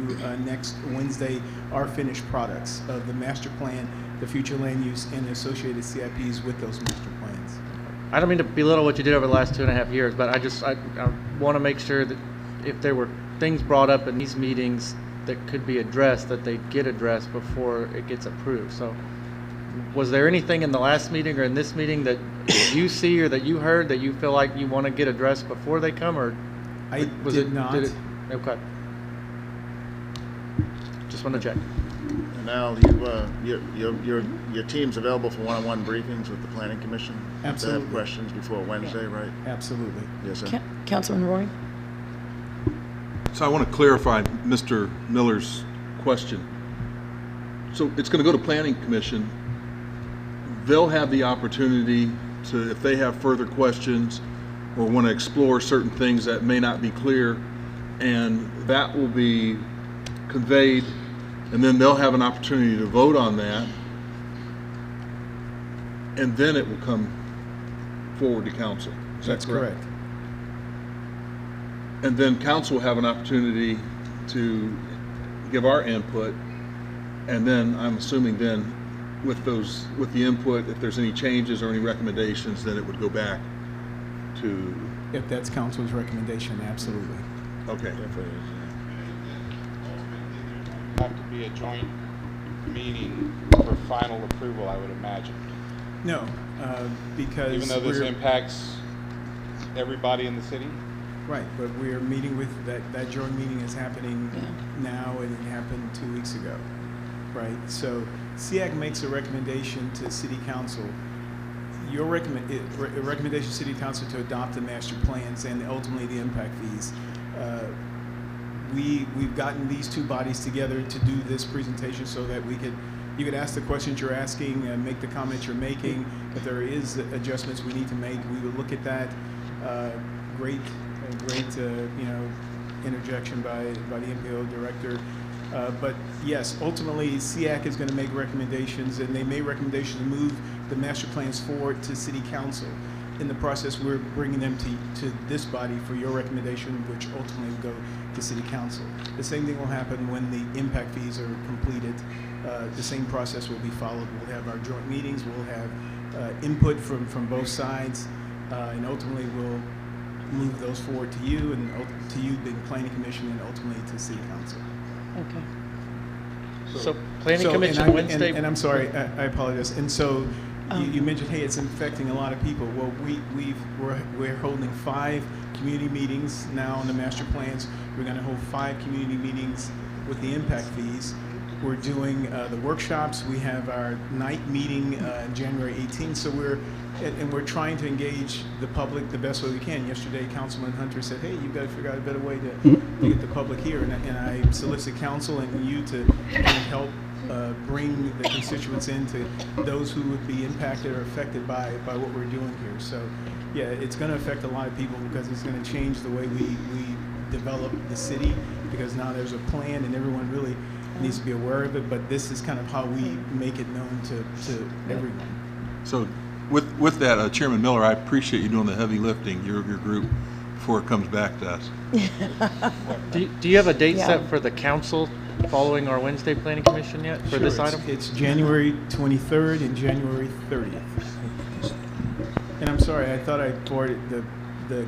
[SPEAKER 4] next Wednesday are finished products of the master plan, the future land use, and the associated CIPs with those master plans.
[SPEAKER 8] I don't mean to belittle what you did over the last 2.5 years, but I want to make sure that if there were things brought up in these meetings that could be addressed, that they get addressed before it gets approved. So was there anything in the last meeting or in this meeting that you see or that you heard that you feel like you want to get addressed before they come, or
[SPEAKER 4] I did not.
[SPEAKER 8] Okay. Just want to check.
[SPEAKER 7] And Al, your team's available for one-on-one briefings with the Planning Commission?
[SPEAKER 4] Absolutely.
[SPEAKER 7] To have questions before Wednesday, right?
[SPEAKER 4] Absolutely.
[SPEAKER 7] Yes, sir.
[SPEAKER 1] Councilman Roy?
[SPEAKER 15] So I want to clarify Mr. Miller's question. So it's going to go to Planning Commission. They'll have the opportunity to, if they have further questions or want to explore certain things that may not be clear, and that will be conveyed, and then they'll have an opportunity to vote on that, and then it will come forward to council. Is that
[SPEAKER 4] That's correct?
[SPEAKER 15] And then council will have an opportunity to give our input, and then I'm assuming then with the input, if there's any changes or any recommendations, then it would go back to.
[SPEAKER 4] If that's council's recommendation, absolutely.
[SPEAKER 15] Okay.
[SPEAKER 16] Have to be a joint meeting for final approval, I would imagine.
[SPEAKER 4] No, because
[SPEAKER 16] even though this impacts everybody in the city.
[SPEAKER 4] Right, but we're meeting with that joint meeting is happening now, and it happened 2 weeks ago, right? So SEAC makes a recommendation to City Council. Your recommendation to City Council to adopt the master plans and ultimately the impact fees. We've gotten these 2 bodies together to do this presentation so that we could you could ask the questions you're asking, make the comments you're making. If there is adjustments we need to make, we will look at that. Great interjection by the MPO director. But yes, ultimately, SEAC is going to make recommendations, and they made recommendations to move the master plans forward to City Council. In the process, we're bringing them to this body for your recommendation, which ultimately will go to City Council. The same thing will happen when the impact fees are completed. The same process will be followed. We'll have our joint meetings. We'll have input from both sides, and ultimately we'll move those forward to you, and to you, the Planning Commission, and ultimately to City Council.
[SPEAKER 10] Okay.
[SPEAKER 8] So Planning Commission Wednesday.
[SPEAKER 4] And I'm sorry, I apologize. And so you mentioned, hey, it's affecting a lot of people. Well, we're holding 5 community meetings now on the master plans. We're going to hold 5 community meetings with the impact fees. We're doing the workshops. We have our night meeting January 18th. So we're trying to engage the public the best way we can. Yesterday, Councilman Hunter said, hey, you've got to figure out a better way to get the public here. And I solicit council and you to help bring the constituents in, to those who would be impacted or affected by what we're doing here. So yeah, it's going to affect a lot of people because it's going to change the way we develop the city, because now there's a plan and everyone really needs to be aware of it, but this is kind of how we make it known to everyone.
[SPEAKER 15] So with that, Chairman Miller, I appreciate you doing the heavy lifting, your group, before it comes back to us.
[SPEAKER 8] Do you have a date set for the council following our Wednesday Planning Commission yet for this item?
[SPEAKER 4] It's January 23rd and January 30th. And I'm sorry, I thought I forwarded the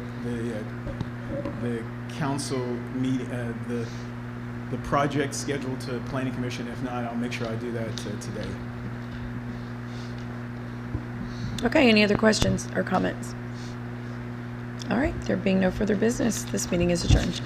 [SPEAKER 4] council meeting, the project scheduled to Planning Commission. If not, I'll make sure I do that today.
[SPEAKER 1] Okay, any other questions or comments? All right, there being no further business, this meeting is adjourned.